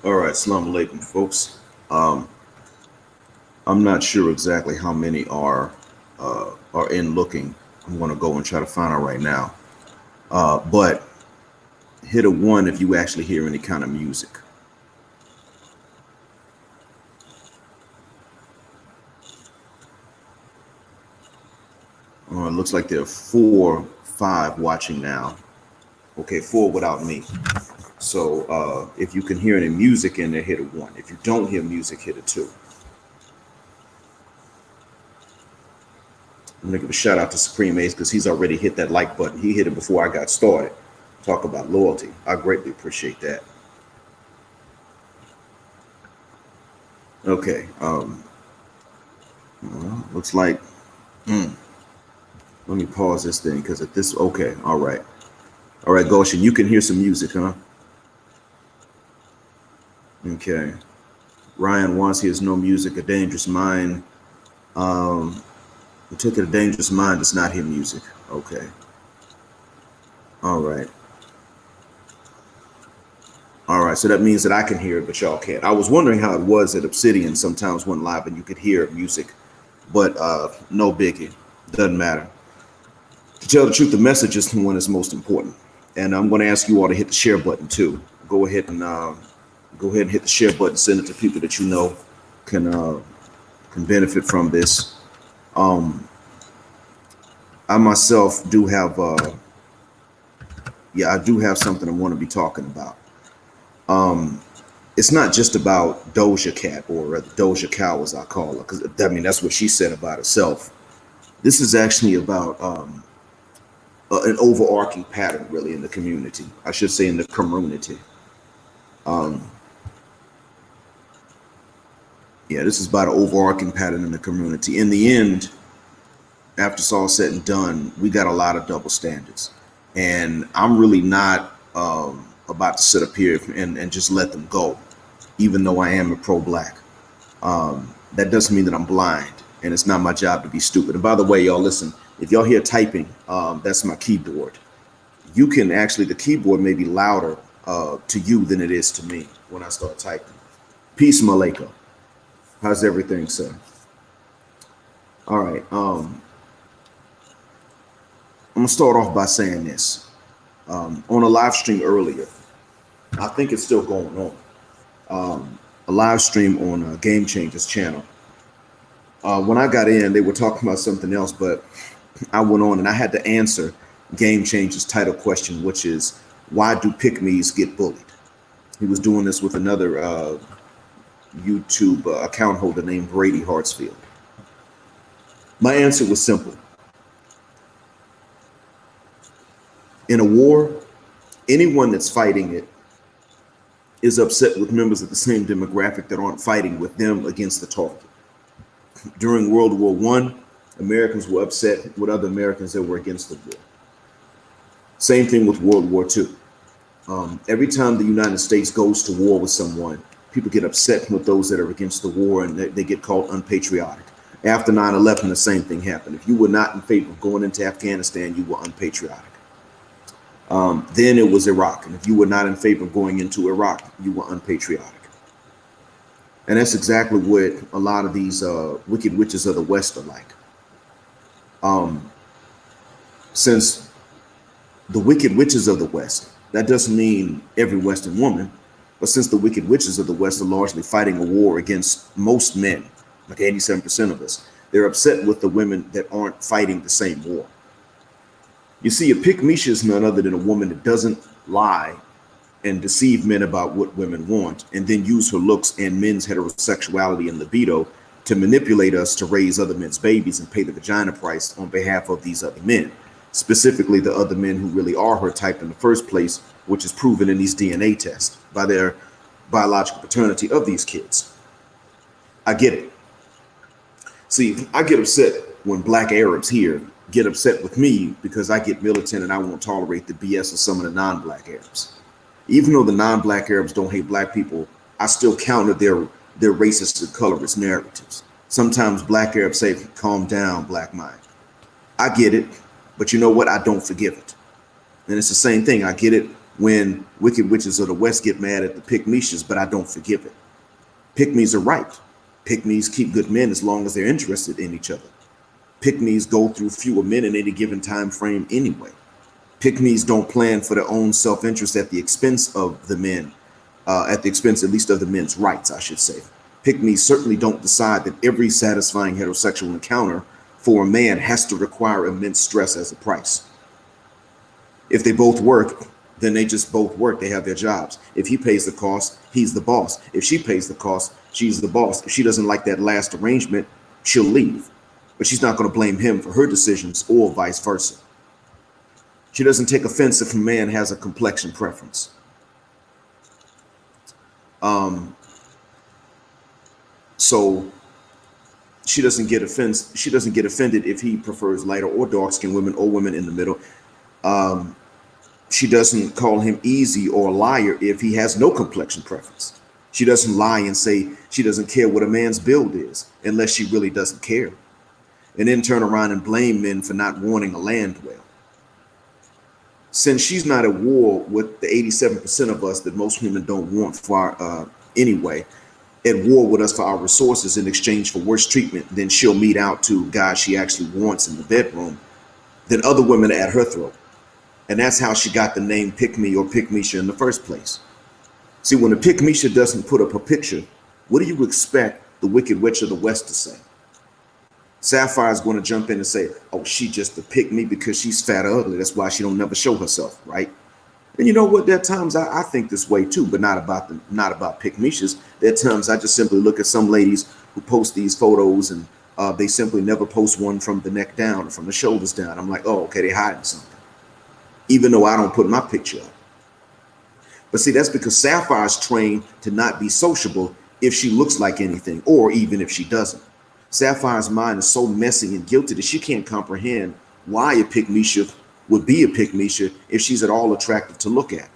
All right, Assalamu alaikum, folks. Um, I'm not sure exactly how many are in looking. I'm going to go and try to find out right now. But hit a one if you actually hear any kind of music. It looks like there are four, five watching now. Okay, four without me. So if you can hear any music in there, hit a one. If you don't hear music, hit a two. I'm gonna give a shout out to Supreme Ace because he's already hit that like button. He hit it before I got started. Talk about loyalty. I greatly appreciate that. Okay. Looks like. Mm, let me pause this thing because at this. Okay. All right. All right, Goshen. You can hear some music, huh? Okay. Ryan wants hears no music. A dangerous mind. Um, we took it a dangerous mind does not hear music. Okay. All right. All right, so that means that I can hear it, but y'all can't. I was wondering how it was at Obsidian sometimes went live and you could hear music, but no biggie. Doesn't matter. To tell the truth, the message is the one that's most important. And I'm going to ask you all to hit the share button too. Go ahead and hit the share button. Send it to people that you know can benefit from this. I myself do have I do have something I want to be talking about. It's not just about Doja Cat or Doja Cow, as I call her, because I mean that's what she said about herself. This is actually about an overarching pattern, really, in the community. I should say in the commroonity. Um, yeah, this is about an overarching pattern in the community. In the end, after it's all said and done, we got a lot of double standards, and I'm really not about to sit up here and just let them go, even though I am a pro-black. That doesn't mean that I'm blind, and it's not my job to be stupid. And by the way, y'all listen, if y'all hear typing, that's my keyboard. You can actually, the keyboard may be louder to you than it is to me when I start typing. Peace, Malika. How's everything, sir? All right. I'm gonna start off by saying this. On a live stream earlier, I think it's still going on. A live stream on Game Changers channel. When I got in, they were talking about something else, but I went on and I had to answer Game Changers title question, which is why do pick-me's get bullied? He was doing this with another YouTube account holder named Brady Hartsfield. My answer was simple. In a war, anyone that's fighting it is upset with members of the same demographic that aren't fighting with them against the target. During World War One, Americans were upset with other Americans that were against the war. Same thing with World War Two. Every time the United States goes to war with someone, people get upset with those that are against the war and they get called unpatriotic. After 9/11, the same thing happened. If you were not in favor of going into Afghanistan, you were unpatriotic. Then it was Iraq. And if you were not in favor of going into Iraq, you were unpatriotic. And that's exactly what a lot of these wicked witches of the West are like. Since the wicked witches of the West, that doesn't mean every Western woman, but since the wicked witches of the West are largely fighting a war against most men, like 87% of us, they're upset with the women that aren't fighting the same war. You see, a pick-meisha is none other than a woman that doesn't lie and deceive men about what women want, and then use her looks and men's heterosexuality and libido to manipulate us to raise other men's babies and pay the vagina price on behalf of these other men, specifically the other men who really are her type in the first place, which is proven in these DNA tests by their biological paternity of these kids. I get it. See, I get upset when black Arabs here get upset with me because I get militant and I won't tolerate the BS of some of the non-black Arabs. Even though the non-black Arabs don't hate black people, I still counter their racist and colorist narratives. Sometimes black Arabs say, calm down, black mind. I get it, but you know what? I don't forgive it. And it's the same thing. I get it when wicked witches of the West get mad at the pick-meishas, but I don't forgive it. Pick-me's are right. Pick-me's keep good men as long as they're interested in each other. Pick-me's go through fewer men in any given time frame anyway. Pick-me's don't plan for their own self-interest at the expense of the men, at the expense at least of the men's rights, I should say. Pick-me's certainly don't decide that every satisfying heterosexual encounter for a man has to require immense stress as a price. If they both work, then they just both work. They have their jobs. If he pays the cost, he's the boss. If she pays the cost, she's the boss. If she doesn't like that last arrangement, she'll leave. But she's not going to blame him for her decisions or vice versa. She doesn't take offense if a man has a complexion preference. So she doesn't get offense. She doesn't get offended if he prefers lighter or dark-skinned women or women in the middle. She doesn't call him easy or a liar if he has no complexion preference. She doesn't lie and say she doesn't care what a man's build is unless she really doesn't care, and then turn around and blame men for not wanting a land well. Since she's not at war with the 87% of us that most women don't want for anyway, at war with us for our resources in exchange for worse treatment than she'll mete out to guys she actually wants in the bedroom, then other women are at her throat. And that's how she got the name Pick Me or Pick-meisha in the first place. See, when a Pick-meisha doesn't put up a picture, what do you expect the wicked witch of the West to say? Sapphire's going to jump in and say, oh, she just a pick-me because she's fat or ugly. That's why she don't never show herself, right? And you know what? There are times I think this way too, but not about Pick-meishas. There are times I just simply look at some ladies who post these photos and they simply never post one from the neck down or from the shoulders down. I'm like, oh, okay, they're hiding something, even though I don't put my picture up. But see, that's because Sapphire's trained to not be sociable if she looks like anything, or even if she doesn't. Sapphire's mind is so messy and guilty that she can't comprehend why a Pick-meisha would be a Pick-meisha if she's at all attractive to look at,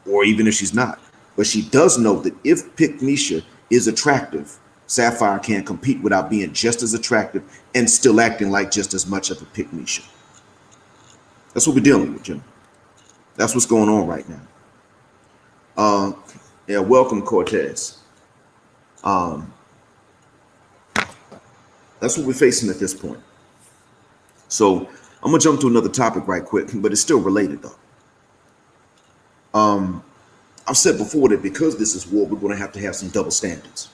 or even if she's not. But she does know that if Pick-meisha is attractive, Sapphire can't compete without being just as attractive and still acting like just as much of a Pick-meisha. That's what we're dealing with, Jim. That's what's going on right now. Yeah, welcome, Cortez. That's what we're facing at this point. So I'm gonna jump to another topic right quick, but it's still related though. I've said before that because this is war, we're going to have some double standards.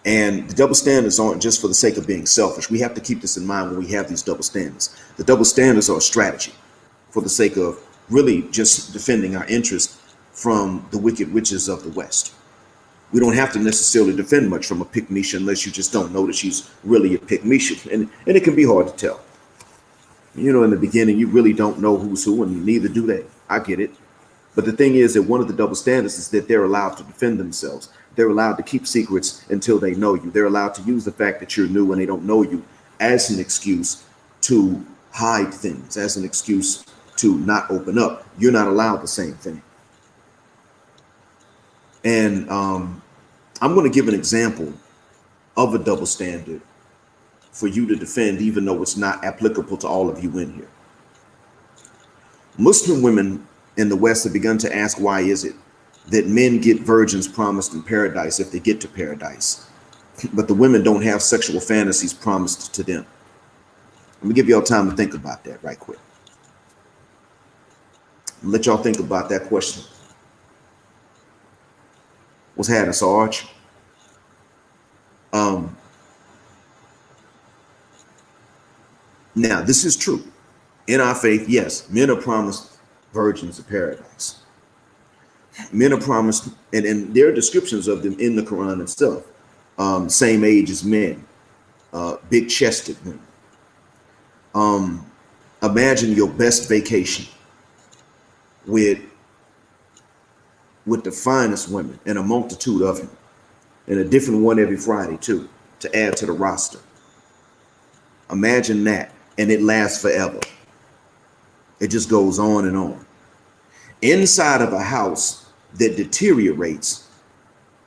And the double standards aren't just for the sake of being selfish. We have to keep this in mind when we have these double standards. The double standards are a strategy for the sake of really just defending our interests from the wicked witches of the West. We don't have to necessarily defend much from a Pick-meisha unless you just don't know that she's really a Pick-meisha. And it can be hard to tell. You know, in the beginning, you really don't know who's who, and neither do they. I get it. But the thing is that one of the double standards is that they're allowed to defend themselves. They're allowed to keep secrets until they know you. They're allowed to use the fact that you're new and they don't know you as an excuse to hide things, as an excuse to not open up. You're not allowed the same thing. And I'm going to give an example of a double standard for you to defend, even though it's not applicable to all of you in here. Muslim women in the West have begun to ask, why is it that men get virgins promised in paradise if they get to paradise, but the women don't have sexual fantasies promised to them? Let me give y'all time to think about that right quick. Let y'all think about that question. What's happening, Sarge? Now, this is true. In our faith, yes, men are promised virgins of paradise. Men are promised, and there are descriptions of them in the Quran itself. Same age as men, big-chested women. Imagine your best vacation with the finest women and a multitude of them, and a different one every Friday too, to add to the roster. Imagine that, and it lasts forever. It just goes on and on. Inside of a house that deteriorates,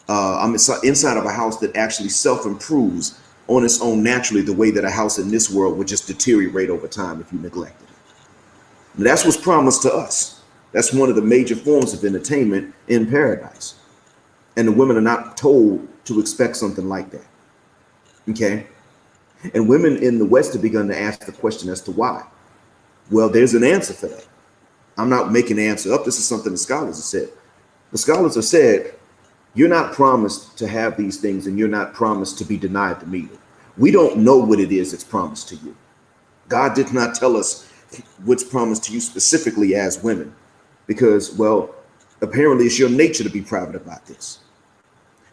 inside of a house that actually self-improves on its own naturally, the way that a house in this world would just deteriorate over time if you neglected it. And that's what's promised to us. That's one of the major forms of entertainment in paradise. And the women are not told to expect something like that. Okay. And women in the West have begun to ask the question as to why. Well, there's an answer for that. I'm not making the answer up. This is something the scholars have said. The scholars have said, you're not promised to have these things and you're not promised to be denied the meal. We don't know what it is that's promised to you. God did not tell us what's promised to you specifically as women because, well, apparently it's your nature to be private about this.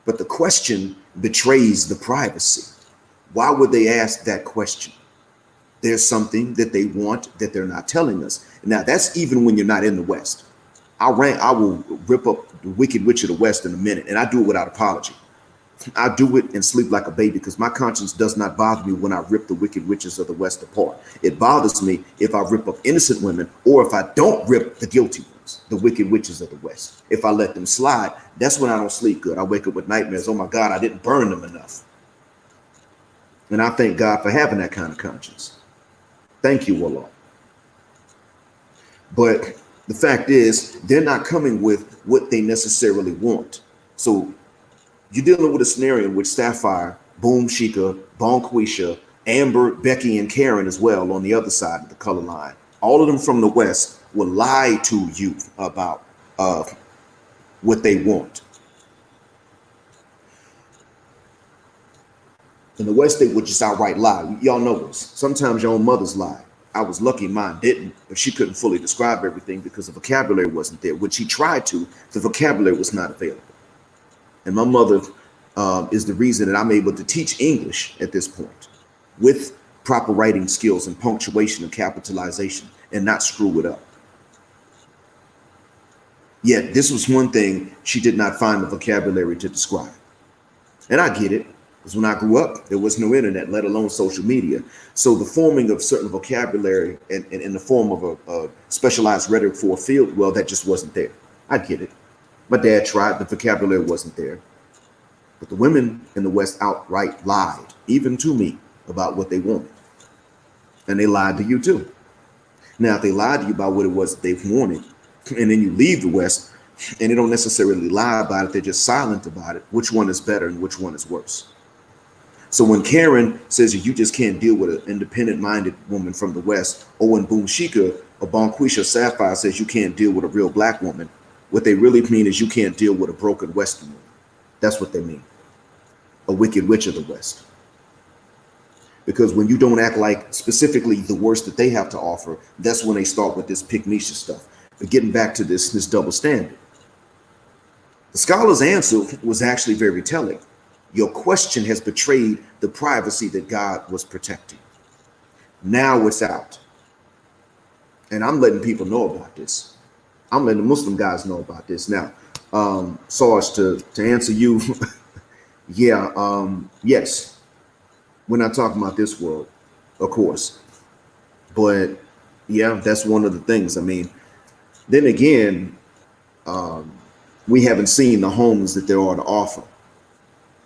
But the question betrays the privacy. Why would they ask that question? There's something that they want that they're not telling us. Now, that's even when you're not in the West. I will rip up the Wicked Witch of the West in a minute, and I do it without apology. I do it and sleep like a baby because my conscience does not bother me when I rip the Wicked Witches of the West apart. It bothers me if I rip up innocent women or if I don't rip the guilty ones, the Wicked Witches of the West. If I let them slide, that's when I don't sleep good. I wake up with nightmares. Oh my God, I didn't burn them enough. And I thank God for having that kind of conscience. Thank you, Allah. But the fact is, they're not coming with what they necessarily want. So you're dealing with a scenario in which Sapphire, Boom Shika, Bonquisha, Amber, Becky, and Karen as well on the other side of the color line. All of them from the West will lie to you about what they want. In the West, they would just outright lie. Y'all know this. Sometimes your own mothers lie. I was lucky mine didn't, but she couldn't fully describe everything because the vocabulary wasn't there. When she tried to, the vocabulary was not available. And my mother is the reason that I'm able to teach English at this point with proper writing skills and punctuation and capitalization and not screw it up. Yet this was one thing she did not find the vocabulary to describe. And I get it. Because when I grew up, there was no internet, let alone social media. So the forming of certain vocabulary and in the form of a specialized rhetoric for a field, well, that just wasn't there. I get it. My dad tried, the vocabulary wasn't there. But the women in the West outright lied, even to me, about what they wanted. And they lied to you too. Now, if they lied to you about what it was that they wanted, and then you leave the West, and they don't necessarily lie about it, they're just silent about it, which one is better and which one is worse? So when Karen says you just can't deal with an independent-minded woman from the West, or when Boom Shika or Bonquisha Sapphire says you can't deal with a real black woman, what they really mean is you can't deal with a broken Western woman. That's what they mean. A wicked witch of the West. Because when you don't act like specifically the worst that they have to offer, that's when they start with this pick-me-sha stuff. But getting back to this double standard. The scholar's answer was actually very telling. Your question has betrayed the privacy that God was protecting. Now it's out. And I'm letting people know about this. I'm letting the Muslim guys know about this. Now, Sarge, to answer you, yes. We're not talking about this world, of course. But yeah, that's one of the things. I mean, then again, we haven't seen the homes that there are to offer.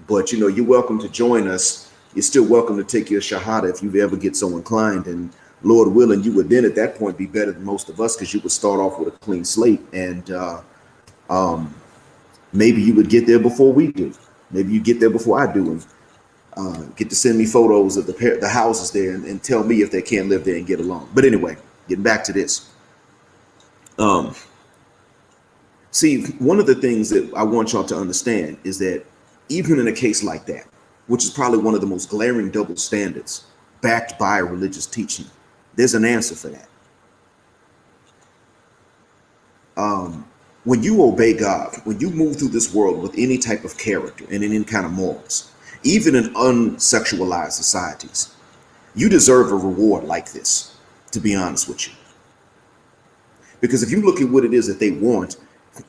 But, you know, you're welcome to join us. You're still welcome to take your shahada if you ever get so inclined. And Lord willing, you would then at that point be better than most of us because you would start off with a clean slate. And maybe you would get there before we do. Maybe you get there before I do and get to send me photos of the houses there and tell me if they can't live there and get along. But anyway, getting back to this. See, one of the things that I want y'all to understand is that even in a case like that, which is probably one of the most glaring double standards backed by a religious teaching, there's an answer for that. When you obey God, when you move through this world with any type of character and in any kind of morals, even in unsexualized societies, you deserve a reward like this, to be honest with you. Because if you look at what it is that they want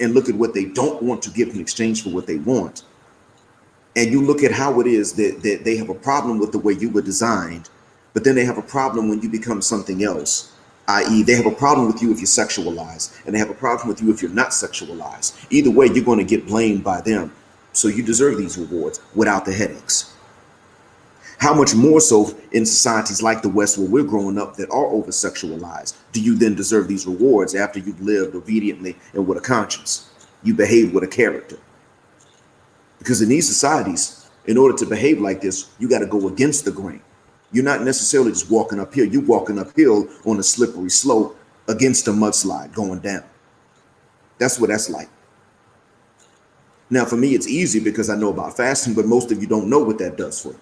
and look at what they don't want to give in exchange for what they want, and you look at how it is that they have a problem with the way you were designed, but then they have a problem when you become something else, i.e. they have a problem with you if you're sexualized, and they have a problem with you if you're not sexualized. Either way, you're going to get blamed by them. So you deserve these rewards without the headaches. How much more so in societies like the West where we're growing up that are over sexualized? Do you then deserve these rewards after you've lived obediently and with a conscience? You behave with a character. Because in these societies, in order to behave like this, you got to go against the grain. You're not necessarily just walking uphill. You're walking uphill on a slippery slope against a mudslide going down. That's what that's like. Now, for me, it's easy because I know about fasting, but most of you don't know what that does for you.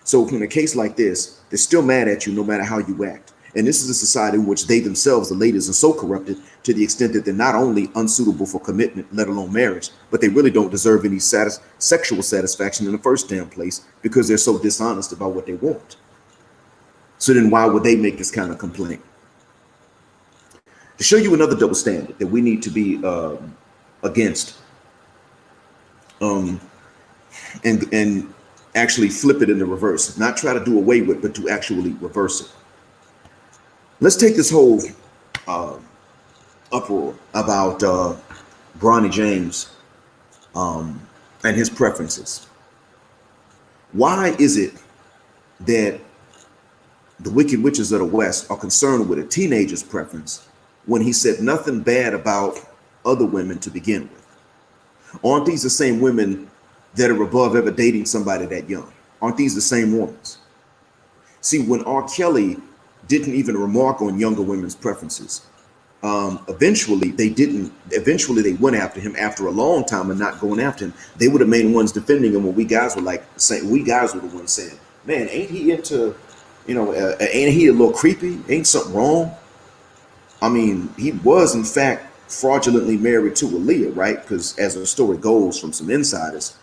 So in a case like this, they're still mad at you no matter how you act. And this is a society in which they themselves, the ladies, are so corrupted to the extent that they're not only unsuitable for commitment, let alone marriage, but they really don't deserve any sexual satisfaction in the first damn place because they're so dishonest about what they want. So then why would they make this kind of complaint? To show you another double standard that we need to be against, and actually flip it in the reverse, not try to do away with, but to actually reverse it. Let's take this whole uproar about Bronny James and his preferences. Why is it that the wicked witches of the West are concerned with a teenager's preference when he said nothing bad about other women to begin with? Aren't these the same women that are above ever dating somebody that young? Aren't these the same ones? See, when R. Kelly didn't even remark on younger women's preferences, eventually they went after him after a long time of not going after him. They were the main ones defending him when we guys were the ones saying, man, ain't he into, ain't he a little creepy? Ain't something wrong? I mean, he was in fact fraudulently married to Aaliyah, right? Because as the story goes from some insiders,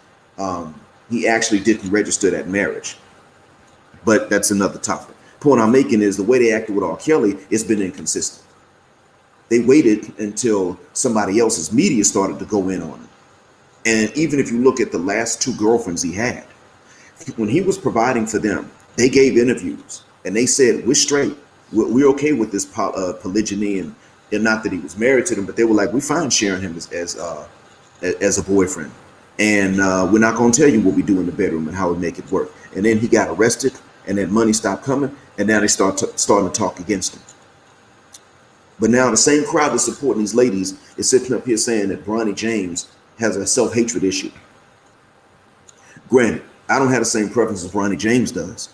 he actually didn't register that marriage. But that's another topic. Point I'm making is the way they acted with R. Kelly, it's been inconsistent. They waited until somebody else's media started to go in on him. And even if you look at the last two girlfriends he had, when he was providing for them, they gave interviews and they said, we're straight. We're okay with this polygyny, and not that he was married to them, but they were like, we fine sharing him as a boyfriend. And we're not going to tell you what we do in the bedroom and how we make it work. And then he got arrested, and then money stopped coming, and now they starting to talk against him. But now the same crowd that's supporting these ladies is sitting up here saying that Bronny James has a self-hatred issue. Granted, I don't have the same preference as Bronny James does.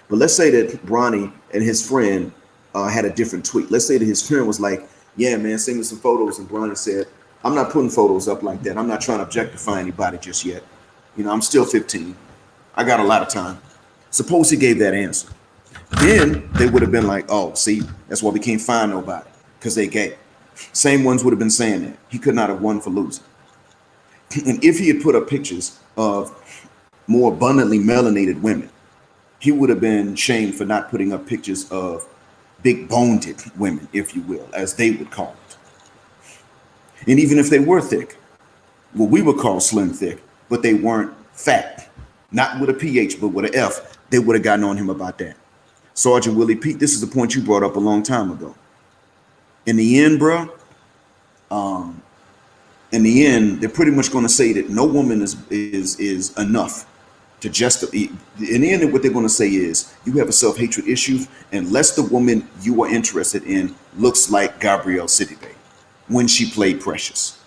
But let's say that Bronny and his friend had a different tweet. Let's say that his friend was like, yeah, man, send me some photos. And Bronny said, I'm not putting photos up like that. I'm not trying to objectify anybody just yet. I'm still 15. I got a lot of time. Suppose he gave that answer. Then they would have been like, oh, see, that's why we can't find nobody, because they gay. Same ones would have been saying that. He could not have won for losing. And if he had put up pictures of more abundantly melanated women, he would have been shamed for not putting up pictures of big boned women, if you will, as they would call it. And even if they were thick, what we would call slim thick, but they weren't fat, not with a PH, but with an F, they would have gotten on him about that. Sergeant Willie Pete, this is the point you brought up a long time ago. In the end, bro, they're pretty much going to say that no woman is enough to justify. In the end, what they're going to say is you have a self-hatred issue unless the woman you are interested in looks like Gabrielle Sidibe when she played Precious.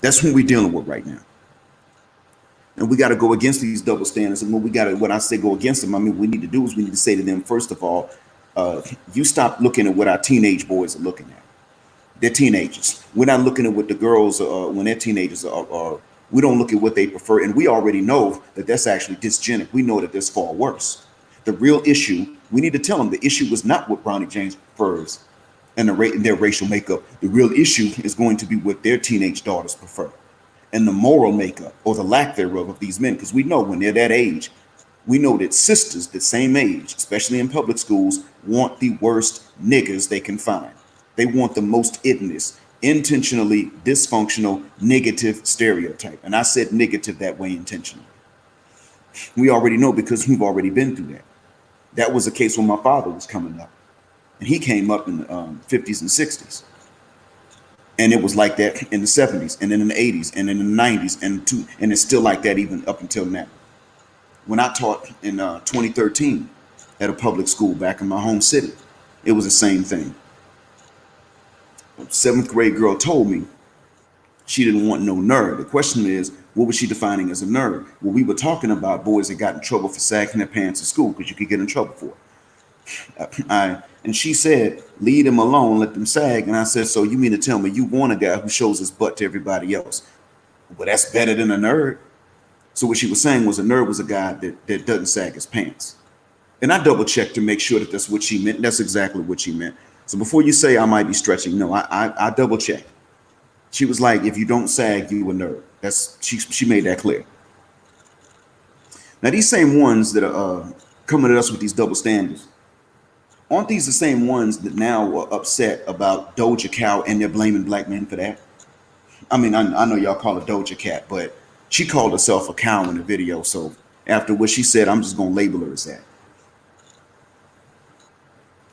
That's who we're dealing with right now. And we got to go against these double standards. And when I say go against them, I mean, what we need to do is we need to say to them, first of all, you stop looking at what our teenage boys are looking at. They're teenagers. We're not looking at what the girls when they're teenagers are. We don't look at what they prefer. And we already know that that's actually dysgenic. We know that there's far worse. The real issue, we need to tell them the issue was not what Bronny James prefers and their racial makeup. The real issue is going to be what their teenage daughters prefer and the moral makeup or the lack thereof of these men. Because we know when they're that age, we know that sisters the same age, especially in public schools, want the worst niggas they can find. They want the most idness, intentionally dysfunctional, negative stereotype. And I said negative that way intentionally. We already know because we've already been through that. That was the case when my father was coming up. And he came up in the 50s and 60s. And it was like that in the 70s and then in the 80s and in the 90s and it's still like that even up until now. when I taught in 2013 at a public school back in my home city. It was the same thing. A seventh grade girl told me she didn't want no nerd. The question is, what was she defining as a nerd? Well, we were talking about boys that got in trouble for sagging their pants in school because you could get in trouble for it. And she said, leave them alone, let them sag. And I said, so you mean to tell me you want a guy who shows his butt to everybody else? Well, that's better than a nerd. So what she was saying was a nerd was a guy that doesn't sag his pants. And I double checked to make sure that that's what she meant. That's exactly what she meant. So before you say I might be stretching, no, I double checked. She was like, if you don't sag, you a nerd. She made that clear. Now, these same ones that are coming at us with these double standards, aren't these the same ones that now are upset about Doja Cat and they're blaming black men for that? I mean, I know y'all call her Doja Cat, but she called herself a cow in the video. So after what she said, I'm just going to label her as that.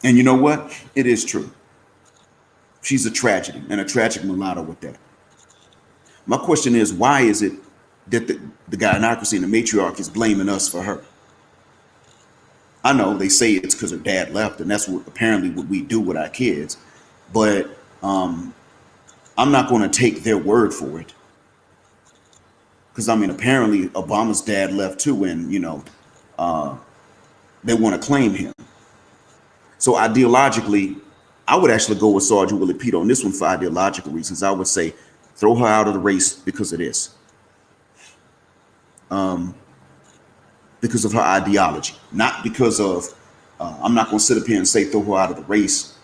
And you know what? It is true. She's a tragedy and a tragic mulatto with that. My question is, why is it that the gynocracy and the matriarchy is blaming us for her? I know they say it's because her dad left, and that's apparently what we do with our kids. But I'm not going to take their word for it. Because, I mean, apparently Obama's dad left too, and, they want to claim him. So ideologically, I would actually go with Sergeant Willie Pete on this one for ideological reasons. I would say throw her out of the race because of this. Because of her ideology, not because of, I'm not going to sit up here and say throw her out of the race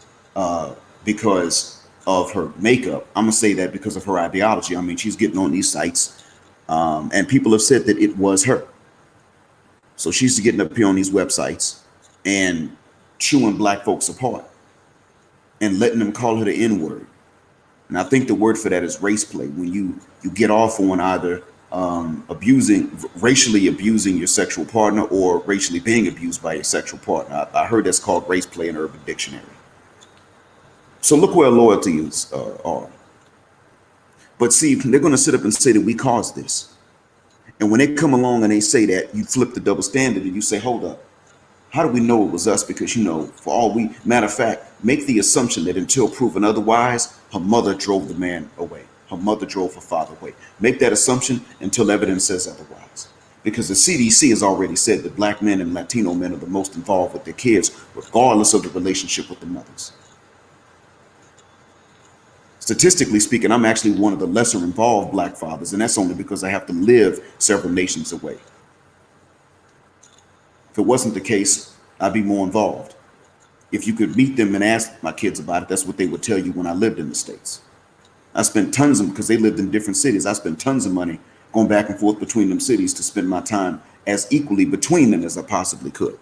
because of her makeup. I'm going to say that because of her ideology. I mean, she's getting on these sites and people have said that it was her. So she's getting up here on these websites and chewing black folks apart and letting them call her the N-word. And I think the word for that is race play. When you get off on either racially abusing your sexual partner or racially being abused by your sexual partner. I heard that's called race play in Urban Dictionary. So look where loyalties are. But see, they're going to sit up and say that we caused this. And when they come along and they say that, you flip the double standard and you say, hold up. How do we know it was us? Because, for all matter of fact, make the assumption that until proven otherwise, her mother drove the man away. Her mother drove her father away. Make that assumption until evidence says otherwise. Because the CDC has already said that black men and Latino men are the most involved with their kids, regardless of the relationship with the mothers. Statistically speaking, I'm actually one of the lesser involved black fathers, and that's only because I have to live several nations away. If it wasn't the case, I'd be more involved. If you could meet them and ask my kids about it, that's what they would tell you when I lived in the States. I spent tons of, because they lived in different cities, I spent tons of money going back and forth between them cities to spend my time as equally between them as I possibly could.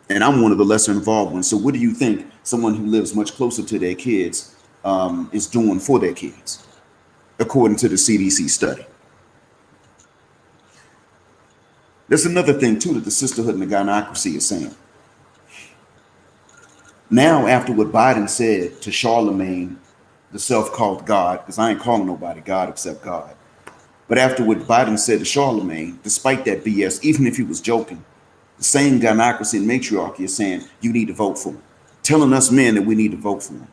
And I'm one of the lesser involved ones. So what do you think someone who lives much closer to their kids is doing for their kids, according to the CDC study? There's another thing, too, that the sisterhood and the gynocracy is saying. Now, after what Biden said to Charlemagne, the self-called God, because I ain't calling nobody God except God. But after what Biden said to Charlemagne, despite that BS, even if he was joking, the same gynocracy and matriarchy is saying you need to vote for him, telling us men that we need to vote for him.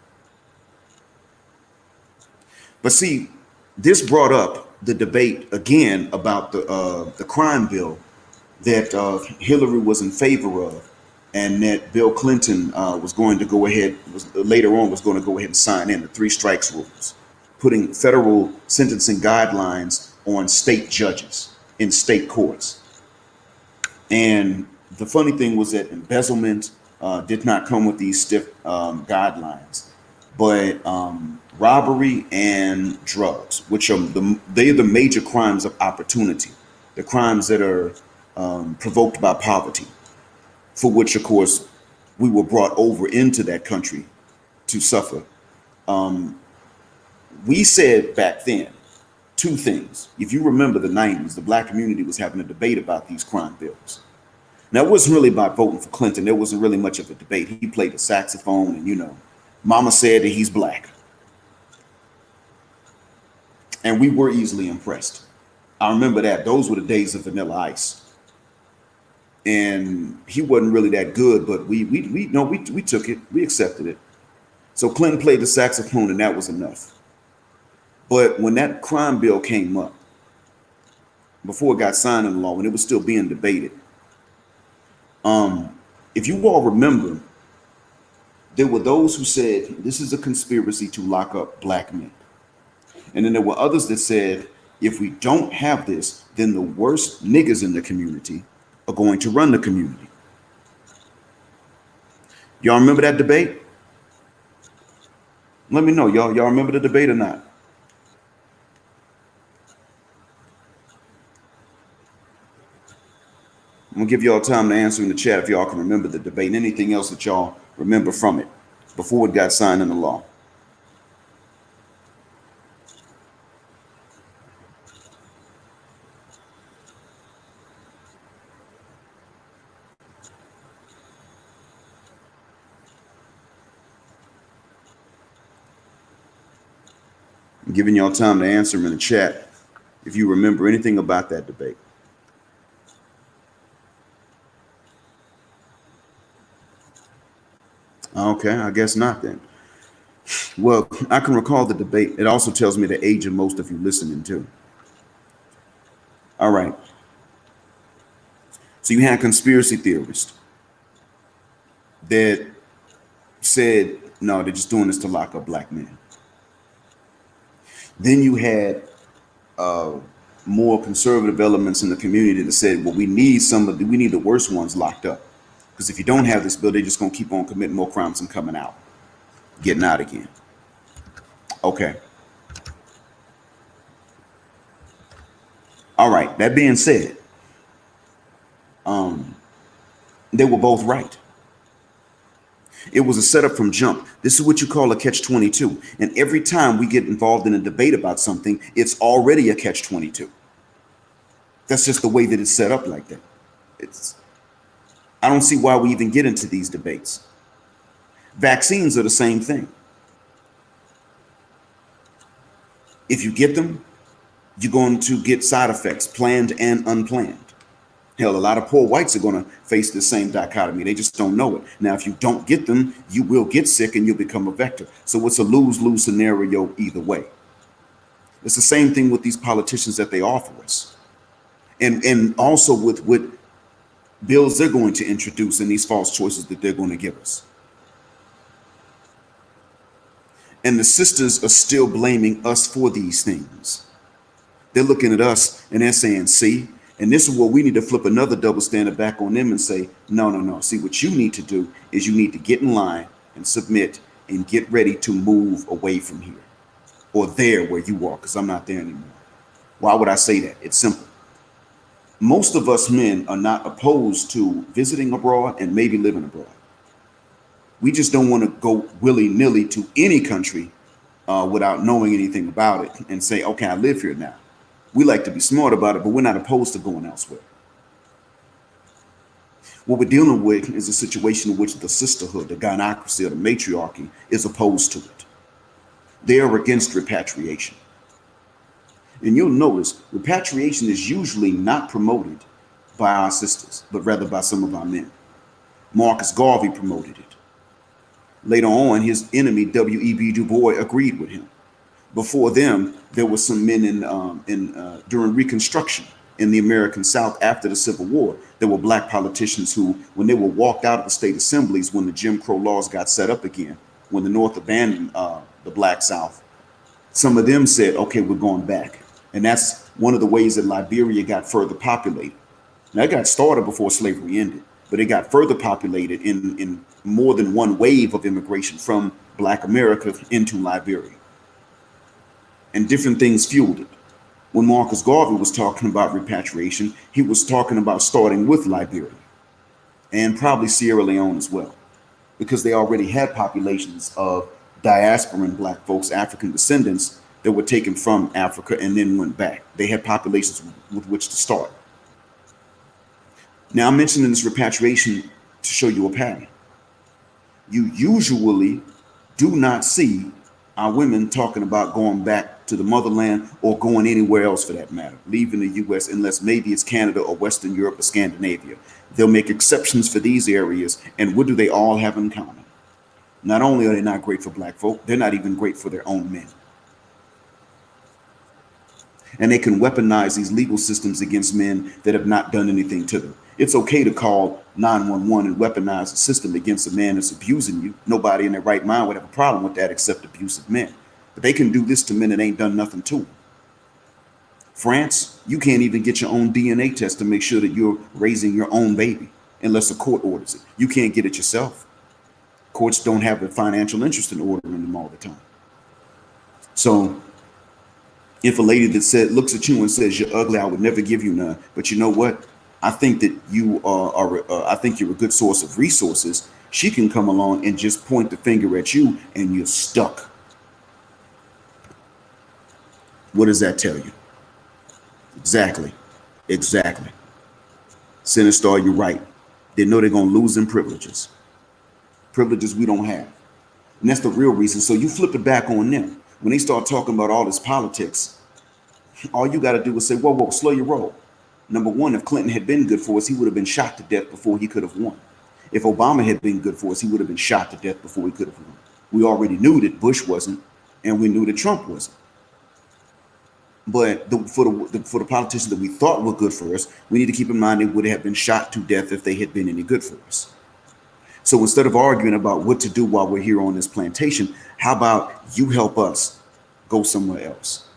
But see, this brought up the debate again about the crime bill that Hillary was in favor of, and that Bill Clinton was going to go ahead, later on was going to go ahead and sign in, the 3 strikes rules, putting federal sentencing guidelines on state judges in state courts. And the funny thing was that embezzlement did not come with these stiff guidelines, but robbery and drugs, which are the major crimes of opportunity, the crimes that are provoked by poverty, for which, of course, we were brought over into that country to suffer. We said back then 2 things. If you remember the 90s, the black community was having a debate about these crime bills. Now, it wasn't really about voting for Clinton. There wasn't really much of a debate. He played the saxophone and, mama said that he's black. And we were easily impressed. I remember that. Those were the days of Vanilla Ice. and he wasn't really that good, but we took it, we accepted it. So Clinton played the saxophone, and that was enough. But when that crime bill came up, before it got signed into law, when it was still being debated, if you all remember, there were those who said this is a conspiracy to lock up black men. And then there were others that said, if we don't have this, then the worst niggas in the community are going to run the community. Y'all remember that debate? Let me know, y'all remember the debate or not? I'm gonna give y'all time to answer in the chat if y'all can remember the debate and anything else that y'all remember from it before it got signed into law. I'm giving y'all time to answer them in the chat if you remember anything about that debate. Okay, I guess not then. Well, I can recall the debate. It also tells me the age of most of you listening too. All right. So you had conspiracy theorists that said, no, they're just doing this to lock up black men. Then you had more conservative elements in the community that said, well, we need the worst ones locked up. Because if you don't have this bill, they're just going to keep on committing more crimes and coming out, getting out again. Okay. All right. That being said, they were both right. It was a setup from jump. This is what you call a catch-22. And every time we get involved in a debate about something, it's already a catch-22. That's just the way that it's set up like that. I don't see why we even get into these debates. Vaccines are the same thing. If you get them, you're going to get side effects, planned and unplanned. Hell, a lot of poor whites are going to face the same dichotomy. They just don't know it. Now, if you don't get them, you will get sick and you'll become a vector. So it's a lose-lose scenario either way. It's the same thing with these politicians that they offer us. And also with what bills they're going to introduce and these false choices that they're going to give us. And the sisters are still blaming us for these things. They're looking at us and they're saying, see, and this is where we need to flip another double standard back on them and say, no. See, what you need to do is you need to get in line and submit and get ready to move away from here or there where you are, because I'm not there anymore. Why would I say that? It's simple. Most of us men are not opposed to visiting abroad and maybe living abroad. We just don't want to go willy-nilly to any country without knowing anything about it and say, okay, I live here now. We like to be smart about it, but we're not opposed to going elsewhere. What we're dealing with is a situation in which the sisterhood, the gynocracy, or the matriarchy is opposed to it. They are against repatriation. And you'll notice repatriation is usually not promoted by our sisters, but rather by some of our men. Marcus Garvey promoted it. Later on, his enemy, W.E.B. Du Bois, agreed with him. Before them, there were some men during Reconstruction in the American South after the Civil War. There were black politicians who, when they were walked out of the state assemblies, when the Jim Crow laws got set up again, when the North abandoned the Black South, some of them said, okay, we're going back. And that's one of the ways that Liberia got further populated. Now, it got started before slavery ended, but it got further populated in more than one wave of immigration from Black America into Liberia. And different things fueled it. When Marcus Garvey was talking about repatriation, he was talking about starting with Liberia and probably Sierra Leone as well, because they already had populations of diasporan black folks, African descendants, that were taken from Africa and then went back. They had populations with which to start. Now, I'm mentioning this repatriation to show you a pattern. You usually do not see our women talking about going back to the motherland or going anywhere else for that matter, leaving the US, unless maybe it's Canada or Western Europe or Scandinavia. They'll make exceptions for these areas. And what do they all have in common? Not only are they not great for black folk, they're not even great for their own men. And they can weaponize these legal systems against men that have not done anything to them. It's okay to call 911 and weaponize a system against a man that's abusing you. Nobody in their right mind would have a problem with that except abusive men. But they can do this to men that ain't done nothing to them. France, you can't even get your own DNA test to make sure that you're raising your own baby unless a court orders it. You can't get it yourself. Courts don't have the financial interest in ordering them all the time. So if a lady that looks at you and says you're ugly, I would never give you none. But you know what? I think that I think you're a good source of resources. She can come along and just point the finger at you and you're stuck. What does that tell you? Exactly. Sinister, you're right. They know they're going to lose them privileges. Privileges we don't have. And that's the real reason. So you flip it back on them. When they start talking about all this politics, all you got to do is say, whoa, slow your roll. Number one, if Clinton had been good for us, he would have been shot to death before he could have won. If Obama had been good for us, he would have been shot to death before he could have won. We already knew that Bush wasn't, and we knew that Trump wasn't. But for the politicians that we thought were good for us, we need to keep in mind they would have been shot to death if they had been any good for us. So instead of arguing about what to do while we're here on this plantation, how about you help us go somewhere else?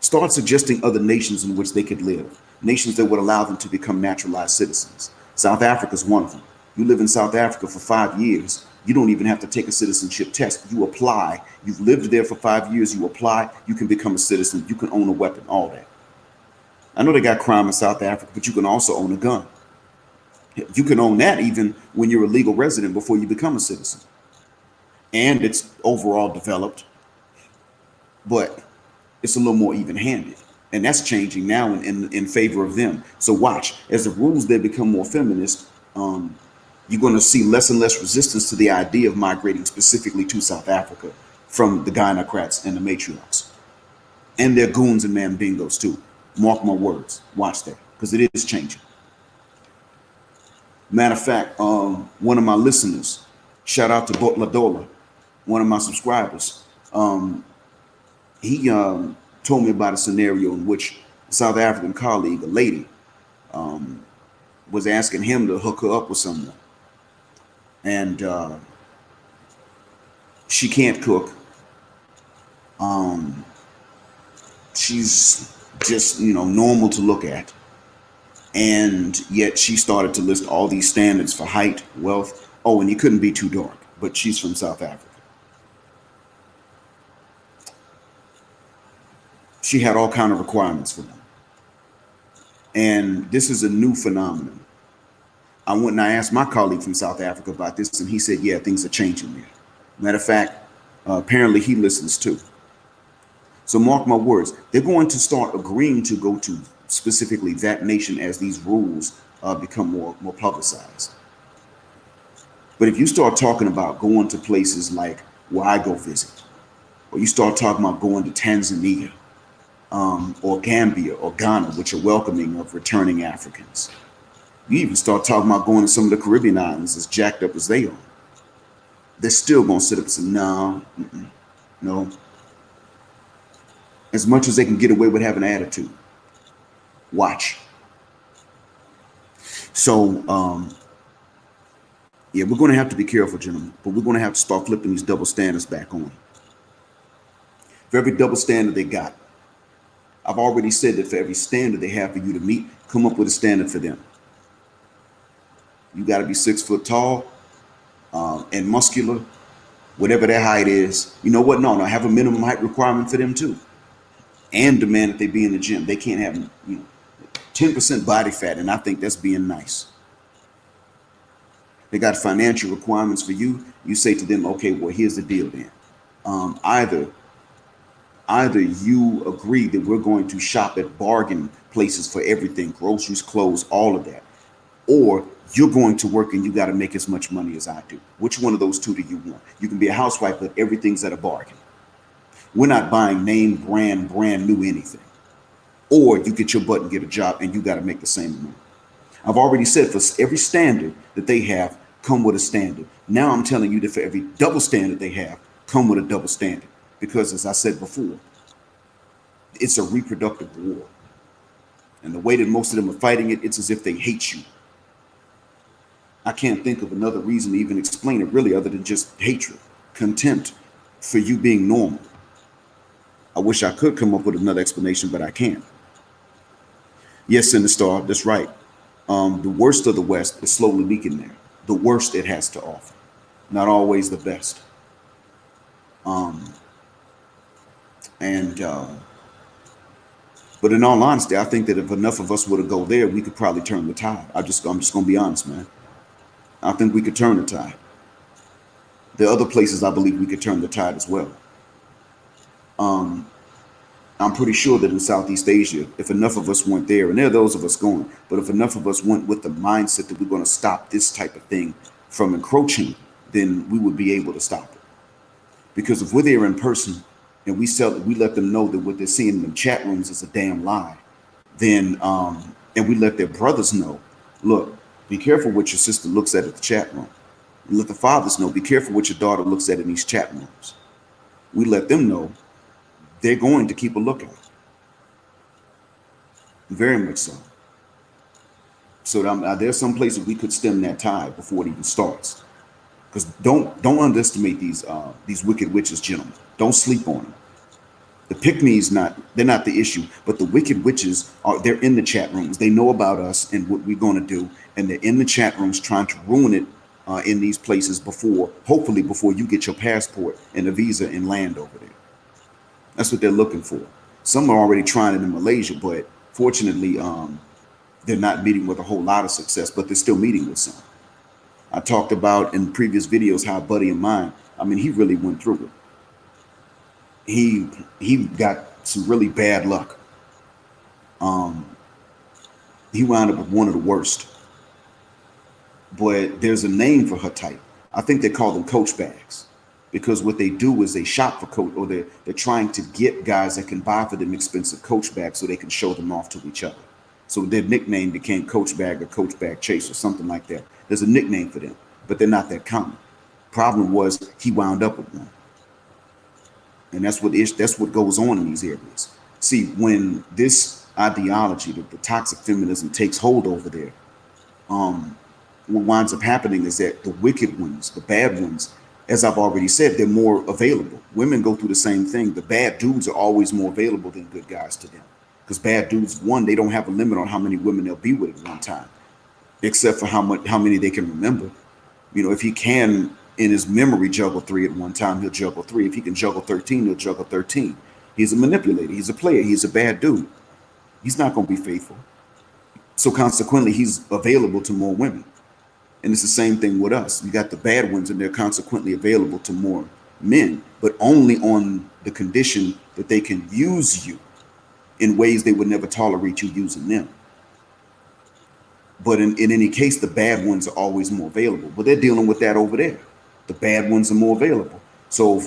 Start suggesting other nations in which they could live, nations that would allow them to become naturalized citizens. South Africa is one of them. You live in South Africa for 5 years. You don't even have to take a citizenship test. You apply. You've lived there for 5 years. You apply. You can become a citizen. You can own a weapon, all that. I know they got crime in South Africa, but you can also own a gun. You can own that even when you're a legal resident before you become a citizen. And it's overall developed, but it's a little more even-handed. And that's changing now in favor of them. So watch, as the rules there become more feminist, you're going to see less and less resistance to the idea of migrating specifically to South Africa from the gynocrats and the matriarchs. And their goons and maamdingoes too. Mark my words. Watch that, because it is changing. Matter of fact, one of my listeners, shout out to Doja, one of my subscribers, he told me about a scenario in which a South African colleague, a lady, was asking him to hook her up with someone. And she can't cook. She's just, normal to look at. And yet she started to list all these standards for height, wealth. Oh, and you couldn't be too dark, but she's from South Africa. She had all kinds of requirements for them. And this is a new phenomenon. I went and I asked my colleague from South Africa about this, and he said, yeah, things are changing there. Matter of fact, apparently he listens too. So mark my words, they're going to start agreeing to go to specifically that nation as these rules become more publicized. But if you start talking about going to places like where I go visit, or you start talking about going to Tanzania, or Gambia or Ghana, which are welcoming of returning Africans. You even start talking about going to some of the Caribbean islands as jacked up as they are. They're still going to sit up and say, no. As much as they can get away with having an attitude. Watch. So, yeah, we're going to have to be careful, gentlemen, but we're going to have to start flipping these double standards back on. For every double standard they got, I've already said that for every standard they have for you to meet, come up with a standard for them. You got to be 6 foot tall and muscular, whatever their height is. You know what? No, have a minimum height requirement for them too. And demand that they be in the gym. They can't have 10% body fat, and I think that's being nice. They got financial requirements for you. You say to them, okay, well, here's the deal then. Either you agree that we're going to shop at bargain places for everything, groceries, clothes, all of that, or you're going to work and you got to make as much money as I do. Which one of those two do you want? You can be a housewife, but everything's at a bargain. We're not buying name, brand new anything. Or you get your butt and get a job and you got to make the same amount. I've already said for every standard that they have, come with a standard. Now I'm telling you that for every double standard they have, come with a double standard. Because as I said before, it's a reproductive war. And the way that most of them are fighting it, it's as if they hate you. I can't think of another reason to even explain it really other than just hatred, contempt for you being normal. I wish I could come up with another explanation, but I can't. Yes, Sinister, that's right. The worst of the West is slowly leaking there. The worst it has to offer, not always the best. But in all honesty, I think that if enough of us were to go there, we could probably turn the tide. I'm just going to be honest, man. I think we could turn the tide. There are other places I believe we could turn the tide as well. I'm pretty sure that in Southeast Asia, if enough of us went there, and there are those of us going, but if enough of us went with the mindset that we're going to stop this type of thing from encroaching, then we would be able to stop it. Because if we're there in person and we let them know that what they're seeing in the chat rooms is a damn lie, then and we let their brothers know, look, be careful what your sister looks at the chat room. And let the fathers know, be careful what your daughter looks at in these chat rooms. We let them know they're going to keep a lookout. Very much so. So there's some places we could stem that tide before it even starts. Because don't underestimate these wicked witches, gentlemen. Don't sleep on them. The pick-me's they're not the issue, but the wicked witches they're in the chat rooms. They know about us and what we're going to do, and they're in the chat rooms trying to ruin it in these places hopefully before you get your passport and a visa and land over there. That's what they're looking for. Some are already trying it in Malaysia, but fortunately, they're not meeting with a whole lot of success, but they're still meeting with some. I talked about in previous videos how a buddy of mine, he really went through it. He got some really bad luck. He wound up with one of the worst. But there's a name for her type. I think they call them coach bags. Because what they do is they shop for coach, or they're trying to get guys that can buy for them expensive coach bags so they can show them off to each other. So their nickname became coach bag or coach bag chase or something like that. There's a nickname for them, but they're not that common. Problem was he wound up with one. And that's what goes on in these areas. See, when this ideology, the toxic feminism takes hold over there, what winds up happening is that the wicked ones, the bad ones, as I've already said, they're more available. Women go through the same thing. The bad dudes are always more available than good guys to them. Because bad dudes, one, they don't have a limit on how many women they'll be with at one time, except for how many they can remember. If he can, in his memory, juggle 3 at one time, he'll juggle 3. If he can juggle 13, he'll juggle 13. He's a manipulator. He's a player. He's a bad dude. He's not going to be faithful. So consequently, he's available to more women. And it's the same thing with us. You got the bad ones, and they're consequently available to more men, but only on the condition that they can use you in ways they would never tolerate you using them. But in any case, the bad ones are always more available. But they're dealing with that over there. The bad ones are more available. So,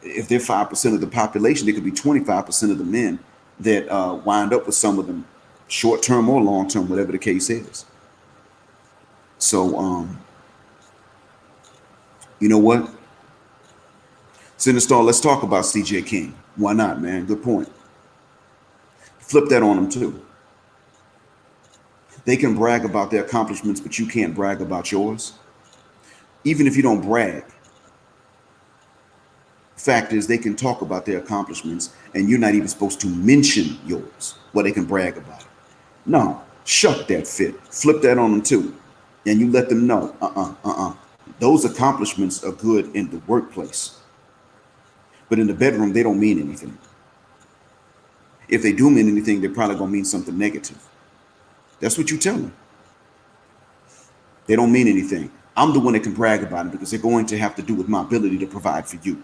if they're 5% of the population, there could be 25% of the men that wind up with some of them, short-term or long-term, whatever the case is. So, you know what? Sinister, let's talk about CJ King. Why not, man? Good point. Flip that on them too. They can brag about their accomplishments, but you can't brag about yours. Even if you don't brag. Fact is, they can talk about their accomplishments, and you're not even supposed to mention yours, where they can brag about it. No, shuck that fit. Flip that on them too. And you let them know, those accomplishments are good in the workplace. But in the bedroom, they don't mean anything. If they do mean anything, they're probably going to mean something negative. That's what you tell them. They don't mean anything. I'm the one that can brag about it because they're going to have to do with my ability to provide for you.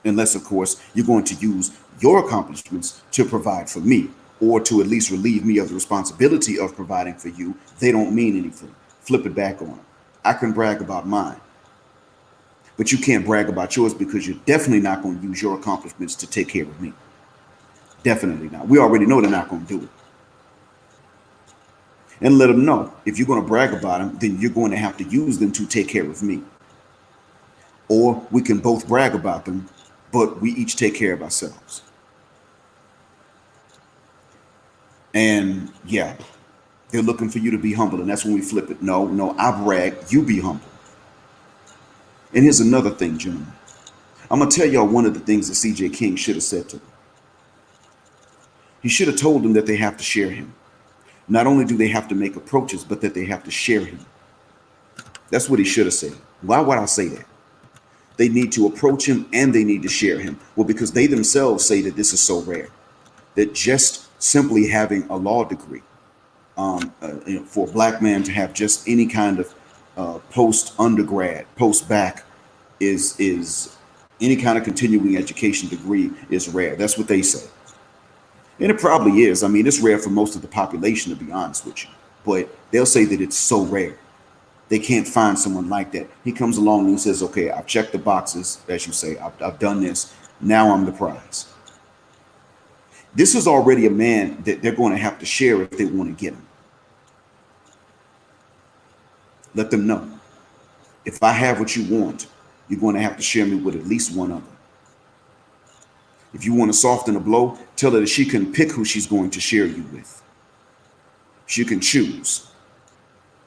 Unless, of course, you're going to use your accomplishments to provide for me, or to at least relieve me of the responsibility of providing for you. They don't mean anything. Flip it back on them. I can brag about mine. but you can't brag about yours because you're definitely not going to use your accomplishments to take care of me. Definitely not. We already know they're not going to do it. And let them know, if you're going to brag about them, then you're going to have to use them to take care of me. Or we can both brag about them, but we each take care of ourselves. And yeah, they're looking for you to be humble. And that's when we flip it. No, I brag, you be humble. And here's another thing, gentlemen. I'm going to tell y'all one of the things that C.J. King should have said to them. He should have told them that they have to share him. Not only do they have to make approaches, but that they have to share him. That's what he should have said. Why would I say that? They need to approach him and they need to share him. Well, because they themselves say that this is so rare, that just simply having a law degree, for a black man to have just any kind of post-undergrad, post-bac is any kind of continuing education degree is rare. That's what they say. And it probably is. I mean, it's rare for most of the population, to be honest with you. But they'll say that it's so rare. They can't find someone like that. He comes along and he says, okay, I've checked the boxes, as you say. I've done this. Now I'm the prize. This is already a man that they're going to have to share if they want to get him. Let them know. If I have what you want, you're going to have to share me with at least one other. If you want to soften a blow, tell her that she can pick who she's going to share you with. She can choose.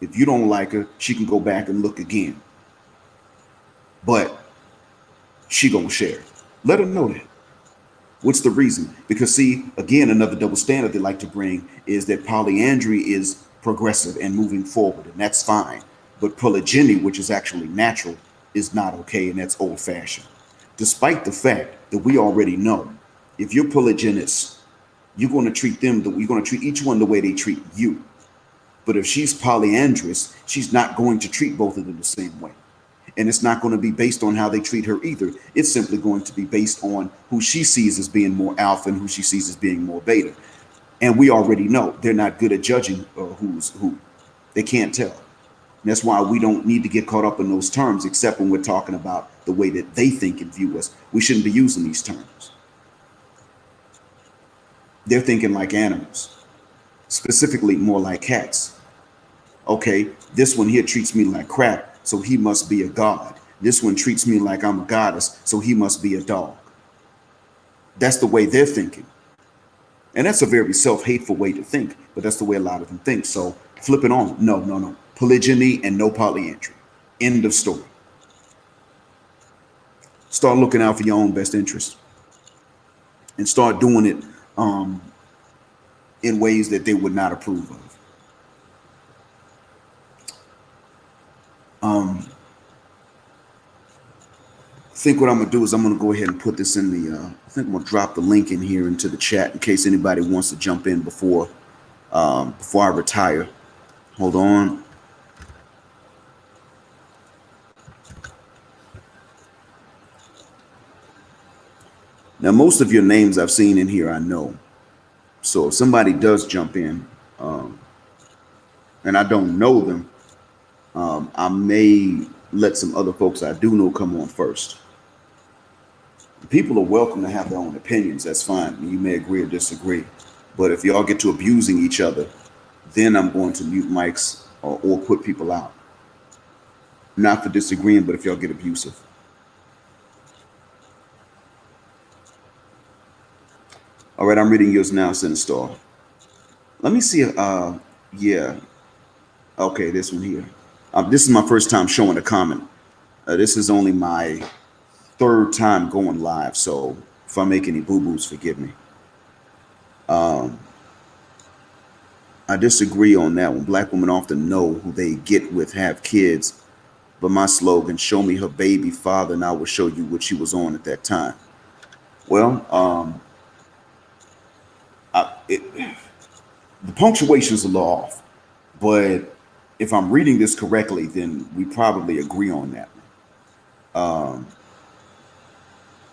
If you don't like her, she can go back and look again. But she gonna share. Let her know that. What's the reason? Because see, again, another double standard they like to bring is that polyandry is progressive and moving forward, and that's fine. But polygyny, which is actually natural, is not okay, and that's old-fashioned. Despite the fact that we already know, if you're polygynous, you're going to treat each one the way they treat you. But if she's polyandrous, she's not going to treat both of them the same way. And it's not going to be based on how they treat her either. It's simply going to be based on who she sees as being more alpha and who she sees as being more beta. And we already know they're not good at judging who's who. They can't tell. And that's why we don't need to get caught up in those terms, except when we're talking about the way that they think and view us. We shouldn't be using these terms. They're thinking like animals, specifically more like cats. Okay, this one here treats me like crap, so he must be a god. This one treats me like I'm a goddess, so he must be a dog. That's the way they're thinking. And that's a very self-hateful way to think, but that's the way a lot of them think. So flip it on. No. Polygyny and no polyandry. End of story. Start looking out for your own best interest and start doing it in ways that they would not approve of. I think what I'm gonna do is I'm gonna go ahead and put this in the. I think I'm gonna drop the link in here into the chat in case anybody wants to jump in before I retire. Hold on. Now, most of your names I've seen in here, I know. So if somebody does jump in, and I don't know them, I may let some other folks I do know come on first. People are welcome to have their own opinions. That's fine. You may agree or disagree. But if y'all get to abusing each other, then I'm going to mute mics or put people out. Not for disagreeing, but if y'all get abusive. All right, I'm reading yours now, Star. Let me see. Yeah. Okay, this one here. This is my first time showing a comment. This is only my third time going live, so if I make any boo-boos, forgive me. I disagree on that one. Black women often know who they get with, have kids, but my slogan, show me her baby father and I will show you what she was on at that time. Well, the punctuation's a little off, but if I'm reading this correctly, then we probably agree on that.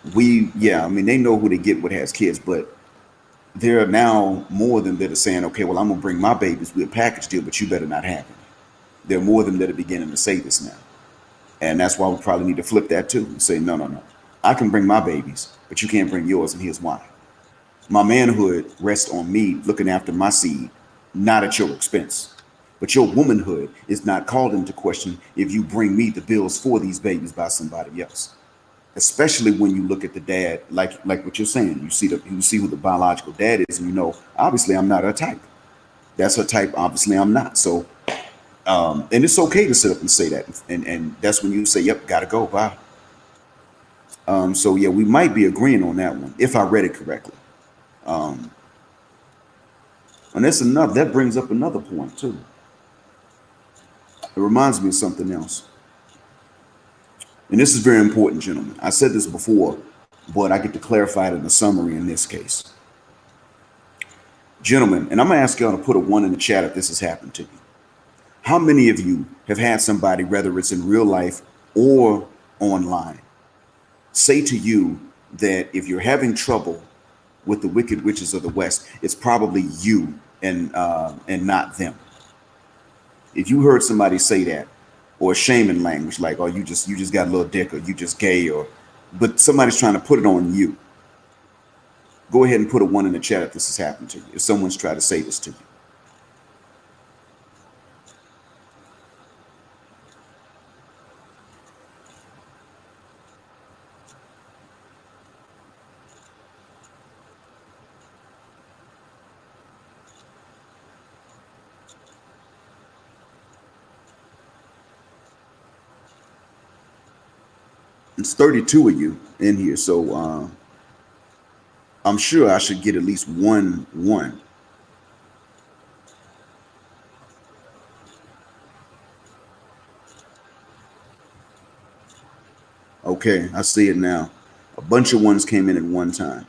They know who they get with has kids, but there are now more than that are saying, okay, well, I'm gonna bring my babies with a package deal, but you better not have it. There are more than that are beginning to say this now. And that's why we probably need to flip that too and say, no, no, no. I can bring my babies, but you can't bring yours. And here's why. My manhood rests on me looking after my seed, not at your expense. But your womanhood is not called into question if you bring me the bills for these babies by somebody else. Especially when you look at the dad, like what you're saying, you see who the biological dad is, and you know, obviously I'm not her type. That's her type. Obviously I'm not. So, and it's okay to sit up and say that, and that's when you say, "Yep, gotta go, bye." So yeah, we might be agreeing on that one if I read it correctly. Um, and that's enough. That brings up another point too. It reminds me of something else. And this is very important, gentlemen. I said this before, but I get to clarify it in a summary in this case. Gentlemen, and I'm going to ask y'all to put a one in the chat if this has happened to you. How many of you have had somebody, whether it's in real life or online, say to you that if you're having trouble with the wicked witches of the West, it's probably you and not them? If you heard somebody say that, or shaming language like, "Oh, you just got a little dick," or "You just gay," or, but somebody's trying to put it on you, go ahead and put a one in the chat if this has happened to you. If someone's tried to say this to you. It's 32 of you in here, so I'm sure I should get at least one. Okay, I see it now. A bunch of ones came in at one time.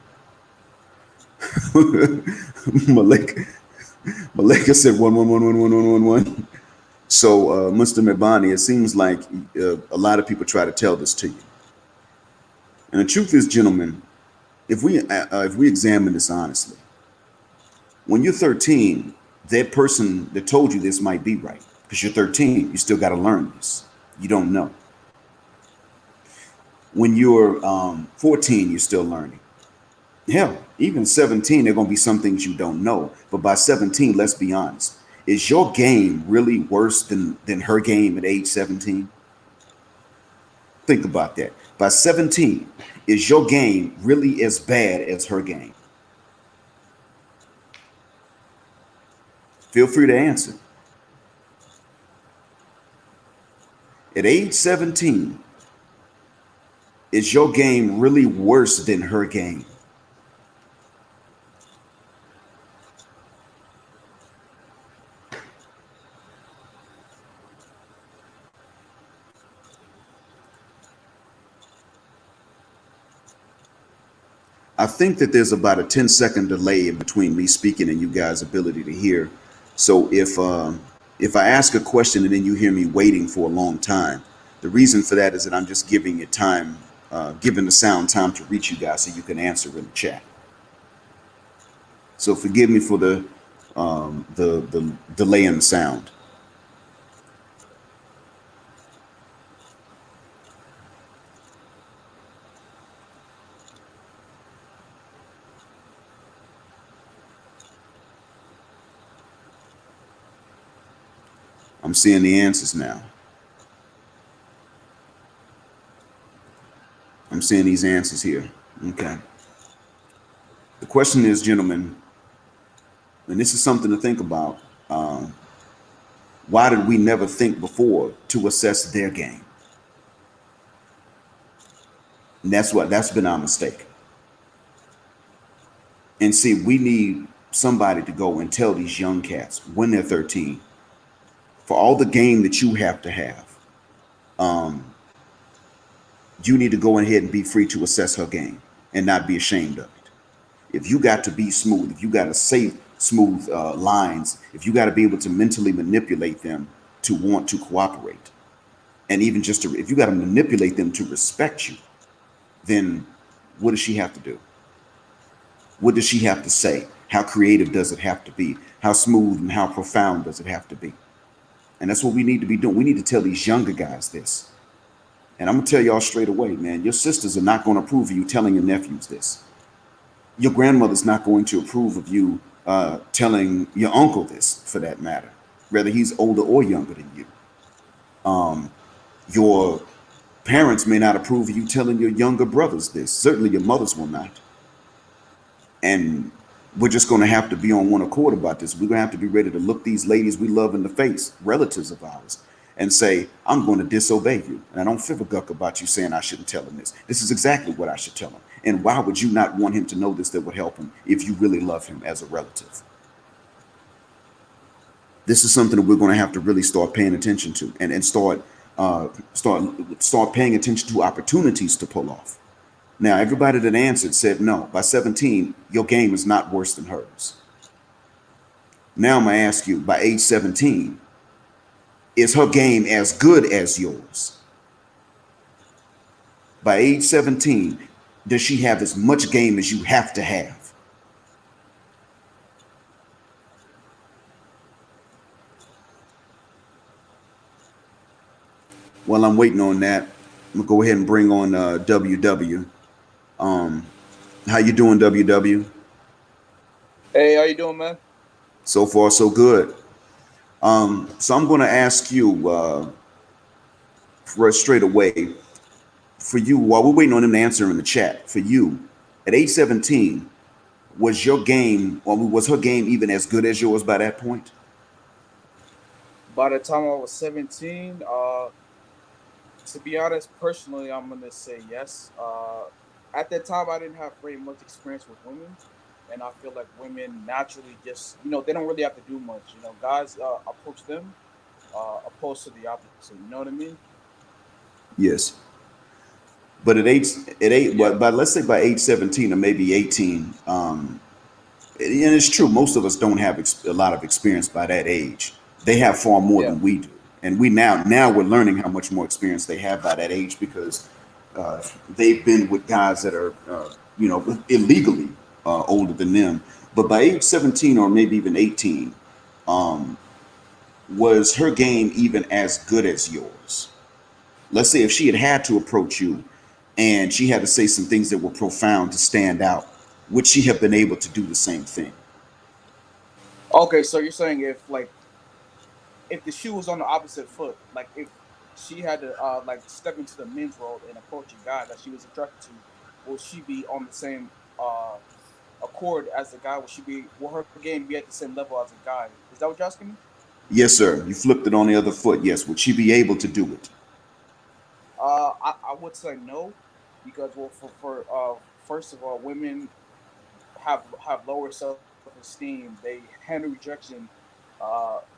Malika, Malika said one. So, Mr. Mabani, it seems like a lot of people try to tell this to you. And the truth is, gentlemen, if we examine this honestly, when you're 13, that person that told you this might be right because you're 13. You still got to learn this. You don't know. When you're 14, you're still learning. Hell, even 17, there are going to be some things you don't know. But by 17, let's be honest. Is your game really worse than her game at age 17? Think about that. By 17, is your game really as bad as her game? Feel free to answer. At age 17, is your game really worse than her game? I think that there's about a 10-second delay in between me speaking and you guys' ability to hear. So if I ask a question and then you hear me waiting for a long time, the reason for that is that I'm just giving it time, giving the sound time to reach you guys so you can answer in the chat. So forgive me for the delay in the sound. I'm seeing the answers now. I'm seeing these answers here. Okay. The question is, gentlemen, and this is something to think about. Why did we never think before to assess their game? And that's been our mistake. And see, we need somebody to go and tell these young cats when they're 13, for all the game that you have to have, you need to go ahead and be free to assess her game and not be ashamed of it. If you got to be smooth, if you got to say smooth lines, if you got to be able to mentally manipulate them to want to cooperate, and even just to, if you got to manipulate them to respect you, then what does she have to do? What does she have to say? How creative does it have to be? How smooth and how profound does it have to be? And that's what we need to be doing. We need to tell these younger guys this. And I'm gonna tell y'all straight away, man, your sisters are not gonna approve of you telling your nephews this. Your grandmother's not going to approve of you telling your uncle this, for that matter, whether he's older or younger than you. Um, your parents may not approve of you telling your younger brothers this. Certainly, your mothers will not. And we're just going to have to be on one accord about this. We're going to have to be ready to look these ladies we love in the face, relatives of ours, and say, I'm going to disobey you. And I don't feel a guck about you saying I shouldn't tell him this. This is exactly what I should tell him. And why would you not want him to know this that would help him if you really love him as a relative? This is something that we're going to have to really start paying attention to, and start paying attention to opportunities to pull off. Now, everybody that answered said no. By 17, your game is not worse than hers. Now I'm going to ask you, by age 17, is her game as good as yours? By age 17, does she have as much game as you have to have? While I'm waiting on that, I'm going to go ahead and bring on WW. Um, how you doing, WW? Hey, how you doing, man? So far, so good. So I'm going to ask you for straight away, for you, while we're waiting on him to answer in the chat, for you, at age 17, was your game, or was her game even as good as yours by that point? By the time I was 17, to be honest, personally, I'm gonna say yes. At that time, I didn't have very much experience with women, and I feel like women naturally just, they don't really have to do much. Guys approach them, opposed to the opposite. You know what I mean? Yes. But at eight, Yeah, but let's say by age 17 or maybe 18, and it's true, most of us don't have a lot of experience by that age. They have far more yeah. than we do, and we now we're learning how much more experience they have by that age because uh, they've been with guys that are illegally older than them. But by age 17 or maybe even 18, um, was her game even as good as yours? Let's say if she had to approach you and she had to say some things that were profound to stand out, would she have been able to do the same thing? Okay, so you're saying if the shoe was on the opposite foot, like if she had to like step into the men's world and approach a guy that she was attracted to, will she be on the same uh accord as the guy? Will her game be at the same level as a guy? Is that what you're asking me? Yes, sir. You flipped it on the other foot. Yes. Would she be able to do it? I would say no, because well, for first of all, women have lower self esteem. They handle rejection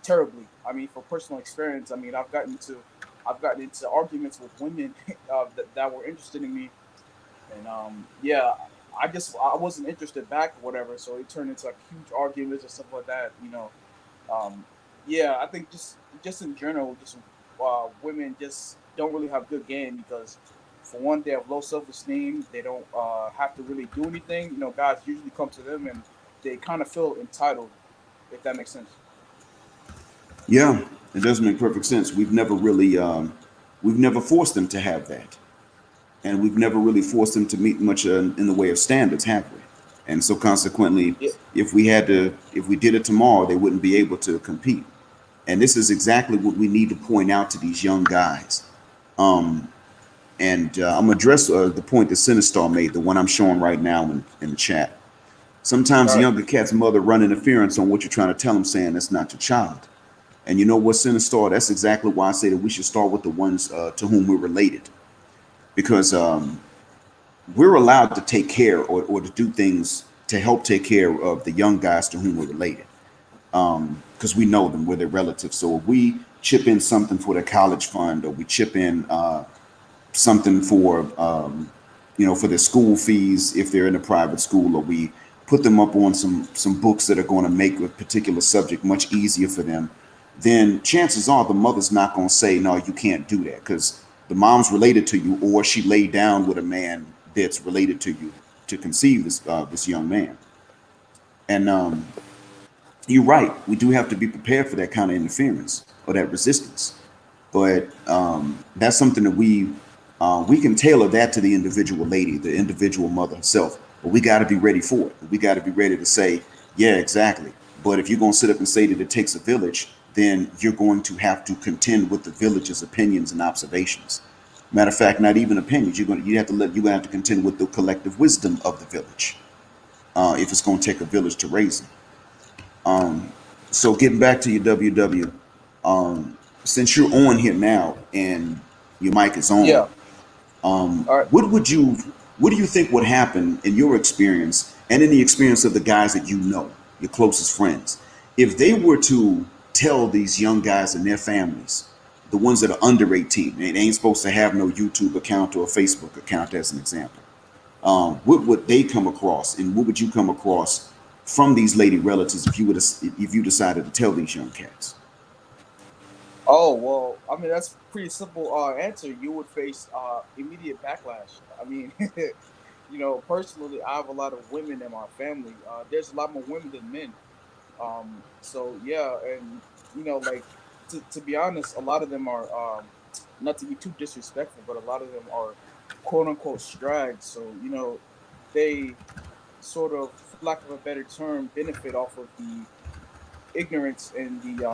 terribly. I mean, for personal experience, I mean, I've gotten into arguments with women that were interested in me, and yeah, I wasn't interested back or whatever, so it turned into like huge arguments or stuff like that. Um, yeah, I think just in general, just women just don't really have good game because for one, they have low self esteem. They don't have to really do anything. Guys usually come to them and they kind of feel entitled, if that makes sense. Yeah, it does make perfect sense. We've never forced them to have that, and we've never really forced them to meet much in the way of standards, have we? And so, consequently, Yeah. if we did it tomorrow, they wouldn't be able to compete. And this is exactly what we need to point out to these young guys. Um, and I'm gonna address the point that Sinistar made, the one I'm showing right now in the chat. Sometimes All the right. younger cat's mother run interference on what you're trying to tell them, saying that's not your child. And you know what, Sinistar? That's exactly why I say that we should start with the ones to whom we're related, because we're allowed to take care or to do things to help take care of the young guys to whom we're related, because we know them, we're their relatives. So if we chip in something for their college fund, or we chip in something for for their school fees if they're in a private school, or we put them up on some books that are going to make a particular subject much easier for them, then chances are the mother's not going to say no, you can't do that, because the mom's related to you, or she laid down with a man that's related to you to conceive this young man. And you're right, we do have to be prepared for that kind of interference or that resistance. But that's something that we We can tailor that to the individual lady, the individual mother herself, but we got to be ready for it. We got to be ready to say, yeah, exactly. But if you're going to sit up and say that it takes a village, then you're going to have to contend with the village's opinions and observations. Matter of fact, not even opinions. You're gonna have to contend with the collective wisdom of the village. If it's going to take a village to raise them. So getting back to your WW, since you're on here now and your mic is on, Yeah. All right. what would you what do you think would happen in your experience and in the experience of the guys that you know, your closest friends, if they were to tell these young guys and their families, the ones that are under 18, they ain't supposed to have no YouTube account or a Facebook account, as an example. What would they come across, and what would you come across from these lady relatives if you decided to tell these young cats? Oh well, I mean that's pretty simple answer. You would face immediate backlash. I mean, personally, I have a lot of women in my family. There's a lot more women than men. So yeah, and like to be honest, a lot of them are not to be too disrespectful, but a lot of them are quote unquote strags. So they sort of, for lack of a better term, benefit off of the ignorance and the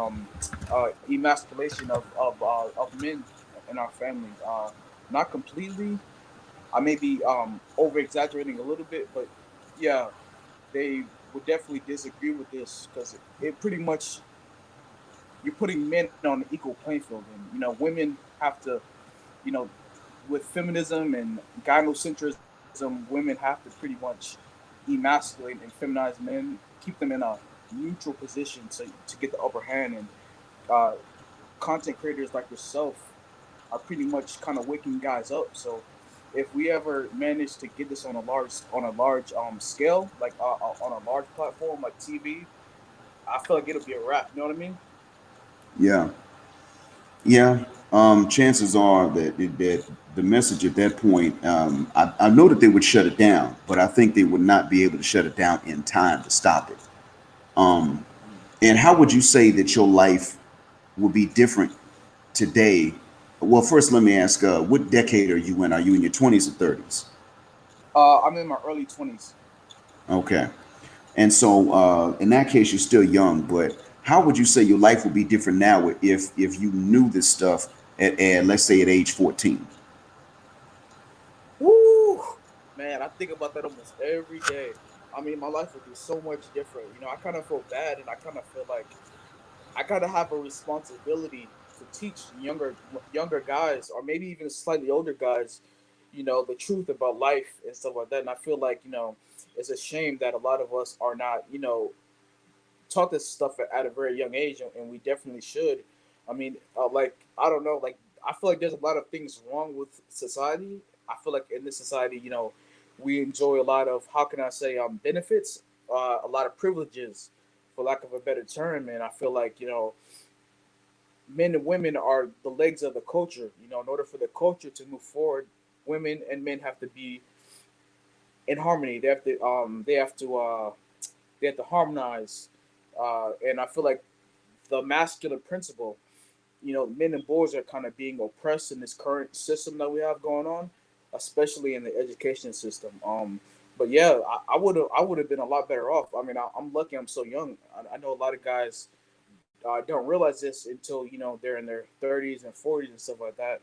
emasculation of men in our family. Not completely. I may be over exaggerating a little bit, but yeah, they would definitely disagree with this because it pretty much, you're putting men on an equal playing field, and women have to, you know with feminism and gynocentrism, women have to pretty much emasculate and feminize men, keep them in a neutral position to get the upper hand. And uh, content creators like yourself are pretty much kind of waking guys up. So if we ever manage to get this on a large scale, like on a large platform like TV, I feel like it'll be a wrap. You know what I mean? Yeah, yeah. Chances are that the message at that point, I know that they would shut it down, but I think they would not be able to shut it down in time to stop it. Um, and how would you say that your life will be different today? Well, first, let me ask, what decade are you in? Are you in your 20s or 30s? I'm in my early 20s. Okay. And so, in that case, you're still young, but how would you say your life would be different now if you knew this stuff at let's say at age 14? Woo, man, I think about that almost every day. I mean, my life would be so much different. I kind of feel bad, and I kind of feel like I kind of have a responsibility to teach younger guys, or maybe even slightly older guys, the truth about life and stuff like that. And I feel like it's a shame that a lot of us are not taught this stuff at a very young age, and we definitely should. I mean, like I don't know, like I feel like there's a lot of things wrong with society. I feel like in this society, we enjoy a lot of, how can I say, benefits, a lot of privileges, for lack of a better term. And I feel like men and women are the legs of the culture. In order for the culture to move forward, women and men have to be in harmony. They have to harmonize. And I feel like the masculine principle, men and boys are kind of being oppressed in this current system that we have going on, especially in the education system. But yeah, I would have been a lot better off. I mean, I'm lucky I'm so young. I know a lot of guys don't realize this until they're in their 30s and 40s and stuff like that.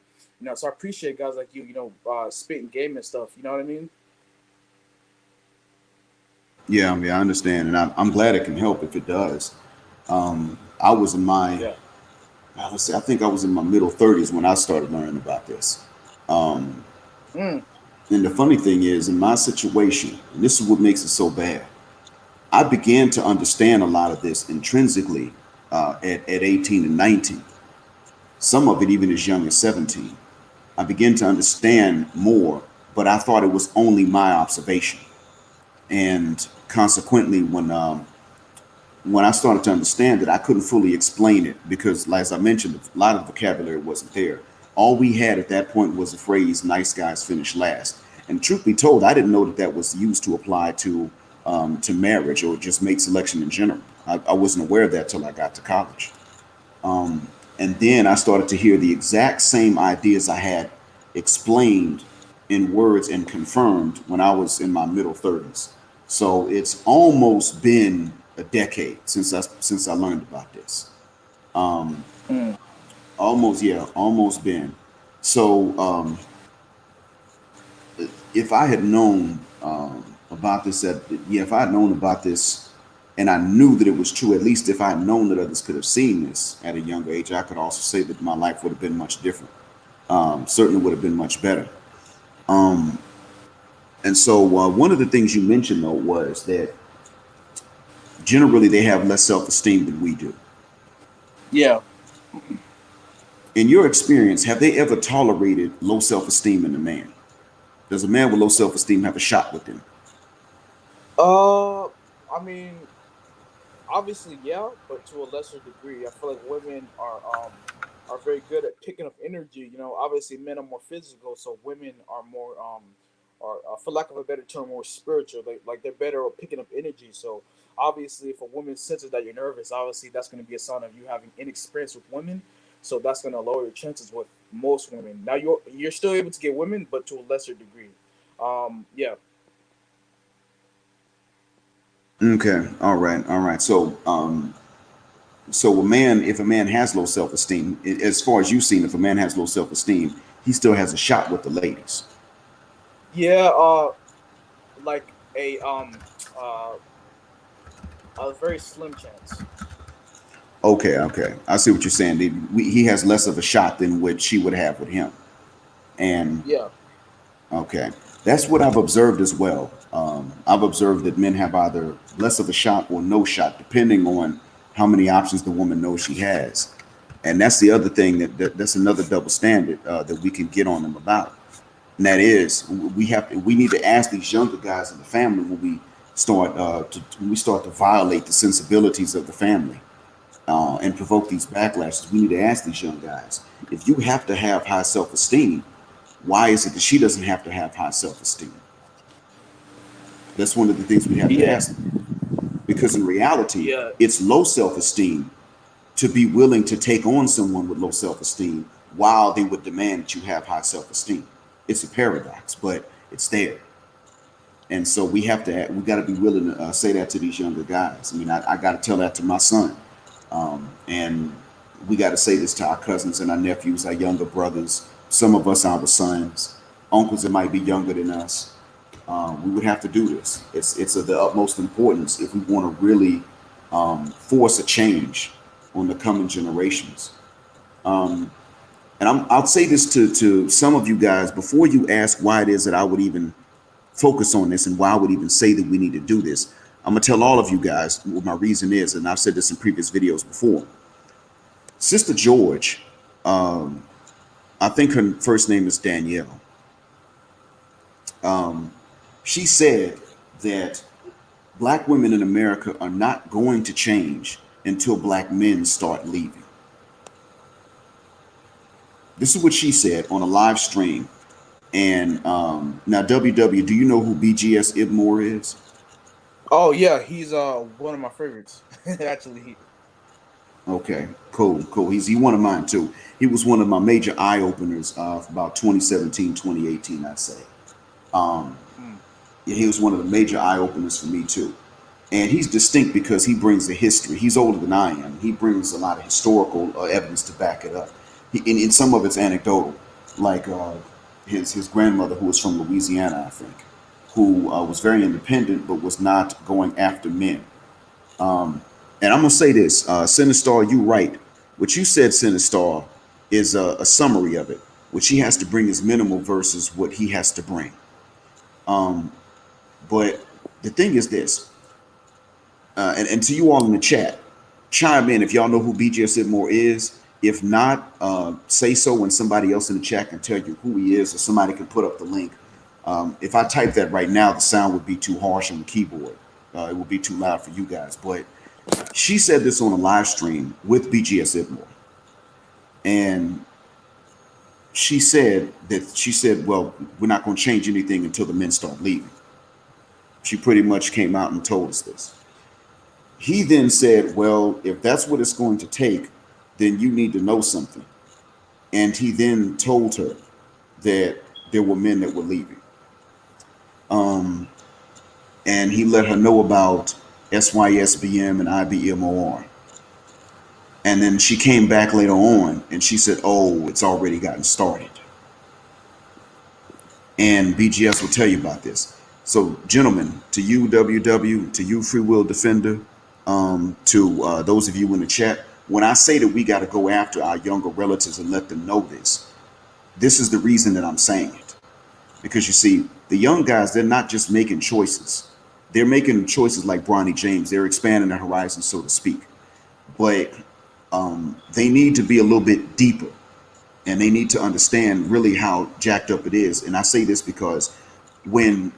So I appreciate guys like you, spitting game and stuff. You know what I mean? Yeah, yeah, I understand, and I'm glad it can help if it does. I was in my, Yeah. let's see, I think I was in my middle 30s when I started learning about this. Um, Mm. and the funny thing is, in my situation, and this is what makes it so bad, I began to understand a lot of this intrinsically at 18 and 19, some of it even as young as 17. I began to understand more, but I thought it was only my observation. And consequently, when I started to understand it, I couldn't fully explain it because, as I mentioned, a lot of vocabulary wasn't there. All we had at that point was the phrase "nice guys finish last." And truth be told, I didn't know that that was used to apply to marriage or just mate selection in general. I wasn't aware of that till I got to college. And then I started to hear the exact same ideas I had explained in words and confirmed when I was in my middle 30s. So it's almost been a decade since I learned about this. Um, Mm. almost, yeah, almost been. So if I had known about this, if I had known about this, and I knew that it was true, at least if I had known that others could have seen this at a younger age, I could also say that my life would have been much different. Certainly would have been much better. Um, and so one of the things you mentioned though was that generally they have less self-esteem than we do. Yeah. In your experience, have they ever tolerated low self-esteem in a man? Does a man with low self-esteem have a shot with them? I mean, obviously, yeah, but to a lesser degree. I feel like women are very good at picking up energy. You know, obviously men are more physical, so women are more are for lack of a better term, more spiritual. Like they're better at picking up energy. So obviously, if a woman senses that you're nervous, obviously that's going to be a sign of you having inexperience with women. So that's going to lower your chances with most women. Now you're still able to get women, but to a lesser degree. Yeah, Okay, all right, all right. So a man, if a man has low self-esteem, as far as you've seen, if a man has low self-esteem, he still has a shot with the ladies. yeah. Like uh a very slim chance. Okay, okay, I see what you're saying. He has less of a shot than what she would have with him. And Yeah, okay, that's what I've observed as well. I've observed that men have either less of a shot or no shot, depending on how many options the woman knows she has. And that's the other thing that's another double standard that we can get on them about. And that is, we need to ask these younger guys in the family when we when we start to violate the sensibilities of the family and provoke these backlashes. We need to ask these young guys, if you have to have high self-esteem, why is it that she doesn't have to have high self-esteem? That's one of the things we have to yeah, ask them. Because in reality, yeah, it's low self-esteem to be willing to take on someone with low self-esteem while they would demand that you have high self-esteem. It's a paradox, but it's there. And so we got to be willing to say that to these younger guys. I mean, I got to tell that to my son. And we got to say this to our cousins and our nephews, our younger brothers, some of us, our sons, uncles that might be younger than us. We would have to do this. It's of the utmost importance if we want to really force a change on the coming generations. Um, and I'll say this to some of you guys before you ask why it is that I would even focus on this and why I would even say that we need to do this. I'm gonna tell all of you guys what my reason is, and I've said this in previous videos before. Sister George, um, I think her first name is Danielle. Um, she said that black women in America are not going to change until black men start leaving. This is what she said on a live stream. And now, WW, do you know who BGS Ibmore is? Oh yeah, he's one of my favorites. Actually, Okay, cool, cool. He one of mine too. He was one of my major eye openers for about 2017, 2018, I'd say. Um, mm, yeah, he was one of the major eye openers for me too. And he's distinct because he brings the history. He's older than I am. He brings a lot of historical evidence to back it up. In some of it's anecdotal, like his grandmother, who was from Louisiana, I think, who was very independent but was not going after men. Um, and I'm gonna say this, Sinistar, you right. What you said, Sinistar, is a summary of it. What she has to bring is minimal versus what he has to bring. Um, but the thing is this, and to you all in the chat, chime in if y'all know who BJ Sidmore is. If not, say so when somebody else in the chat can tell you who he is, or somebody can put up the link. If I type that right now, the sound would be too harsh on the keyboard. It would be too loud for you guys. But she said this on a live stream with BGS Ibmore. And she said, well, we're not going to change anything until the men start leaving. She pretty much came out and told us this. He then said, well, if that's what it's going to take, then you need to know something. And he then told her that there were men that were leaving. Um, and he let her know about SYSBM and IBMOR. And then she came back later on and she said, "Oh, it's already gotten started." And BGS will tell you about this. So, gentlemen, to you, WW, to you, Free Will Defender, to those of you in the chat, when I say that we got to go after our younger relatives and let them know this, this is the reason that I'm saying it. Because you see, the young guys, they're not just making choices. They're making choices like Bronny James. They're expanding their horizons, so to speak. But they need to be a little bit deeper, and they need to understand really how jacked up it is. And I say this because when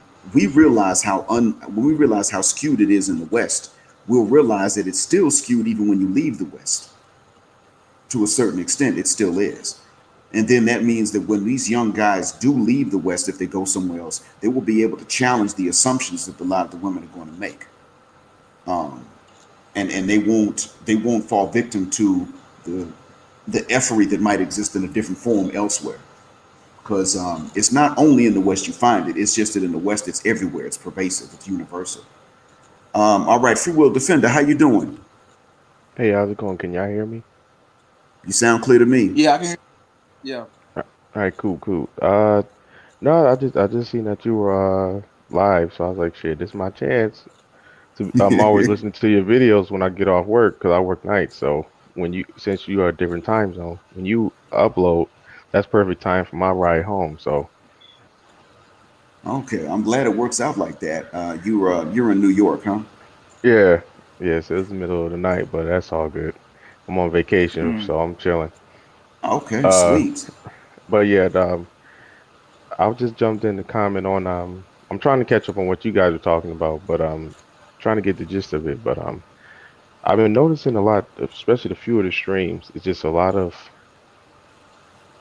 when we realize how skewed it is in the West, we'll realize that it's still skewed even when you leave the West. To a certain extent, it still is. And then that means that when these young guys do leave the West, if they go somewhere else, they will be able to challenge the assumptions that a lot of the women are going to make. Um, and they won't fall victim to the effery that might exist in a different form elsewhere. Because it's not only in the West you find it; it's just that in the West it's everywhere. It's pervasive. It's universal. All right, Free Will Defender, how you doing? Hey, how's it going? Can y'all hear me? You sound clear to me. Yeah, I can. Yeah. All right, cool, cool. No, I just seen that you were live, so I was like, shit, this is my chance to. I'm always listening to your videos when I get off work because I work nights. So since you are a different time zone, when you upload, that's perfect time for my ride home. So Okay, I'm glad it works out like that. You're in New York, huh? yeah, yes, it's the middle of the night, but that's all good. I'm on vacation, Mm. so I'm chilling. Okay, Uh, sweet. but yeah, I just jumped in to comment on I'm trying to catch up on what you guys are talking about, but trying to get the gist of it. But I've been noticing a lot, especially the few of the streams, it's just a lot of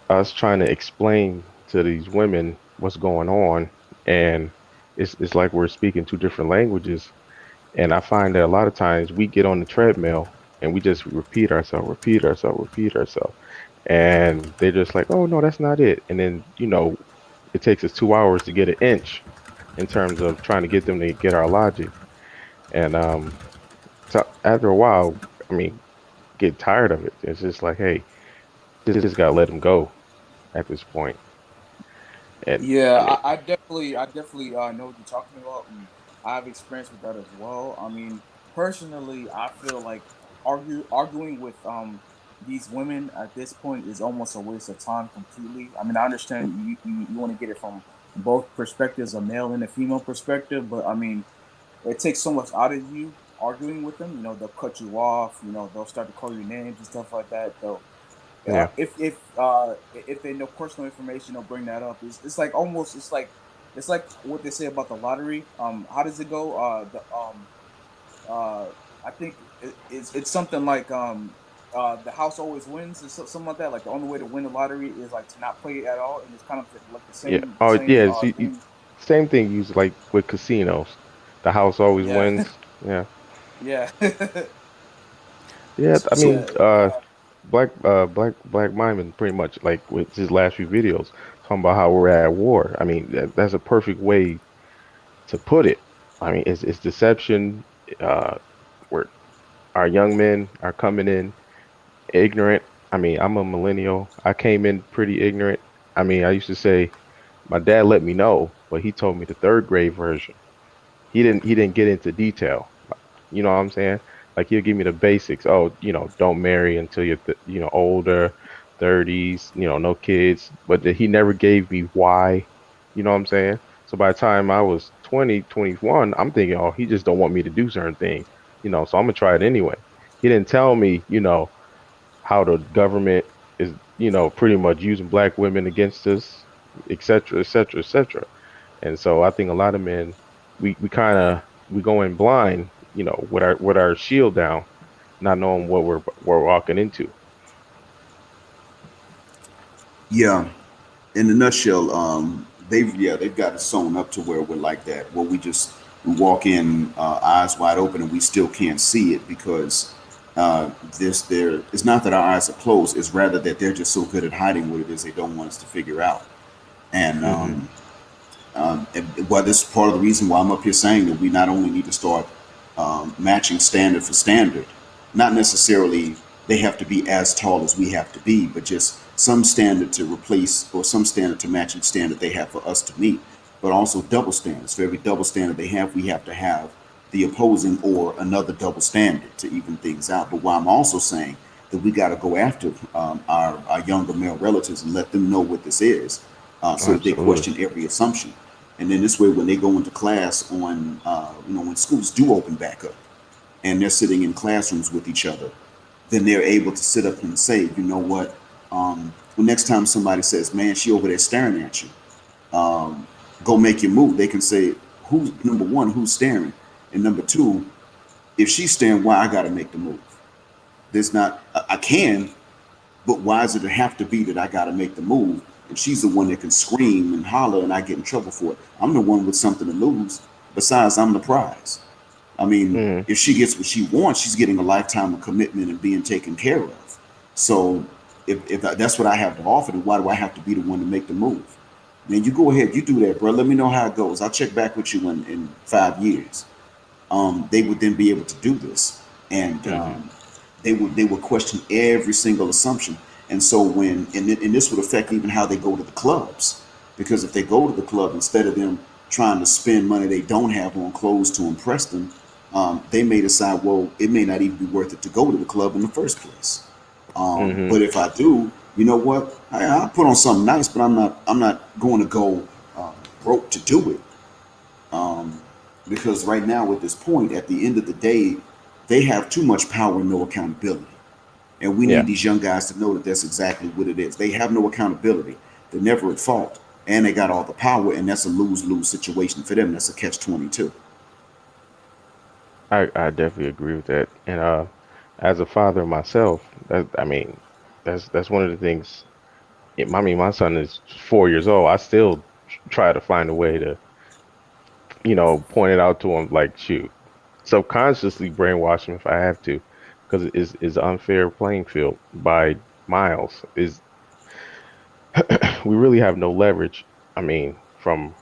us trying to explain to these women what's going on, and it's like we're speaking two different languages. And I find that a lot of times we get on the treadmill and we just repeat ourselves, repeat ourselves. And they're just like, oh no, that's not it. And then, it takes us 2 hours to get an inch in terms of trying to get them to get our logic. And so after a while, I mean, get tired of it. It's just like, hey, just gotta let them go at this point. And Yeah, I mean, I definitely know what you're talking about, and I have experience with that as well. I mean, personally, I feel like arguing with these women at this point is almost a waste of time completely. I mean, I understand you want to get it from both perspectives, a male and a female perspective, but I mean, it takes so much out of you arguing with them. You know, they'll cut you off. You know, they'll start to call you names and stuff like that. They'll yeah, if they know personal information, they'll bring that up. It's like almost it's like what they say about the lottery. How does it go? Uh, I think it's something like the house always wins or something like that. Like the only way to win the lottery is like to not play it at all, and it's kind of like the yeah. same Oh, yeah. thing. Same thing. Use like with casinos, the house always Yeah, wins. Yeah, yeah, yeah. I So, mean, yeah. Black Myman pretty much like with his last few videos talking about how we're at war. I mean, that's a perfect way to put it. I mean, it's deception. Uh, where our young men are coming in ignorant. I mean, I'm a millennial. I came in pretty ignorant. I mean, I used to say my dad let me know, but he told me the third grade version. He didn't get into detail. You know what I'm saying? Like he'll give me the basics. Oh, don't marry until you're older, 30s. No kids. But he never gave me why. You know what I'm saying? So by the time I was 20, 21, I'm thinking, oh, he just don't want me to do certain things. So I'm gonna try it anyway. He didn't tell me, how the government is, pretty much using black women against us, et cetera, et cetera, et cetera. And so I think a lot of men, we kind of we go in blind, with our shield down, not knowing what we're walking into. yeah, in a nutshell, they've got it sewn up to where we're like that, where we walk in eyes wide open and we still can't see it because this there it's not that our eyes are closed, it's rather that they're just so good at hiding what it is they don't want us to figure out. And Hmm. well, this is part of the reason why I'm up here saying that we not only need to start matching standard for standard, not necessarily they have to be as tall as we have to be, but just some standard to replace or some standard to match each standard they have for us to meet, but also double standards. For every double standard they have, we have to have the opposing or another double standard to even things out. But why I'm also saying that we got to go after our younger male relatives and let them know what this is, so that they Absolutely. question every assumption. And then this way, when they go into class on, when schools do open back up and they're sitting in classrooms with each other, then they're able to sit up and say, you know what, well, next time somebody says, man, she over there staring at you, um, go make your move. They can say, who's number one, who's staring? And number two, if she's staring, why I got to make the move? There's not, I can, but why does it have to be that I got to make the move? And she's the one that can scream and holler and I get in trouble for it. I'm the one with something to lose. Besides, I'm the prize. I mean, Hmm. if she gets what she wants, she's getting a lifetime of commitment and being taken care of. So if that's what I have to offer, then why do I have to be the one to make the move? Man, you go ahead, you do that, bro. Let me know how it goes. I'll check back with you in 5 years. They would then be able to do this, and Hmm. they would question every single assumption. And so and this would affect even how they go to the clubs, because if they go to the club instead of them trying to spend money they don't have on clothes to impress them, they may decide, well, it may not even be worth it to go to the club in the first place. Hmm. But if I do, you know what? I'll put on something nice, but I'm not going to go broke to do it. Um, because right now, at this point, at the end of the day, they have too much power and no accountability. And we Yeah, need these young guys to know that that's exactly what it is. They have no accountability. They're never at fault. And they got all the power, and that's a lose lose situation for them. That's a catch 22. I definitely agree with that. And as a father myself, that I mean, that's one of the things. I mean, my son is 4 years old. I still try to find a way to, point it out to him, like, shoot, subconsciously brainwash him if I have to, because it is unfair playing field by miles. Is we really have no leverage. I mean, from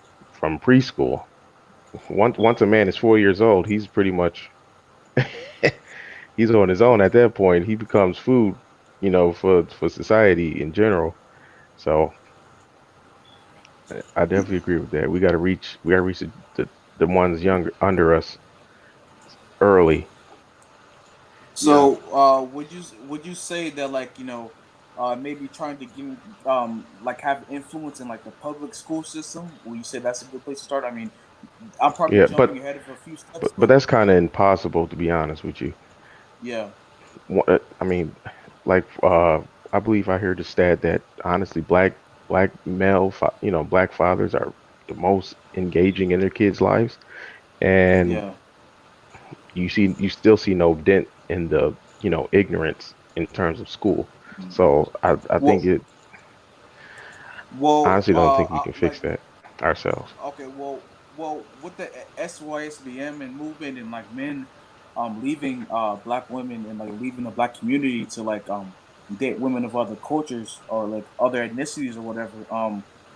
preschool. Once a man is 4 years old, he's pretty much he's on his own at that point. He becomes food, for society in general. So I definitely agree with that. We got to reach the ones younger under us early. Yeah. So Would you say that, like, maybe trying to give like have influence in like the public school system? Will you say that's a good place to start? I mean, I'm probably Yeah, jumping but ahead of a few steps, but but that's kind of impossible to be honest with you. yeah, I mean, like I believe I heard the stat that honestly, black fathers are the most engaging in their kids' lives, and yeah. you still see no dent in the ignorance in terms of school. So I Well, think it well, honestly don't think we can like, fix that ourselves. okay, well, with the SYSBM and movement and like men, leaving black women and like leaving the black community to like date women of other cultures or like other ethnicities or whatever.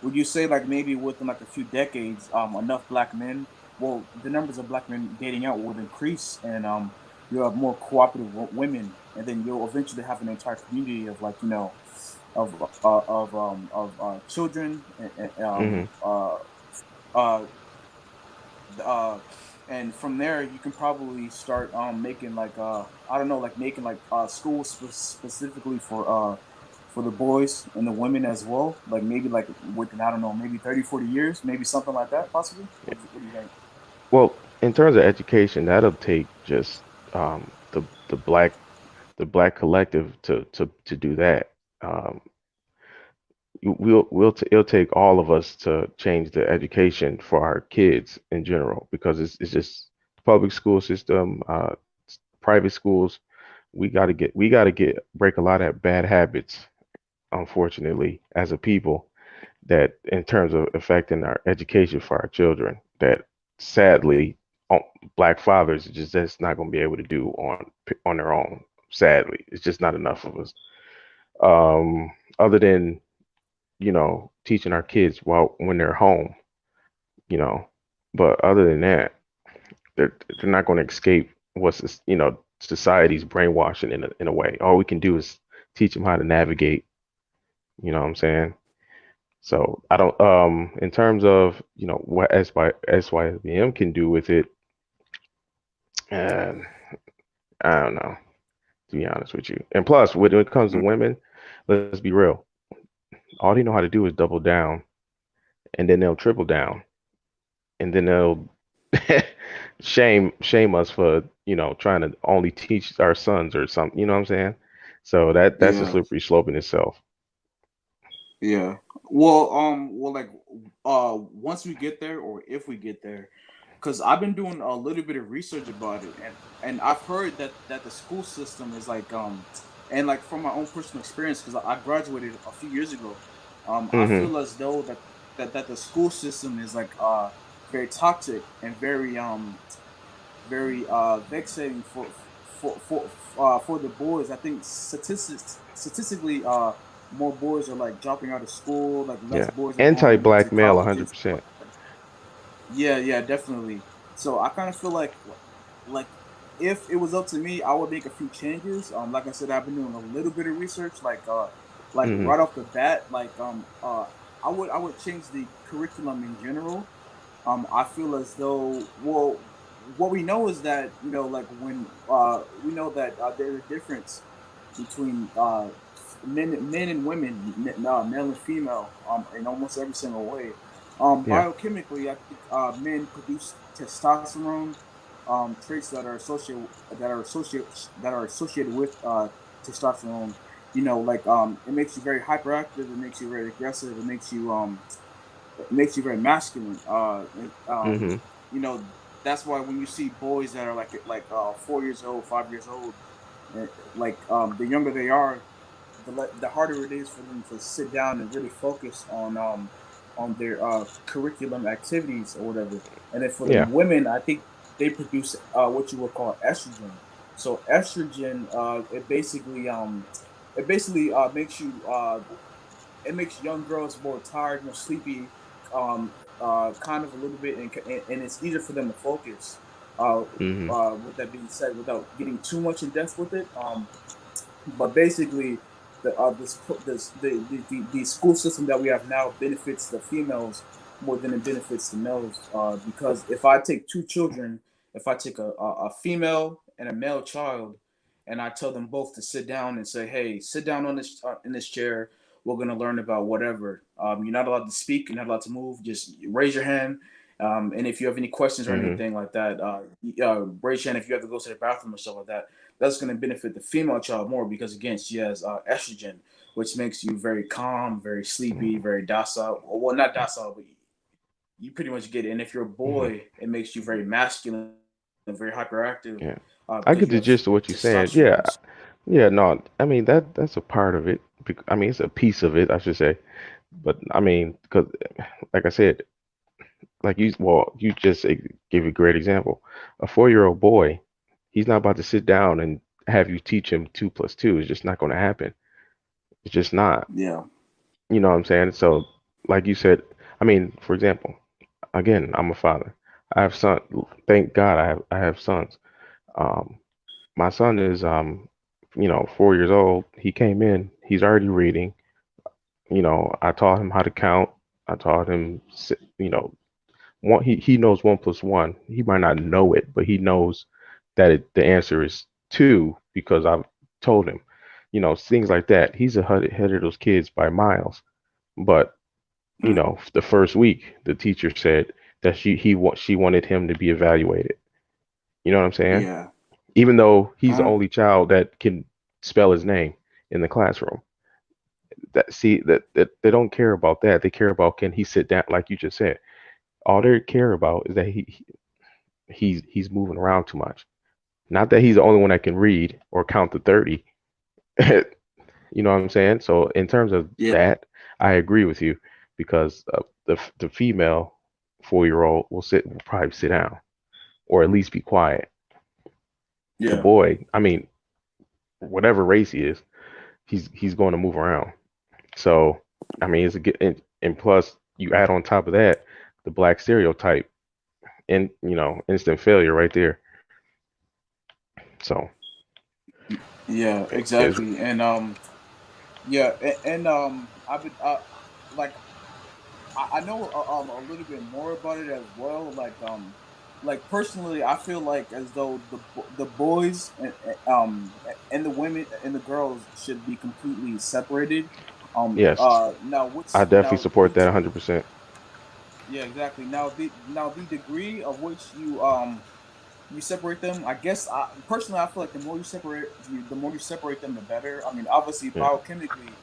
Would you say like maybe within like a few decades, enough black men, well, the numbers of black men dating out would increase, and you have more cooperative women, and then you'll eventually have an entire community of like children Hmm. uh, uh, and from there you can probably start making like I don't know, like making like schools specifically for the boys and the women as well, like maybe like within, I don't know, maybe 30, 40 years, maybe something like that possibly. What do you think? Well, in terms of education, that'll take just the black collective to do that. Um, it'll take all of us to change the education for our kids in general because it's just the public school system, private schools. We got to get break a lot of bad habits, unfortunately, as a people, that in terms of affecting our education for our children, that sadly black fathers are just that's not going to be able to do on their own. Sadly, it's just not enough of us. Other than teaching our kids while when they're home, you know. But other than that, they're not going to escape what's this, society's brainwashing in a way. All we can do is teach them how to navigate. You know what I'm saying? So I don't in terms of what SYSBM can do with it, uh, I don't know, to be honest with you. And plus, when it comes to women, let's be real. All they know how to do is double down, and then they'll triple down, and then they'll shame us for trying to only teach our sons or something. You know what I'm saying? So that's a Yeah. slippery slope in itself. Yeah. Well, like, once we get there, or if we get there, because I've been doing a little bit of research about it, and I've heard that the school system is like, and like from my own personal experience, because I graduated a few years ago, I Hmm. feel as though that the school system is like very toxic and very vexating for the boys. I think statistically, more boys are like dropping out of school, like less Yeah, boys are going to anti-black male, colleges. 100%. Yeah, yeah, definitely. So I kind of feel like if it was up to me, I would make a few changes. Like I said, I've been doing a little bit of research, like Hmm. right off the bat, I would change the curriculum in general. I feel as though, well, what we know is that, like, when we know that there's a difference between men and women, male and female, in almost every single way. Yeah. Biochemically, I think men produce testosterone, traits that are associated with testosterone. Like, it makes you very hyperactive. It makes you very aggressive. It makes you very masculine. Hmm. You know, that's why when you see boys that are like 4 years old, 5 years old, like, the younger they are, the harder it is for them to sit down and really focus on their curriculum activities or whatever. And then for the Yeah. women, I think they produce what you would call estrogen. So estrogen, it basically makes young girls more tired, more sleepy, kind of a little bit, and it's easier for them to focus. Uh, Hmm. with that being said, without getting too much in depth with it, but basically, the school system that we have now benefits the females more than it benefits the males. Because if I take a female and a male child, and I tell them both to sit down and say, "Hey, sit down on this in this chair. We're gonna learn about whatever. You're not allowed to speak. You're not allowed to move. Just raise your hand. And if you have any questions or Hmm. anything like that, raise your hand if you have to go to the bathroom or stuff like that. That's going to benefit the female child more because, again, she has estrogen, which makes you very calm, very sleepy, very docile. Well, not docile, but you pretty much get it. And if you're a Hmm. boy, it makes you very masculine, very hyperactive, Yeah. because you I have get the gist of what you're saying. testosterone. Yeah. Yeah. No, I mean that's a part of it. I mean, it's a piece of it, I should say. But I mean, because like I said, you just gave a great example. A 4-year-old boy, he's not about to sit down and have you teach him 2 plus 2. It's just not going to happen. It's just not. Yeah, You know what I'm saying? So, like you said, I mean, for example, again, I'm a father. I have son. Thank God I have sons. Um, my son is 4 years old. He came in. He's already reading. I taught him how to count. I taught him, one. He knows 1 plus 1. He might not know it, but he knows that the answer is 2 because I've told him. Things like that. He's ahead of those kids by miles. But mm, the first week, the teacher said that she wanted him to be evaluated. You know what I'm saying? yeah, Even though he's the uh, only child that can spell his name in the classroom. That they don't care about that. They care about can he sit down, like you just said. All they care about is that he's moving around too much. Not that he's the only one that can read or count to 30. You know what I'm saying? So in terms of yeah, that, I agree with you because the female 4-year-old will probably sit down or at least be quiet. The yeah, boy, I mean, whatever race he is, he's going to move around. So I mean, it's a good, and plus you add on top of that the black stereotype, and instant failure right there. So Yeah, it's exactly. And yeah, and I've been like I know a little bit more about it as well. Like personally, I feel like as though the boys and the women and the girls should be completely separated. yes, Now I which definitely now support that which 100%. yeah, exactly. Now the degree of which you separate them. I guess personally, I feel like the more you separate them, the better. I mean, obviously, Yeah. biochemically,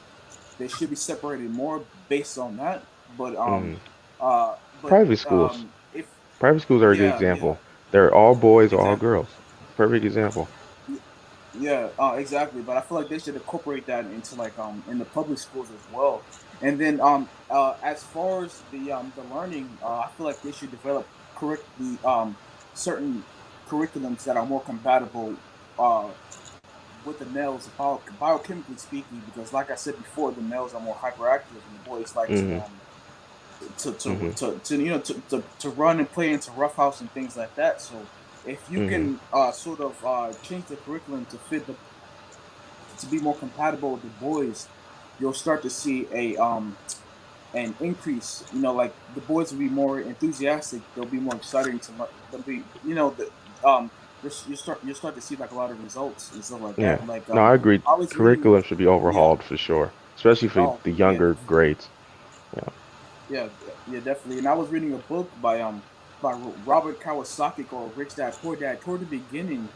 they should be separated more based on that. But hmm uh, but Private schools, if private schools are a good yeah, example. They're all boys or all exactly. girls. Perfect example. Yeah, exactly. But I feel like they should incorporate that into like in the public schools as well. And then as far as the learning, I feel like they should develop correct the certain curriculums that are more compatible uh with the males biochemically speaking, because like I said before, the males are more hyperactive and the boys like hmm hmm to to run and play into roughhouse and things like that. So if you hmm can sort of change the curriculum to fit the to be more compatible with the boys, you'll start to see a an increase. You know, like the boys will be more enthusiastic. They'll be more exciting to learn. They'll be, you know, you start to see like a lot of results and stuff like Yeah. that. Like No, I agree. I was reading, Curriculum should be yeah, overhauled for sure, especially for oh the yeah, younger grades. Yeah. yeah, yeah, definitely. And I was reading a book by Robert Kawasaki called Rich Dad Poor Dad. Toward the beginning,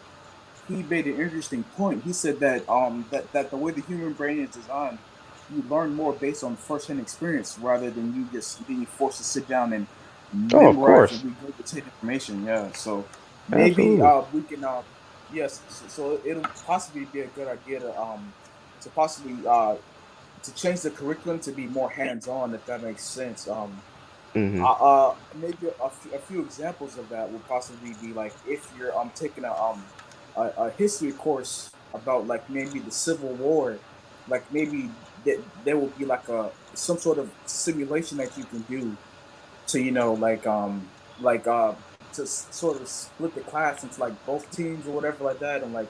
he made an interesting point. He said that that the way the human brain is designed, you learn more based on first-hand experience rather than you just being forced to sit down and Oh, of memorize and course. regurgitate information. Yeah, so maybe Absolutely. we can yes, so it'll possibly be a good idea to possibly to change the curriculum to be more hands-on, if that makes sense. hmm Maybe a few examples of that would possibly be like if you're taking a history course about like maybe the Civil War, like maybe there will be like a some sort of simulation that you can do to like to sort of split the class into like both teams or whatever like that, and like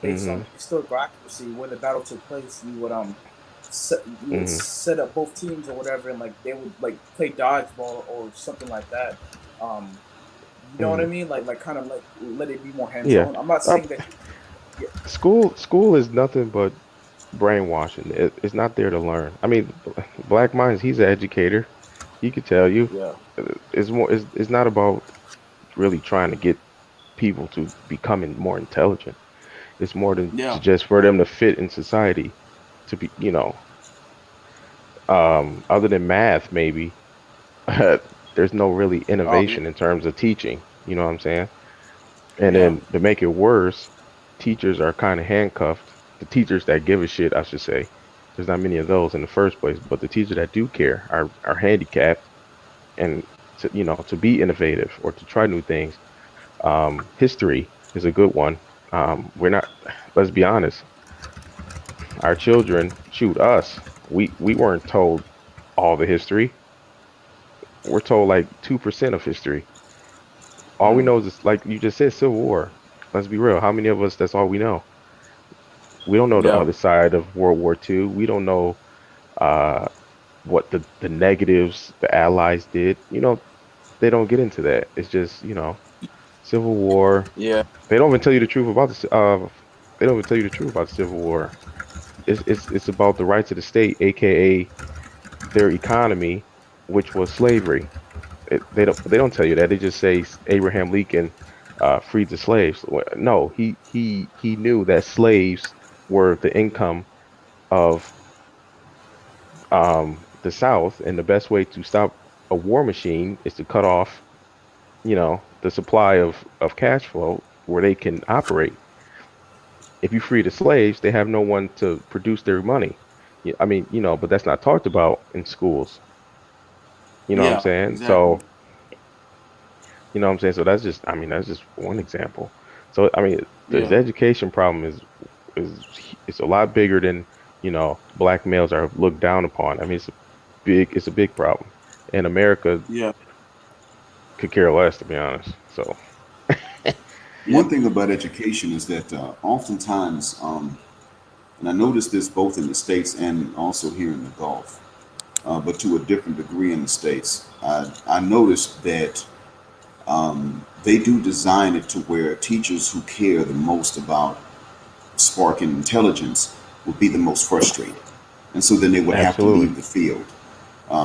based hmm on historical accuracy where the battle took place, you would hmm set up both teams or whatever, and like they would like play dodgeball or something like that. Um, you know what I hmm mean? Like kind of like let it be more hands Yeah. on. I'm not Uh, saying that. Yeah, school is nothing but brainwashing. It's not there to learn. I mean, Black Minds, he's an educator. He could tell you. yeah, It's more. It's not about really trying to get people to becoming more intelligent. It's more than to yeah. just for them to fit in society. To be, other than math, maybe there's no really Oh yeah, innovation in terms of teaching. You know what I'm saying? And yeah, then to make it worse, teachers are kind of handcuffed. The teachers that give a shit, I should say. There's not many of those in the first place, but the teachers that do care are handicapped, and to be innovative or to try new things. History is a good one. We're not. Let's be honest. Our children, shoot us. We weren't told all the history. We're told like 2% of history. All we mm, know is, like you just said, Civil War. Let's be real. How many of us? That's all we know. We don't know the yeah, other side of World War II. We don't know uh, what the negatives the Allies did. They don't get into that. It's just Civil War. yeah, They don't even tell you the truth about the. They don't even tell you the truth about the Civil War. It's about the rights of the state, aka their economy, which was slavery. They don't tell you that. They just say Abraham Lincoln freed the slaves. No, he knew that slaves were the income of the South, and the best way to stop a war machine is to cut off, the supply of cash flow where they can operate. If you free the slaves, they have no one to produce their money. I mean, but that's not talked about in schools. You know what I'm yeah. saying? Exactly. So, So that's just one example. So, I mean, the Yeah, education problem is a lot bigger than black males are looked down upon. I mean, it's a big problem, and America Yeah. could care less, to be honest. So, Yep. One thing about education is that oftentimes, and I noticed this both in the States and also here in the Gulf, but to a different degree in the States, I noticed that they do design it to where teachers who care the most about sparking intelligence would be the most frustrated. And so then they would have to absolutely, leave the field.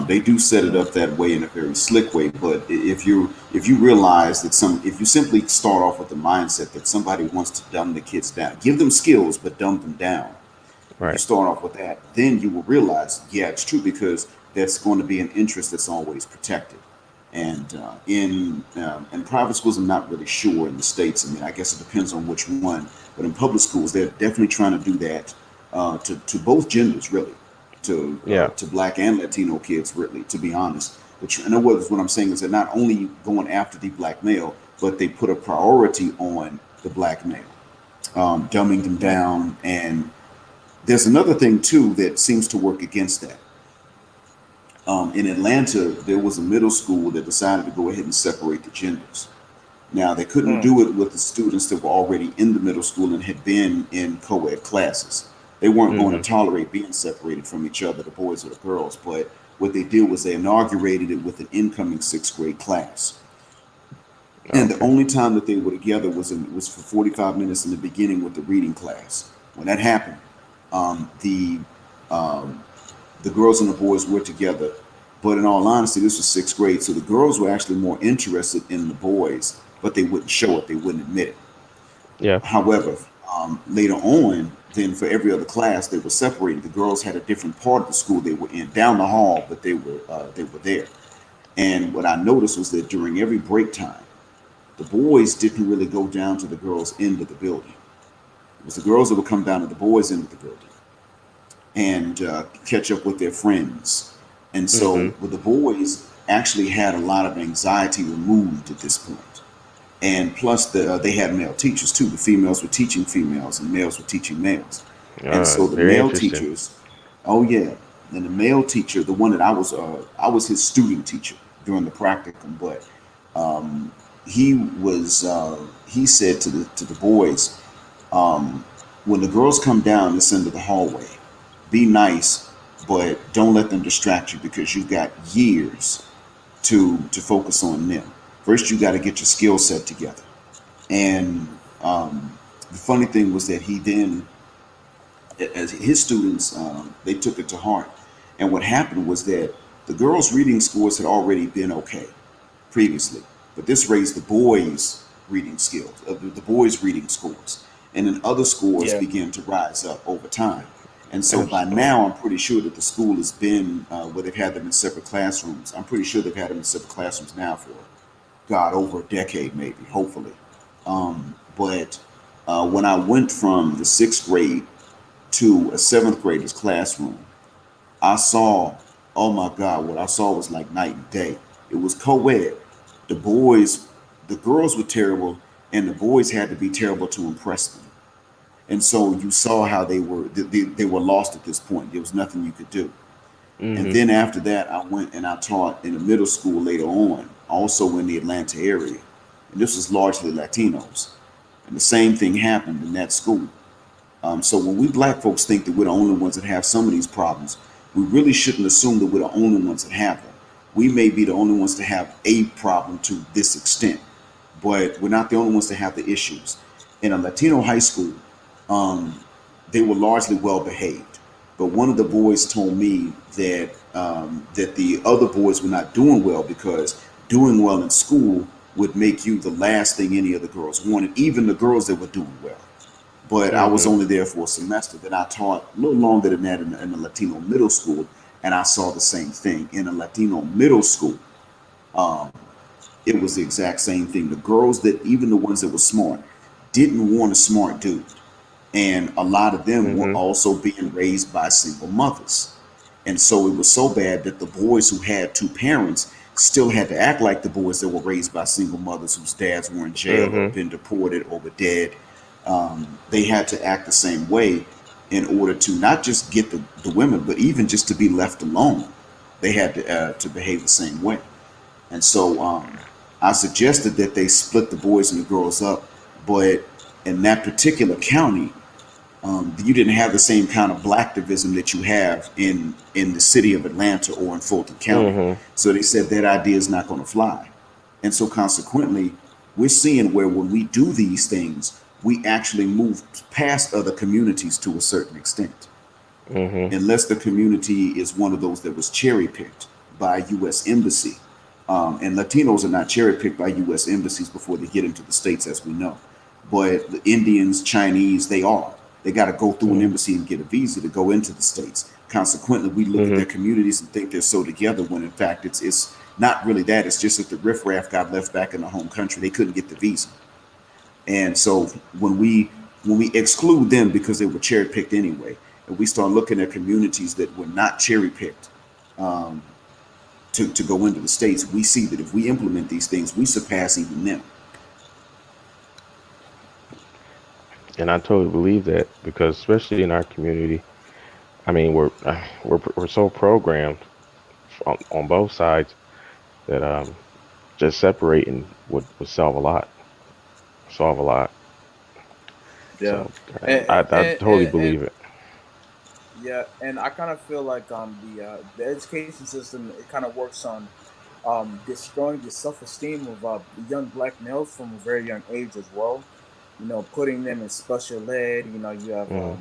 They do set it up that way in a very slick way, but if you realize that if you simply start off with the mindset that somebody wants to dumb the kids down, give them skills but dumb them down. If you right, start off with that, then you will realize, yeah, it's true because that's going to be an interest that's always protected. And in private schools, I'm not really sure in the states. I mean, I guess it depends on which one. But in public schools, they're definitely trying to do that to both genders, really, yeah, to black and Latino kids, really. To be honest, which in other words, what I'm saying is they're not only going after the black male, but they put a priority on the black male, dumbing them Yep. down. And there's another thing too that seems to work against that. In Atlanta, there was a middle school that decided to go ahead and separate the genders. Now, they couldn't Mm. do it with the students that were already in the middle school and had been in co ed classes. They weren't going to hmm, tolerate being separated from each other, the boys or the girls. But what they did was they inaugurated it with an incoming sixth grade class. And the okay, only time that they were together was for 45 minutes in the beginning with the reading class. When that happened, um, the um, the girls and the boys were together. But in all honesty, this was sixth grade, so the girls were actually more interested in the boys, but they wouldn't show it, they wouldn't admit it. yeah, However, later on, then for every other class, they were separated. The girls had a different part of the school they were in, down the hall, but they were there. And what I noticed was that during every break time, the boys didn't really go down to the girls' end of the building. It was the girls that would come down to the boys' end of the building and catch up with their friends. And so, hmm, with the boys, actually had a lot of anxiety removed at this point. And plus, they had male teachers too. The females were teaching females, and males were teaching males. And so, the very male interesting. teachers, oh yeah, and the male teacher, the one that I was his student teacher during the practicum, but um, he said to the boys, um, when the girls come down this end of the hallway, be nice, but don't let them distract you because you've got years to focus on them. First, you got to get your skill set together. And the funny thing was that he then, as his students, they took it to heart. And what happened was that the girls' reading scores had already been okay previously, but this raised the boys' reading skills, the boys' reading scores, and then other scores Yeah. began to rise up over time. And so by Absolutely. now, I'm pretty sure that the school has been where they've had them in separate classrooms. I'm pretty sure they've had them in separate classrooms now for God over a decade, maybe, hopefully. But when I went from the sixth grade to a seventh grader's classroom, I saw, oh my God, what I saw was like night and day. It was co ed. The boys, the girls were terrible, and the boys had to be terrible to impress them. And so you saw how they were lost at this point. There was nothing you could do. And hmm, then after that, I went and I taught in a middle school later on, also in the Atlanta area. And this was largely Latinos. And the same thing happened in that school. So when we black folks think that we're the only ones that have some of these problems, we really shouldn't assume that we're the only ones that have them. We may be the only ones to have a problem to this extent, but we're not the only ones to have the issues. In a Latino high school, um, they were largely well behaved, but one of the boys told me that the other boys were not doing well because doing well in school would make you the last thing any of the girls wanted, even the girls that were doing well. But I was hmm, only there for a semester. Then I taught a little longer than that in a Latino middle school, and I saw the same thing in a Latino middle school. Um, it was the exact same thing. The girls that, even the ones that were smart, didn't want a smart dude, and a lot of them were hmm, also being raised by single mothers. And so it was so bad that the boys who had two parents still had to act like the boys that were raised by single mothers whose dads were in jail or hmm, been deported or were dead. They had to act the same way. in order to not just get the women, but even just to be left alone, they had to behave the same way. And so I suggested that they split the boys and the girls up, but in that particular county, you didn't have the same kind of blacktivism that you have in the city of Atlanta or in Fulton County. Mm-hmm. So they said that idea is not going to fly. And so consequently, we're seeing where when we do these things, we actually move past other communities to a certain extent, Mm-hmm. unless the community is one of those that was cherry picked by U.S. embassy. And Latinos are not cherry picked by U.S. embassies before they get into the states, as we know. But the Indians, Chinese, they are. They got to go through an embassy and get a visa to go into the states. Consequently, we look at Mm-hmm. their communities and think they're so together when in fact it's not really that. It's just that the riffraff got left back in the home country. They couldn't get the visa. And so when we exclude them because they were cherry picked anyway, and we start looking at communities that were not cherry picked um, to go into the states, we see that if we implement these things, we surpass even them. And I totally believe that because especially in our community, I mean, we're so programmed on both sides that just separating would solve a lot. Yeah, So and I totally believe and it. yeah, and I kind of feel like the education system, it kind of works on destroying the self esteem of young black males from a very young age as well. You know, putting them in special ed. You know, you have Mm-hmm.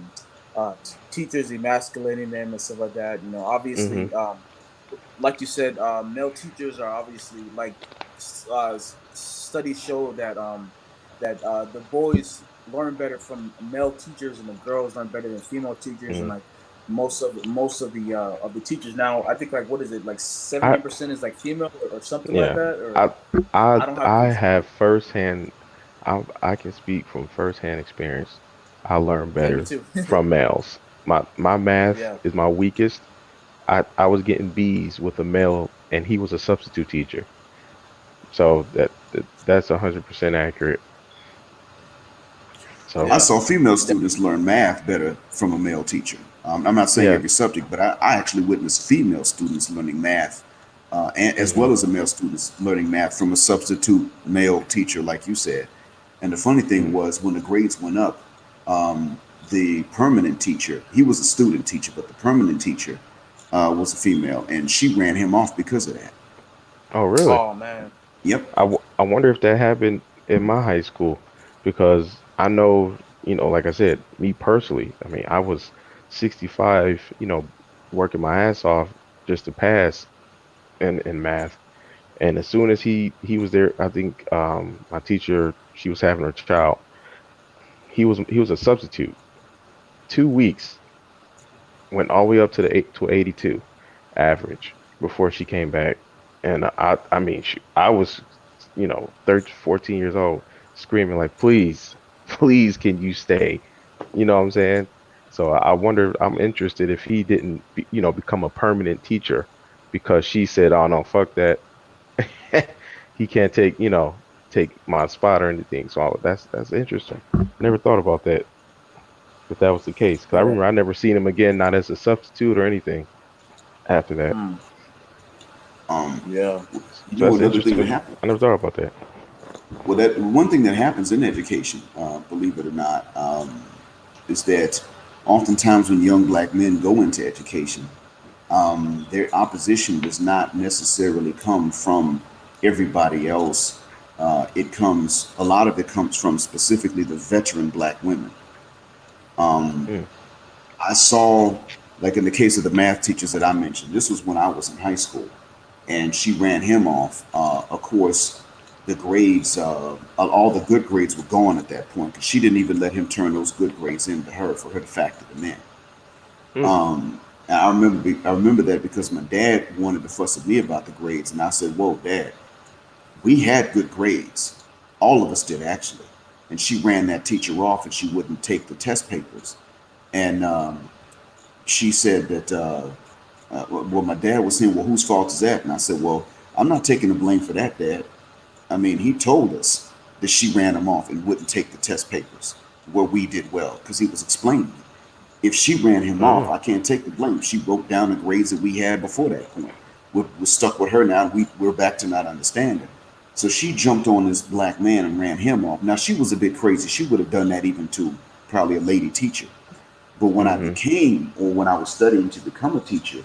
teachers emasculating them and stuff like that. You know, Mm-hmm. obviously, like you said, male teachers are obviously like studies show that the boys learn better from male teachers and the girls learn better than female teachers, and Mm-hmm. like most of the teachers now, I think like what is it like I 70% is like female or something like Yeah, that, or I I I don't have I the have firsthand. I can speak from firsthand experience. I learn yeah, me better too. from males. My math Yeah. is my weakest. I was getting B's with a male, and he was a substitute teacher. So that's 100% accurate. So I Yeah. saw female That- students learn math better from a male teacher. I'm not saying yeah. every subject, but I actually witnessed female students learning math, and as Hmm. well as the male students learning math from a substitute male teacher, like you said. And the funny thing Hmm. was, when the grades went up, the permanent teacher, he was a student teacher, but the permanent teacher was a female, and she ran him off because of that. Oh, really? oh man. Yep. I wonder if that happened in my high school because I know, like I said, me personally, I mean, I was 65, working my ass off just to pass in math. And as soon as he was there, I think my teacher, she was having her child. He was a substitute. 2 weeks went all the way up to the 82 average before she came back. And I mean, I was, 13, 14 years old, screaming like, please, please, can you stay? You know what I'm saying? So I wonder, I'm interested if he didn't, become a permanent teacher because she said, oh no, fuck that. He can't take my spot or anything. So that's interesting. Never thought about that if that was the case. Because I Yeah. remember I never seen him again, not as a substitute or anything after that. Mm, Um, yeah. you So know, that's another thing that interesting. happened. I never thought about that. Well, that one thing that happens in education, believe it or not, is that oftentimes when young black men go into education, their opposition does not necessarily come from everybody else. A lot of it comes from specifically the veteran black women. Um, Mm, I saw, like in the case of the math teachers that I mentioned, this was when I was in high school, and she ran him off. Of course, the grades, all the good grades were gone at that point because she didn't even let him turn those good grades into her for her to factor them in. mm, And I remember that because my dad wanted to fuss at me about the grades, and I said, "Whoa, Dad, we had good grades. All of us did actually." And she ran that teacher off, and she wouldn't take the test papers. And she said that, well, my dad was saying, "Well, whose fault is that?" And I said, "Well, I'm not taking the blame for that, Dad. I mean, he told us that she ran him off and wouldn't take the test papers where we did well because he was explaining it." If she ran him off, Mm. I can't take the blame. She broke down the grades that we had before that point. We're stuck with her now. We're back to not understanding. So she jumped on this black man and ran him off. Now she was a bit crazy. She would have done that even to probably a lady teacher. But when I Mhm. became, or when I was studying to become a teacher,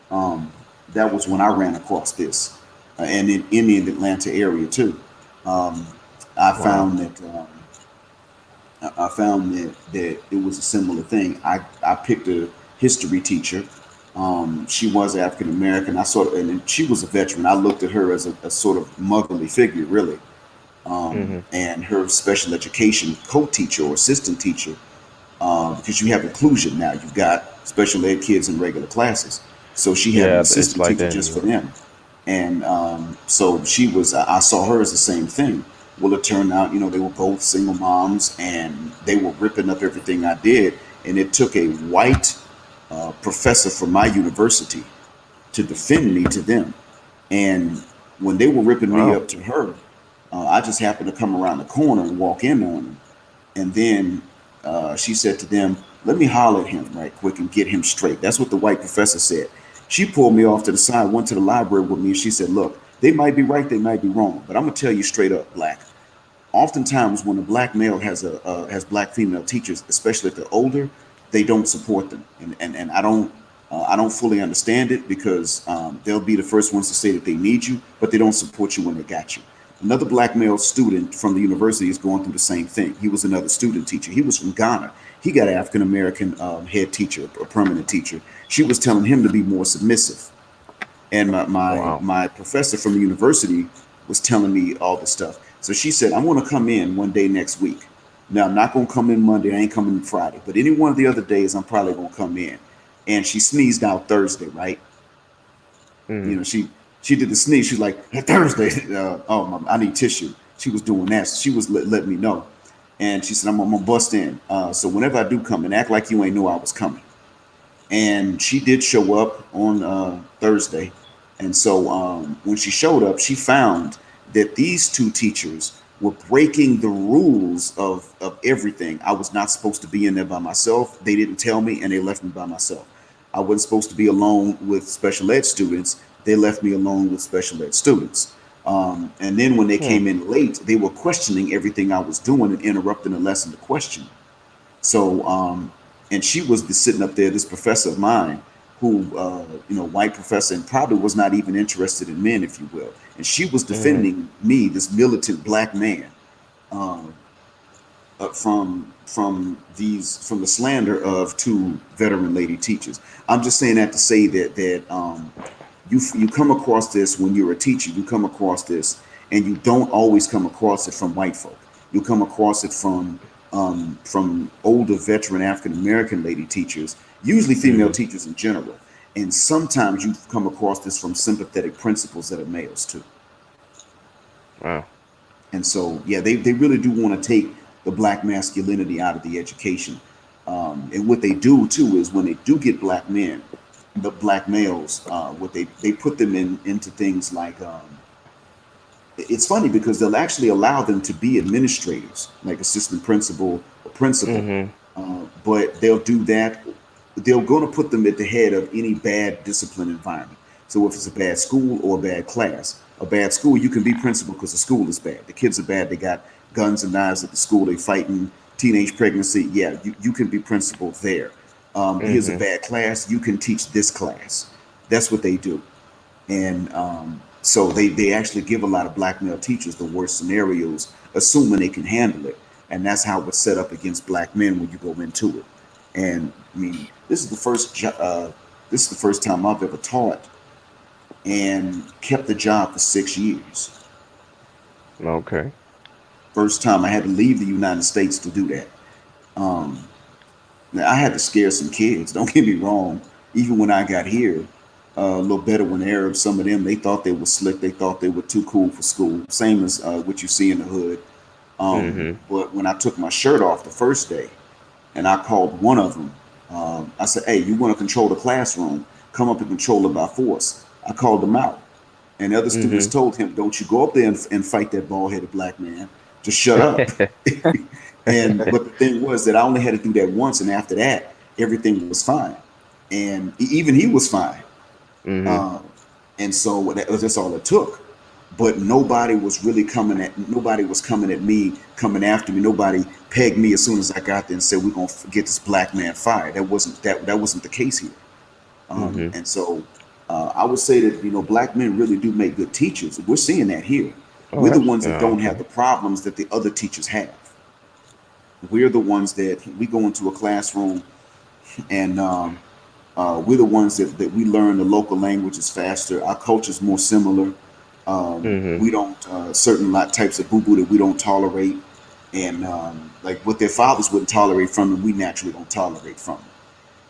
um, that was when I ran across this, and in the Atlanta area too. Um, I Wow. found that I found that it was a similar thing. I picked a history teacher. She was African American. I sort of, and she was a veteran. I looked at her as a sort of motherly figure, really. Mhm. And her special education co-teacher or assistant teacher, because you have inclusion now. You've got special ed kids in regular classes. So she had an Yeah, it's assistant like teacher that in New just for York. them. And so she was, I saw her as the same thing. Well, it turned out, they were both single moms and they were ripping up everything I did. And it took a white professor from my university to defend me to them. And when they were ripping me Wow. up to her, I just happened to come around the corner and walk in on them. And then she said to them, "Let me holler at him right quick and get him straight." That's what the white professor said. She pulled me off to the side, went to the library with me, and she said, "Look, they might be right, they might be wrong, but I'm gonna tell you straight up, Black. Oftentimes, when a black male has black female teachers, especially if they're older, they don't support them, and I don't fully understand it because they'll be the first ones to say that they need you, but they don't support you when they got you." Another black male student from the university is going through the same thing. He was another student teacher. He was from Ghana. He got an African American head teacher, a permanent teacher. She was telling him to be more submissive, and Wow. my professor from the university was telling me all this stuff. So she said, "I'm going to come in one day next week. Now I'm not going to come in Monday. I ain't coming in Friday, but any one of the other days I'm probably going to come in." And she sneezed out Thursday, right? Mhm. She did the sneeze. She's like, "Hey, Thursday, I need tissue." She was doing that. She was letting me know, and she said, I'm gonna bust in. So whenever I do come and act like you ain't knew I was coming." And she did show up on Thursday. And so when she showed up, she found that these two teachers were breaking the rules of everything. I was not supposed to be in there by myself. They didn't tell me, and they left me by myself. I wasn't supposed to be alone with special ed students. They left me alone with special ed students. And then when they Hmm. came in late, they were questioning everything I was doing and interrupting the lesson to question. So, and she was sitting up there, this professor of mine, who, white professor, and probably was not even interested in men, if you will. And she was Mhm. defending me, this militant black man, um, from the slander of two veteran lady teachers. I'm just saying that to say that you come across this when you're a teacher. You come across this, and you don't always come across it from white folk. You come across it from older veteran African American lady teachers, usually female Mhm. teachers in general. And sometimes you come across this from sympathetic principals that are males too. Wow. And so, yeah, they really do want to take the black masculinity out of the education. And what they do too is when they do get black men, the black males, what they put them into things like it's funny because they'll actually allow them to be administrators, like assistant principal or principal, Mhm. but they'll do that. They're going to put them at the head of any bad discipline environment. So if it's a bad school or a bad class, a bad school, you can be principal because the school is bad. The kids are bad. They got guns and knives at the school. They fighting teenage pregnancy. Yeah, you can be principal there. Here's a Mhm. bad class. You can teach this class. That's what they do. And so they actually give a lot of black male teachers the worst scenarios, assuming they can handle it. And that's how it's set up against black men when you go into it. And I mean, this is the first time I've ever taught and kept the job for 6 years. Okay. First time I had to leave the United States to do that. Um, Now, I had to scare some kids. Don't get me wrong. Even when I got here, a little better when Arabs, some of them, they thought they were slick. They thought they were too cool for school. Same as what you see in the hood. Mhm. But when I took my shirt off the first day and I called one of them, I said, "Hey, you want to control the classroom? Come up and control it by force." I called them out. And the other students Mhm. told him, "Don't you go up there and fight that bald headed black man. Just shut up." And but the thing was that I only had to do that once, and after that, everything was fine, and even he was fine. Mm-hmm. Um, and so that's all it took. But nobody was coming at me, coming after me. Nobody pegged me as soon as I got there and said we're gonna get this black man fired. That wasn't the case here. Mm-hmm. And so I would say that black men really do make good teachers. We're seeing that here. Oh, We're the that's ones that don't have okay. the problems that the other teachers have. We're the ones that we go into a classroom and we're the ones that we learn the local languages faster. Our culture's more similar. Mm-hmm. We don't certain types of boo boo that we don't tolerate, and like what their fathers wouldn't tolerate from them, we naturally don't tolerate from them.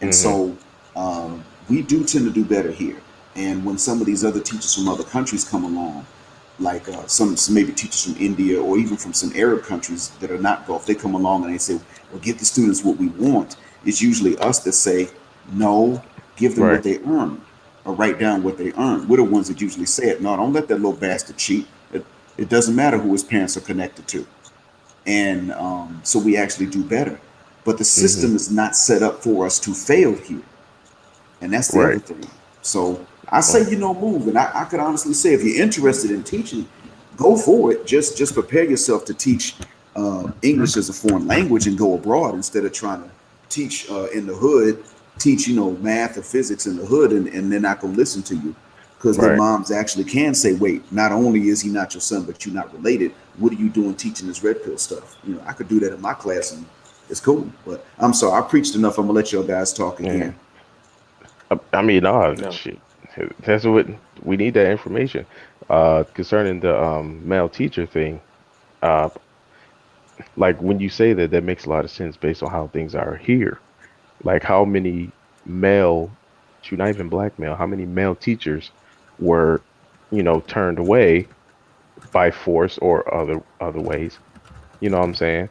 And Mm-hmm. so we do tend to do better here. And when some of these other teachers from other countries come along, like some maybe teachers from India or even from some Arab countries that are not Gulf, they come along and they say, "Well, give the students what we want." It's usually us that say, "No, give them what Right. they earn, or write down what they earn." We're the ones that usually say it. No, don't let that little bastard cheat. It doesn't matter who his parents are connected to, and so we actually do better. But the Mm-hmm. system is not set up for us to fail here, and that's the other Right. thing. So I Oh, say, move, and I could honestly say, if you're interested in teaching, go for it. Just prepare yourself to teach English as a foreign language and go abroad instead of trying to teach in the hood, teach math or physics in the hood, and they're not gonna listen to you because their right. moms actually can say, wait, not only is he not your son, but you're not related. What are you doing teaching this red pill stuff? I could do that in my class and it's cool. But I'm sorry, I preached enough. I'm gonna let y'all guys talk Yeah. again. I mean, No. shit. That's what we need, that information. Concerning the male teacher thing. Uh, like when you say that, that makes a lot of sense based on how things are here. Like how many male, shoot, not even black male, how many male teachers were, turned away by force or other ways. You know what I'm saying?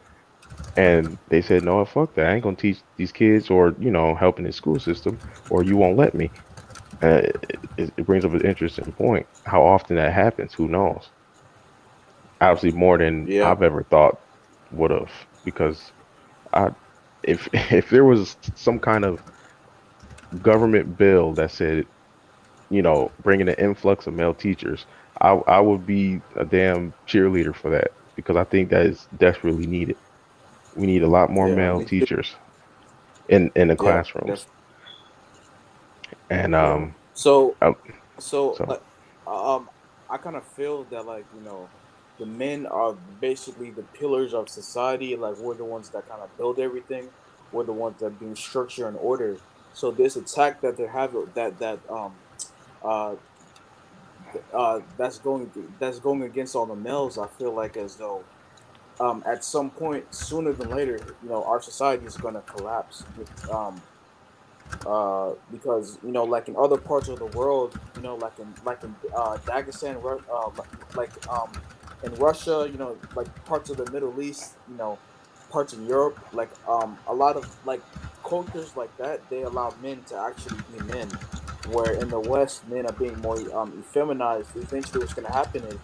And they said, no, fuck that. I ain't gonna teach these kids or, help in the school system, or you won't let me. It brings up an interesting point. How often that happens, who knows? Obviously, more than Yeah. I've ever thought would have, because I, if if there was some kind of government bill that said, bringing an influx of male teachers, I would be a damn cheerleader for that because I think that is desperately needed. We need a lot more Yeah. male Me too. teachers in the Yeah. classrooms. Definitely. And Yeah. So uh, so so like um I kind of feel that, like, the men are basically the pillars of society. Like, we're the ones that kind of build everything. We're the ones that bring structure and order. So this attack that they're having, uh that's going against all the males, I feel like, as though at some point, sooner than later, our society is going to collapse. Because, like in other parts of the world, like in Dagestan, like in Russia, like parts of the Middle East, parts of Europe, like a lot of like cultures like that, they allow men to actually be men. Where in the West, men are being more effeminized. Eventually, what's going to happen is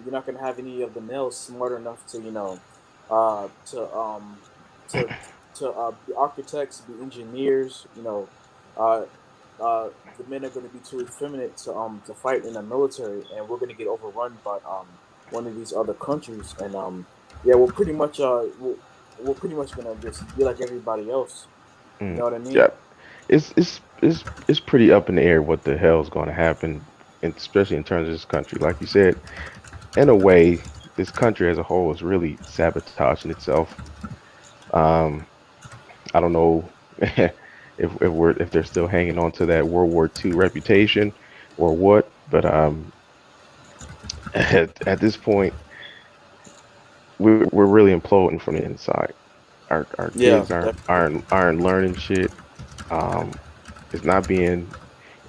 you're not going to have any of the males smart enough to uh, to um, to be architects, be engineers. Uh, the men are going to be too effeminate to fight in the military, and we're going to get overrun by one of these other countries. And yeah, we're pretty much going to just be like everybody else. You mm, know what I mean? yeah, it's pretty up in the air what the hell is going to happen, and especially in terms of this country. Like you said, in a way, this country as a whole is really sabotaging itself. Um, I don't know if they're still hanging on to that World War II reputation or what, but at this point, we're really imploding from the inside. Our Yeah, kids aren't definitely. aren't aren't learning shit. Um, it's not being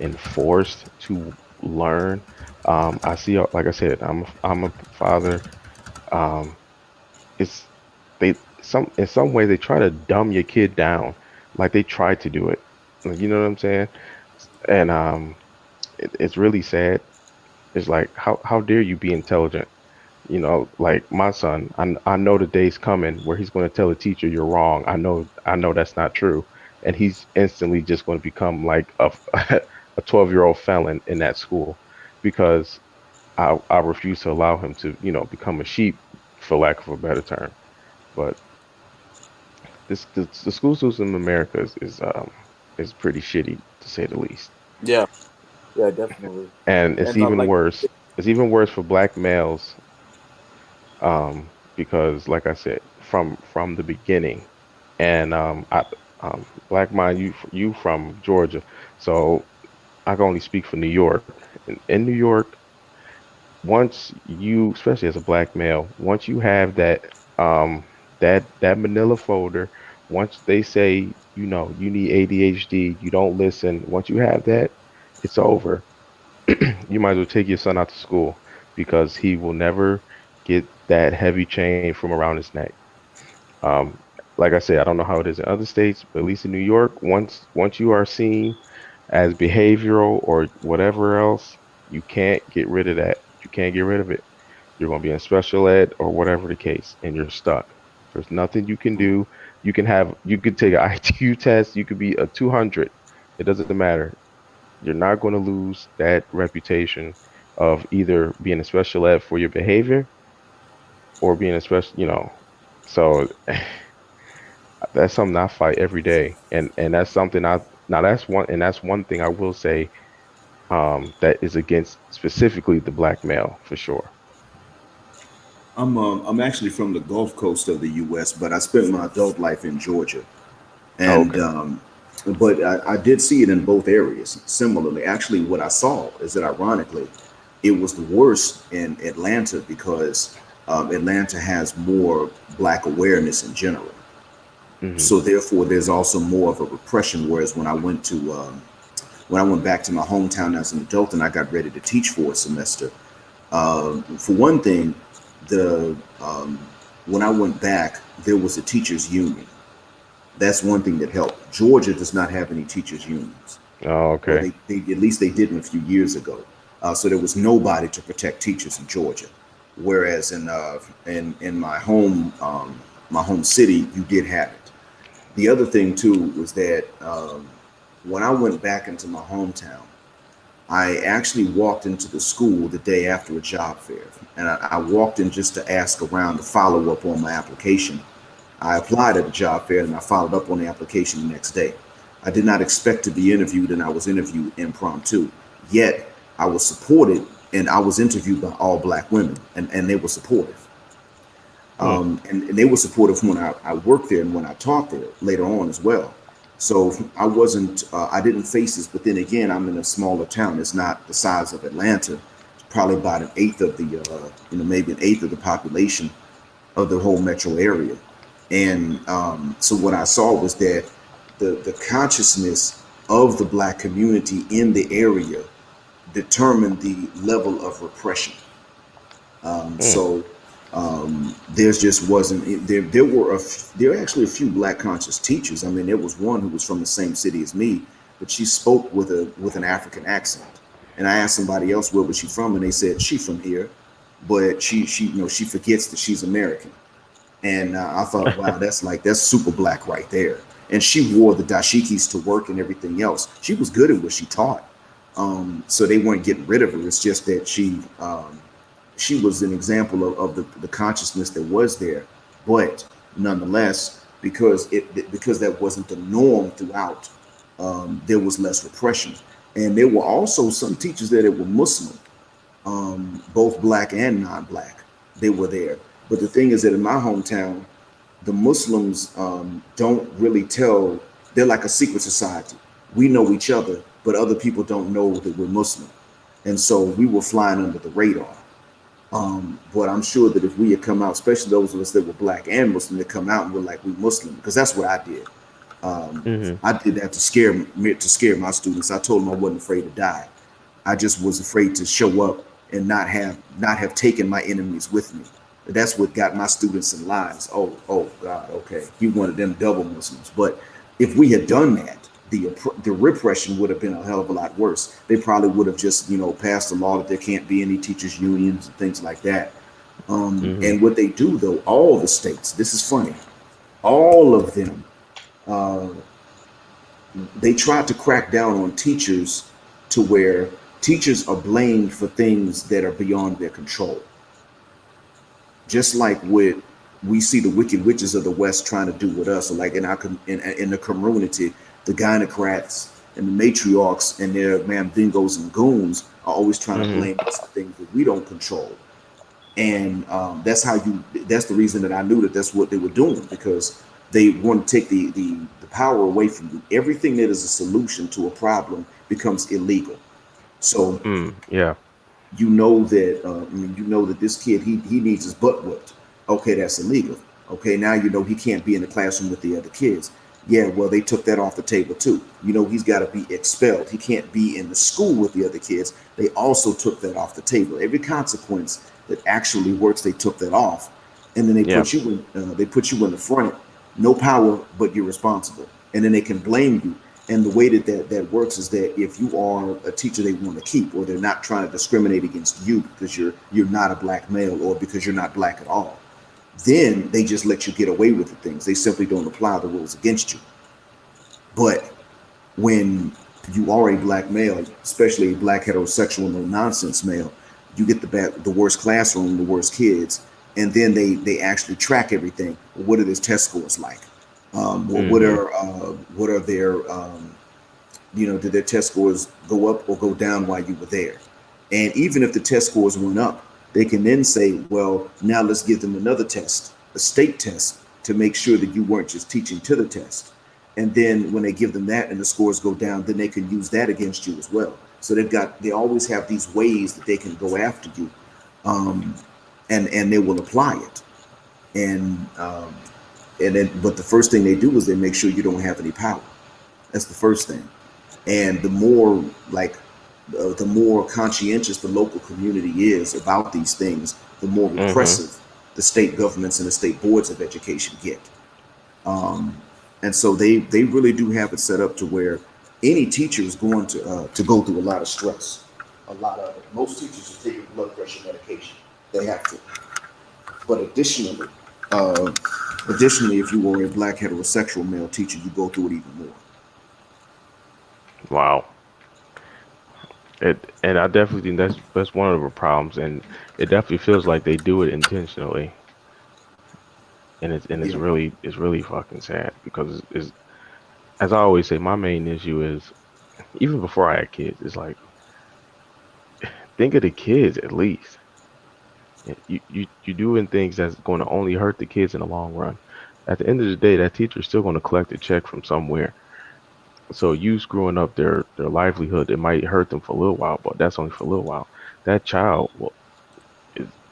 enforced to learn. I see, like I said, I'm a father. Um, it's they some in some way they try to dumb your kid down, like they tried to do it. Like, you know what I'm saying? And it's really sad. It's like how dare you be intelligent? Like my son, I know the day's coming where he's going to tell the teacher you're wrong. I know that's not true. and he's instantly just going to become like a a 12-year-old felon in that school because I refuse to allow him to, become a sheep, for lack of a better term. But the school system in America is pretty shitty to say the least, Yeah, yeah, definitely. and it's And even like, worse. It's even worse for black males, because, like I said, from the beginning, and black mind, you from Georgia, so I can only speak for New York. In New York, once you, especially as a black male, once you have that manila folder, once they say, you need ADHD, you don't listen, once you have that, it's over. You might as well take your son out to school because he will never get that heavy chain from around his neck. Um, like I said, I don't know how it is in other states, but at least in New York, once you are seen as behavioral or whatever else, you can't get rid of that. You can't get rid of it. You're going to be in special ed or whatever the case, and you're stuck. There's nothing you can do. You could take an IQ test. You could be a 200. It doesn't matter. You're not going to lose that reputation of either being a special ed for your behavior or being a special, So that's something I fight every day, and that's something I now that's one thing I will say, that is against specifically the black male for sure. I'm actually from the Gulf Coast of the U.S., but I spent my adult life in Georgia, Oh, and okay. but I did see it in both areas. Similarly, actually, what I saw is that ironically, it was the worst in Atlanta because Atlanta has more black awareness in general. Hmm. So therefore, there's also more of a repression. Whereas when I went back to my hometown as an adult and I got ready to teach for a semester, for one thing, the when I went back, there was a teachers union. That's one thing that helped. Georgia does not have any teachers unions. Oh, Well, okay. they at least they didn't a few years ago. So there was nobody to protect teachers in Georgia. Whereas in my home city, you did have it. The other thing too was that when I went back into my hometown, I actually walked into the school the day after a job fair, and I walked in just to ask around to follow up on my application. I applied at the job fair and I followed up on the application the next day. I did not expect to be interviewed, and I was interviewed impromptu. Yet I was supported, and I was interviewed by all black women, and they were supportive. Hmm. And they were supportive when I worked there and when I taught there later on as well. So I didn't face this, but then again, I'm in a smaller town. It's not the size of Atlanta. It's probably about an eighth of maybe an eighth of the population of the whole metro area. And so what I saw was that the consciousness of the black community in the area determined the level of repression. Hmm. So there's just wasn't there. There were actually a few black conscious teachers. I mean, there was one who was from the same city as me, but she spoke with an African accent. And I asked somebody else where was she from, and they said she from here, but she forgets that she's American. And I thought, wow, that's super black right there. And she wore the dashikis to work and everything else. She was good at what she taught. So they weren't getting rid of her. It's just that she was an example of the consciousness that was there. But nonetheless, because that wasn't the norm throughout, there was less repression. And there were also some teachers there that were Muslim, both black and non-black. They were there. But the thing is that in my hometown, the Muslims don't really tell. They're like a secret society. We know each other, but other people don't know that we're Muslim. And so we were flying under the radar. But I'm sure that if we had come out, especially those of us that were black and Muslim, that come out and were like, we Muslim, because that's what I did. Um, Hmm. I did that to scare my students. I told them I wasn't afraid to die. I just was afraid to show up and not have taken my enemies with me. That's what got my students in lines. Oh God, okay. He wanted them double Muslims. But if we had done that, the repression would have been a hell of a lot worse. They probably would have just passed a law that there can't be any teachers unions and things like that. Hmm. And what they do though, all the states. This is funny. All of them uh, they tried to crack down on teachers to where teachers are blamed for things that are beyond their control. Just like what we see the wicked witches of the West trying to do with us, or like in the community, the gynocrats and the matriarchs and their maamdingoes and goons are always trying to Hmm. blame us for things that we don't control. And that's how you. That's the reason that I knew that that's what they were doing, because they want to take the power away from you. Everything that is a solution to a problem becomes illegal. So Yeah. you know that you know that this kid he needs his butt whipped. Okay, that's illegal. Okay, now you know he can't be in the classroom with the other kids. Yeah, well they took that off the table too. You know he's got to be expelled. He can't be in the school with the other kids. They also took that off the table. Every consequence that actually works, they took that off, and then Yeah. they put you in the front. No power, but you're responsible, and then they can blame you. And the way that works is that if you are a teacher they want to keep, or they're not trying to discriminate against you because you're not a black male, or because you're not black at all, then they just let you get away with the things. They simply don't apply the rules against you. But when you are a black male, especially a black heterosexual no nonsense male, you get the worst classroom, the worst kids, and then they actually track everything. What are their test scores like? Hmm. What are their did their test scores go up or go down while you were there? And even if the test scores went up, they can then say, well, now let's give them another test, a state test, to make sure that you weren't just teaching to the test. And then when they give them that and the scores go down, then they can use that against you as well. So they always have these ways that they can go after you, um, and they will apply it. And but the first thing they do is they make sure you don't have any power. That's the first thing. And the more like the more conscientious the local community is about these things, the more Hmm. repressive the state governments and the state boards of education get. Um, and so they really do have it set up to where any teacher is going to go through a lot of stress, a lot of it. Most teachers are taking blood pressure medication. They have to. But uh, additionally, if you were a black heterosexual male teacher, you go through it even more. Wow. And I definitely think that's one of the problems, and it definitely feels like they do it intentionally, and Yeah. it's really fucking sad because it's as I always say, my main issue is even before I had kids, it's like think of the kids at least. You doing things that's going to only hurt the kids in the long run. At the end of the day, that teacher's still going to collect a check from somewhere. So you screwing up their livelihood, it might hurt them for a little while, but that's only for a little while. That child, well,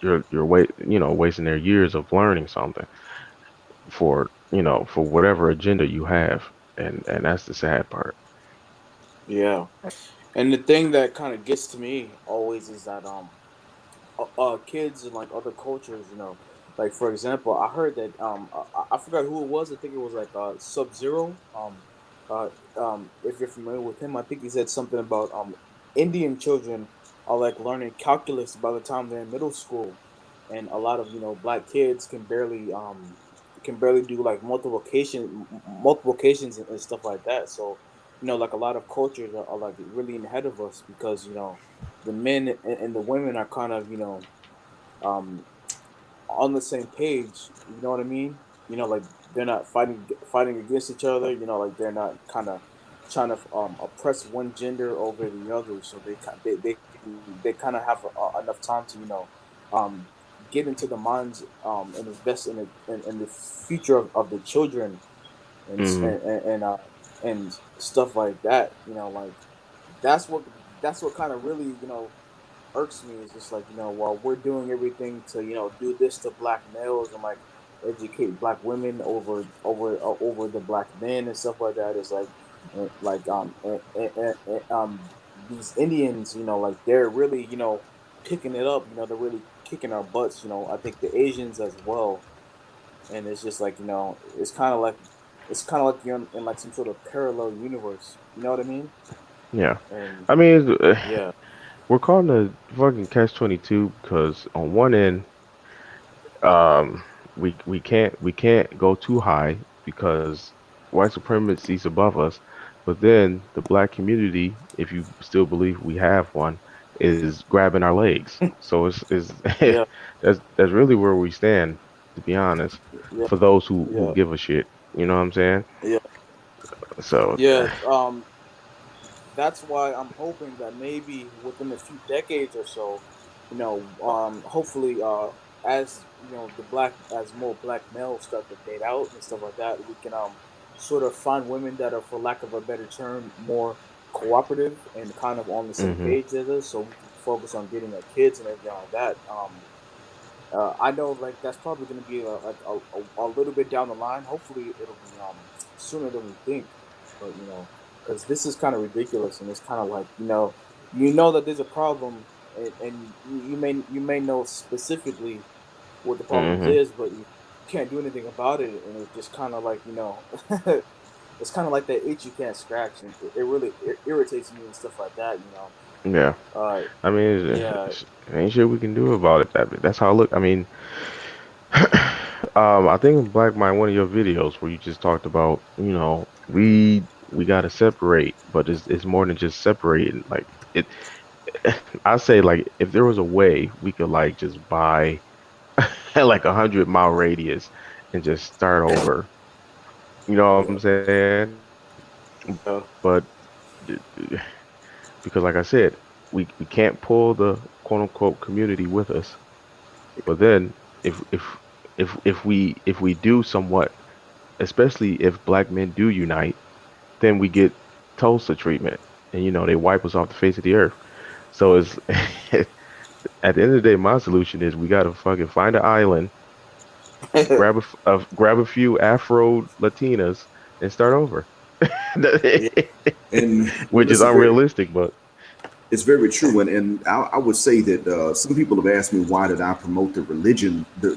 wasting their years of learning something for for whatever agenda you have, and that's the sad part. Yeah. And the thing that kind of gets to me always is that kids in like other cultures, like for example, I heard that I forgot who it was. I think it was like Sub Zero. Uh, if you're familiar with him, I think he said something about Indian children are like learning calculus by the time they're in middle school, and a lot of black kids can barely do like multiplications and stuff like that. So like a lot of cultures are like really ahead of us because the men and the women are kind of um on the same page. You know what I mean? Like they're not fighting against each other. Like they're not kind of trying to oppress one gender over the other. So they kind of have enough time to um get into the minds and invest in the future of the children Hmm. and stuff like that. Like that's what that's what kind of really irks me is just like while we're doing everything to do this to black males and like educate black women over the black men and stuff like that is like these Indians like they're really picking it up, they're really kicking our butts. I think the Asians as well. And it's just like it's kind of like you're in like some sort of parallel universe, you know what I mean? Yeah, And I mean yeah. we're calling the fucking catch 22 because on one end, um, we can't go too high because white supremacy's above us, But then the black community, if you still believe we have one, is grabbing our legs. So it's Yeah, that's really where we stand, to be honest. yeah, For those who yeah, give a shit, you know what I'm saying? yeah, So yeah. That's why I'm hoping that maybe within a few decades or so, hopefully, as the black as more black males start to date out and stuff like that, we can sort of find women that are, for lack of a better term, more cooperative and kind of on the same hmm page as us, so we can focus on getting our kids and everything like that. I know, like, that's probably going to be a little bit down the line. Hopefully, it'll be sooner than we think. But because this is kind of ridiculous, and it's kind of like that there's a problem, and you may know specifically what the problems hmm is, but you can't do anything about it, and it's just kind of like it's kind of like that itch you can't scratch, and it really irritates me and stuff like that. yeah. Uh, I mean, yeah, ain't shit we can do about it. That's how I look. I mean, I think in Black Mind, one of your videos where you just talked about, we gotta separate, but it's more than just separating. Like it, I say like if there was a way we could like just buy like 100-mile radius and just start over. You know what yeah, I'm saying? yeah, But because like I said, we can't pull the quote unquote community with us. But then if we do somewhat, especially if black men do unite, then we get Tulsa treatment, and they wipe us off the face of the earth. So it's at the end of the day, my solution is we gotta fucking find an island, grab a few Afro Latinas, and start over. yeah. And Which is it's a very unrealistic, but it's very true, and I would say that some people have asked me why did I promote the religion, the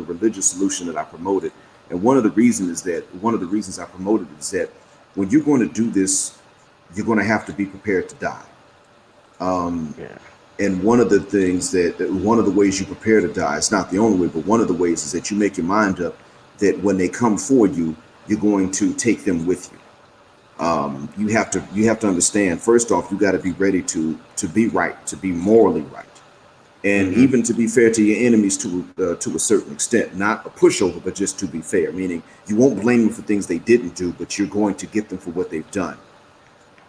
religious solution that I promoted, and one of the reasons I promoted it is that when you're going to do this, you're going to have to be prepared to die. yeah, And one of the things one of the ways you prepare to die, it's not the only way, but one of the ways is that you make your mind up that when they come for you, you're going to take them with you. You have to understand. First off, you got to be ready to be right, to be morally right, and hmm even to be fair to your enemies to a certain extent. Not a pushover, but just to be fair. Meaning, you won't blame them for things they didn't do, but you're going to get them for what they've done.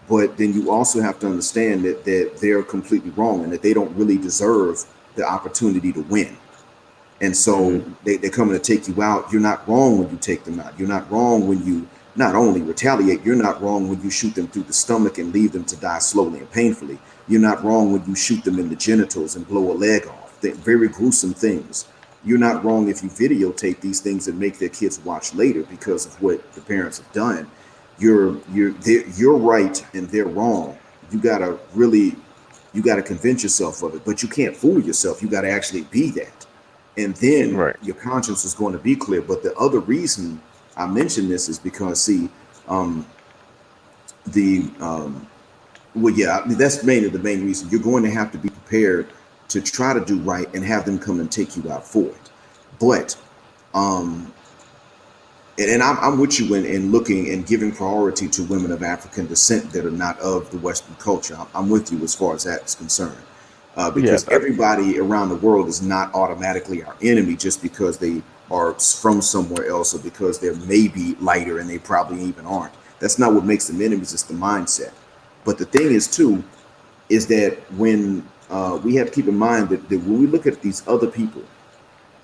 But then you also have to understand that they're completely wrong and that they don't really deserve the opportunity to win. And hmm so they're coming to take you out. You're not wrong when you take them out. You're not wrong when you not only retaliate, you're not wrong when you shoot them through the stomach and leave them to die slowly and painfully. You're not wrong when you shoot them in the genitals and blow a leg off. They're very gruesome things. You're not wrong if you videotape these things and make their kids watch later because of what the parents have done. You're right and they're wrong. You gotta really you gotta convince yourself of it, but you can't fool yourself. You gotta actually be that, and then right, your conscience is going to be clear. But the other reason I mention this is because, see, um, the well, yeah, I mean, that's mainly the main reason. You're going to have to be prepared to try to do right and have them come and take you out for it. But um, and I'm with you in looking and giving priority to women of African descent that are not of the Western culture. I'm with you as far as that is concerned, yeah, because everybody around the world is not automatically our enemy just because they are from somewhere else or because they're maybe lighter and they probably even aren't. That's not what makes them enemies. It's the mindset. But the thing is, too, is that when we have to keep in mind that when we look at these other people,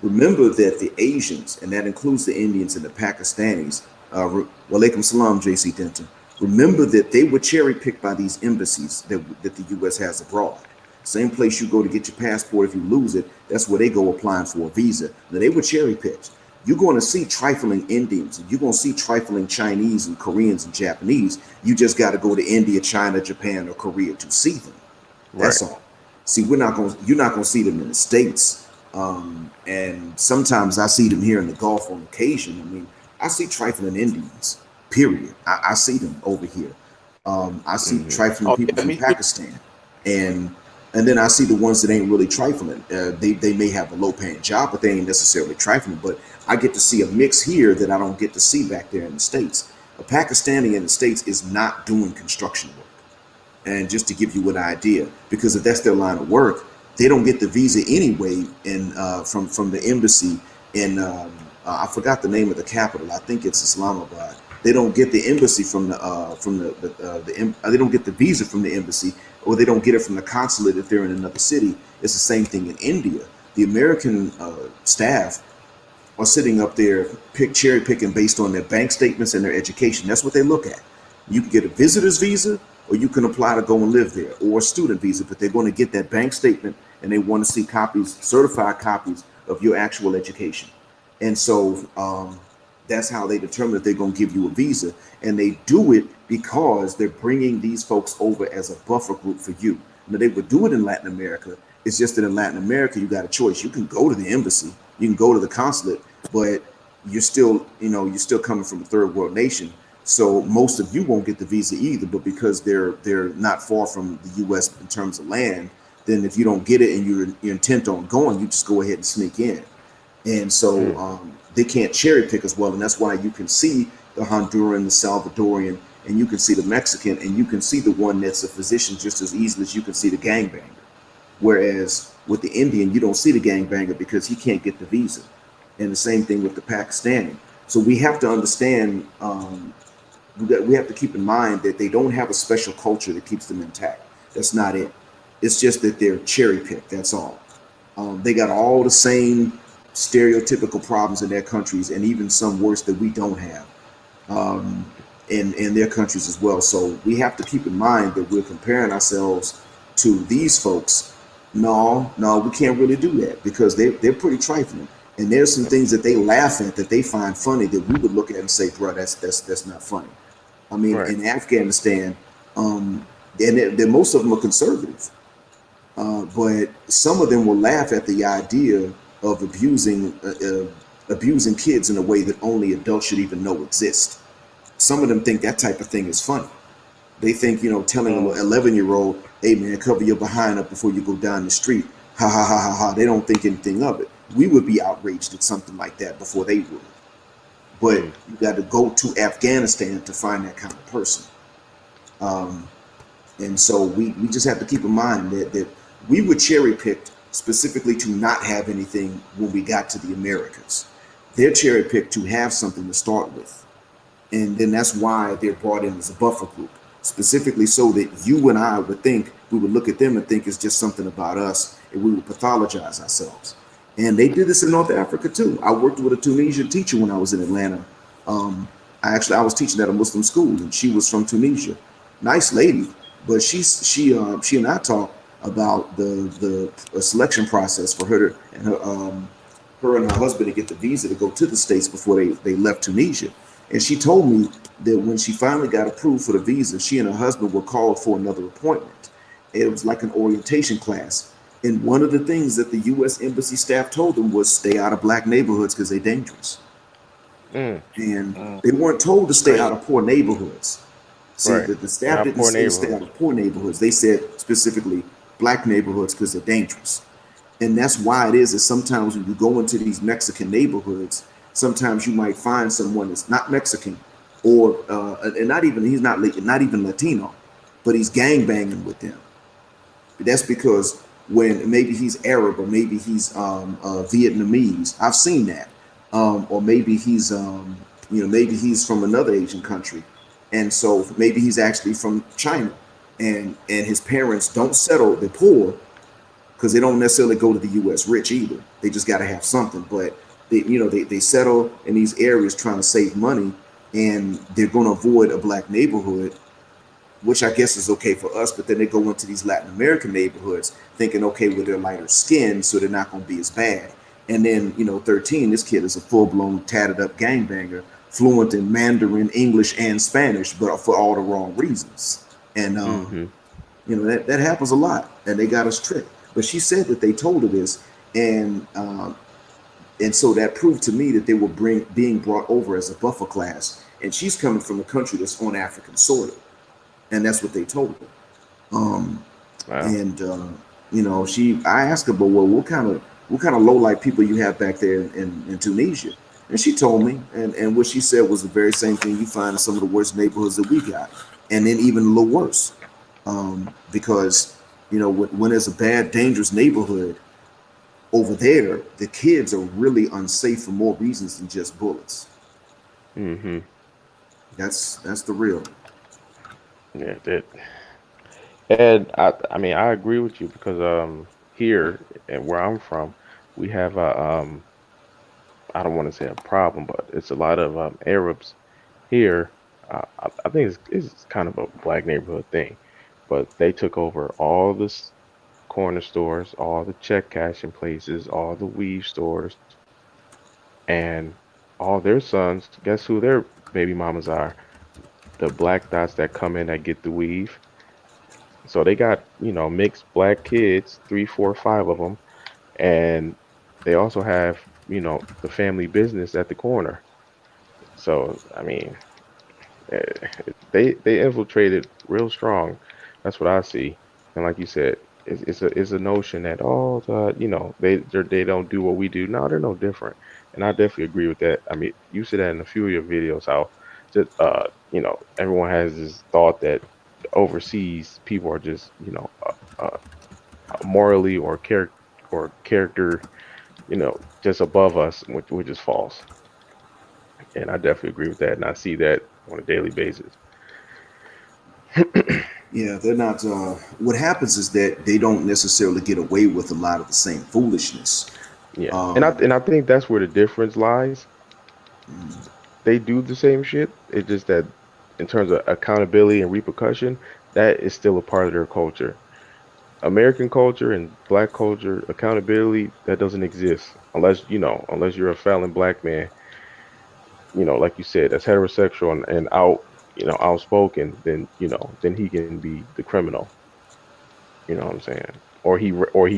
remember that the Asians, and that includes the Indians and the Pakistanis, walaikum salam, JC Denton, remember that they were cherry picked by these embassies that the U.S. has abroad. Same place you go to get your passport if you lose it, that's where they go applying for a visa. Now, they were cherry picked. You're going to see trifling Indians, and you're going to see trifling Chinese and Koreans and Japanese. You just got to go to India, China, Japan, or Korea to see them. right, That's all. See, you're not going to see them in the States. And sometimes I see them here in the Gulf on occasion. I mean, I see trifling Indians, period. I see them over here. I see hmm trifling Oh people yeah, from me too. Pakistan. And and then I see the ones that ain't really trifling. They may have a low paying job, but they ain't necessarily trifling. But I get to see a mix here that I don't get to see back there in the States. A Pakistani in the States is not doing construction work. And just to give you an idea, because if that's their line of work, they don't get the visa anyway. In from the embassy in I forgot the name of the capital. I think it's Islamabad. They don't get the embassy they don't get the visa from the embassy, or they don't get it from the consulate if they're in another city. It's the same thing in India. The American staff are sitting up there cherry picking based on their bank statements and their education. That's what they look at. You can get a visitor's visa, or you can apply to go and live there, or a student visa, but they're going to get that bank statement and they want to see copies, certified copies of your actual education. And so that's how they determine if they're going to give you a visa. And they do it because they're bringing these folks over as a buffer group for you. Now, they would do it in Latin America. It's just that in Latin America, you got a choice. You can go to the embassy, you can go to the consulate, but you're still, you're still coming from a third world nation. So most of you won't get the visa either, but because they're not far from the U.S. in terms of land, then if you don't get it and you're intent on going, you just go ahead and sneak in. And so they can't cherry pick as well, and that's why you can see the Honduran, the Salvadorian, and you can see the Mexican, and you can see the one that's a physician just as easily as you can see the gangbanger. Whereas with the Indian, you don't see the gangbanger because he can't get the visa. And the same thing with the Pakistani. So we have to understand, we have to keep in mind that they don't have a special culture that keeps them intact. That's not it. It's just that they're cherry picked. That's all. They got all the same stereotypical problems in their countries, and even some worse that we don't have in their countries as well. So we have to keep in mind that we're comparing ourselves to these folks. No, we can't really do that because they're pretty trifling. And there's some things that they laugh at that they find funny that we would look at and say, bro, that's not funny. I mean, right. In Afghanistan, and most of them are conservative, but some of them will laugh at the idea of abusing kids in a way that only adults should even know exist. Some of them think that type of thing is funny. They think, telling an 11-year-old, hey man, cover your behind up before you go down the street. Ha ha ha ha ha. They don't think anything of it. We would be outraged at something like that before they would. But you got to go to Afghanistan to find that kind of person. And so we just have to keep in mind that we were cherry picked specifically to not have anything when we got to the Americas. They're cherry picked to have something to start with. And then that's why they're brought in as a buffer group, specifically so that you and I would think, we would look at them and think it's just something about us, and we would pathologize ourselves. And they did this in North Africa too. I worked with a Tunisian teacher when I was in Atlanta. I was teaching at a Muslim school, and she was from Tunisia. Nice lady, but she and I talked about the selection process for her and her husband to get the visa to go to the States before they left Tunisia. And she told me that when she finally got approved for the visa, she and her husband were called for another appointment. It was like an orientation class. And one of the things that the U.S. Embassy staff told them was stay out of black neighborhoods because they're dangerous. And they weren't told to stay out of poor neighborhoods. See, the staff didn't say stay out of poor neighborhoods. They said specifically black neighborhoods because they're dangerous. And that's why it is that sometimes when you go into these Mexican neighborhoods, sometimes you might find someone that's not Mexican or and he's not even Latino, but he's gangbanging with them. That's because when maybe he's Arab or maybe he's Vietnamese. I've seen that. Or maybe he's maybe he's from another Asian country. And so maybe he's actually from China and his parents don't settle, they're poor because they don't necessarily go to the US rich either. They just got to have something. But they settle in these areas trying to save money, and they're going to avoid a black neighborhood, which I guess is okay for us. But then they go into these Latin American neighborhoods thinking, okay, well, they're lighter skinned, so they're not going to be as bad. And then, 13, this kid is a full-blown tatted up gangbanger, fluent in Mandarin, English, and Spanish, but for all the wrong reasons. And, that happens a lot, and they got us tricked. But she said that they told her this, and so that proved to me that they were being brought over as a buffer class. And she's coming from a country that's on African soil. And that's what they told her. Wow. And, I asked her, but well, what kind of low-life people you have back there in Tunisia? And she told me, and what she said was the very same thing you find in some of the worst neighborhoods that we got, and then even a little worse, because when there's a bad, dangerous neighborhood over there, the kids are really unsafe for more reasons than just bullets. Hmm. That's the real. Yeah, that. And I mean, I agree with you because here and where I'm from, we have a I don't want to say a problem, but it's a lot of Arabs here. I think it's kind of a black neighborhood thing, but they took over all the corner stores, all the check cashing places, all the weave stores, and all their sons. Guess who their baby mamas are? The black dots that come in that get the weave. So they got mixed black kids, three, four, five of them, and they also have the family business at the corner. So I mean, they infiltrated real strong. That's what I see. And like you said, it's a notion that they don't do what we do. No, they're no different. And I definitely agree with that. I mean, you said that in a few of your videos how just everyone has this thought that overseas people are just morally or character just above us, which is false. And I definitely agree with that, and I see that on a daily basis. Yeah, they're not. What happens is that they don't necessarily get away with a lot of the same foolishness. Yeah, and I Um, and I think that's where the difference lies. mm, They do the same shit. It's just that in terms of accountability and repercussion, that is still a part of their culture. American culture and black culture accountability that doesn't exist unless you're a felon black man, like you said, that's heterosexual and outspoken, then he can be the criminal. You know what I'm saying? Or he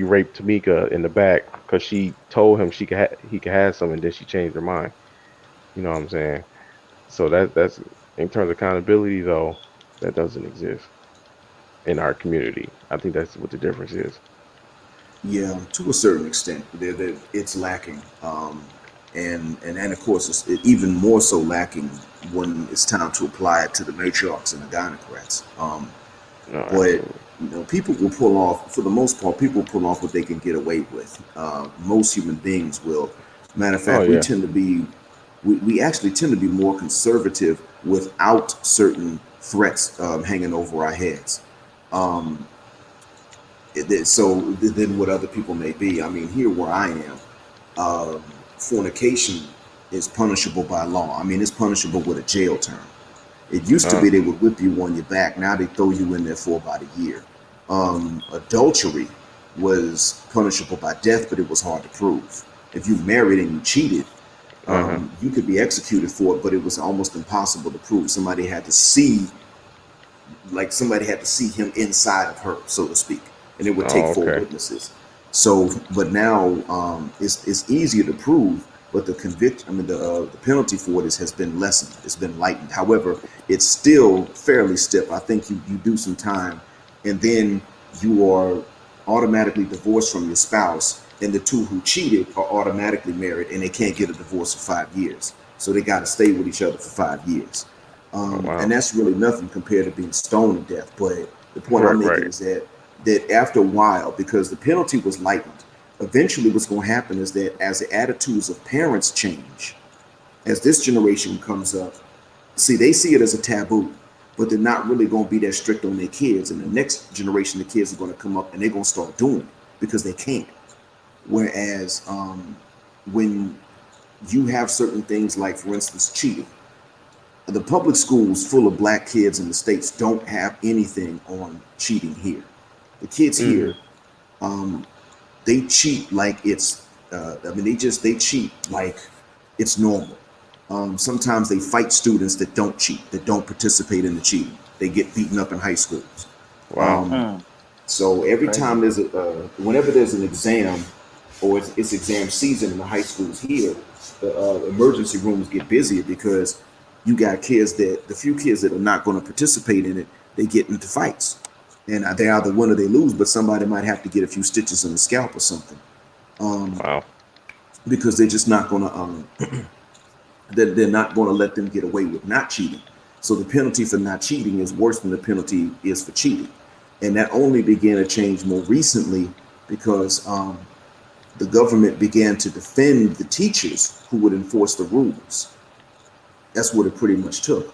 raped Tamika in the back because she told him he could have some, and then she changed her mind. You know what I'm saying? So that's in terms of accountability though, that doesn't exist in our community. I think that's what the difference is. yeah, to a certain extent, it's lacking, and of course, even more so lacking when it's time to apply it to the matriarchs and the gynocrats. No, But absolutely. people will pull off, for the most part, people pull off what they can get away with. Most human beings will. Matter of Oh fact, yeah. we actually tend to be more conservative without certain threats hanging over our heads. Um, than what other people may be. I mean, here where I am, fornication is punishable by law. I mean, it's punishable with a jail term. It used to Uh, be they would whip you on your back. Now they throw you in there for about a year. Adultery was punishable by death, but it was hard to prove. If you married and you cheated, uh-huh. you could be executed for it, but it was almost impossible to prove. Somebody had to see him inside of her, so to speak, and it would take Oh, four okay. witnesses. So, but now it's easier to prove, but the penalty for this has been lessened. It's been lightened. However, it's still fairly stiff. I think you do some time, and then you are automatically divorced from your spouse, and the two who cheated are automatically married, and they can't get a divorce for 5 years. So they got to stay with each other for 5 years. Oh And wow. that's really nothing compared to being stoned to death. But the point I'm Right, making right. is that after a while, because the penalty was lightened, eventually what's going to happen is that as the attitudes of parents change, as this generation comes up, see, they see it as a taboo, but they're not really going to be that strict on their kids. And the next generation of kids are going to come up and they're going to start doing it because they can't. Whereas when you have certain things like, for instance, cheating, the public schools full of black kids in the states don't have anything on cheating here. The kids Hmm. here, um, they cheat like it's. They cheat like it's normal. Sometimes they fight students that don't cheat, that don't participate in the cheating. They get beaten up in high schools. Wow. Um, Hmm. so every Crazy. time whenever there's an exam or it's exam season in the high schools here, the emergency rooms get busier because you got the few kids that are not going to participate in it, they get into fights. And they either win or they lose, but somebody might have to get a few stitches in the scalp or something. Um, Wow. because they're just not going to that they're not going to let them get away with not cheating. So the penalty for not cheating is worse than the penalty is for cheating. And that only began to change more recently because the government began to defend the teachers who would enforce the rules. That's what it pretty much took.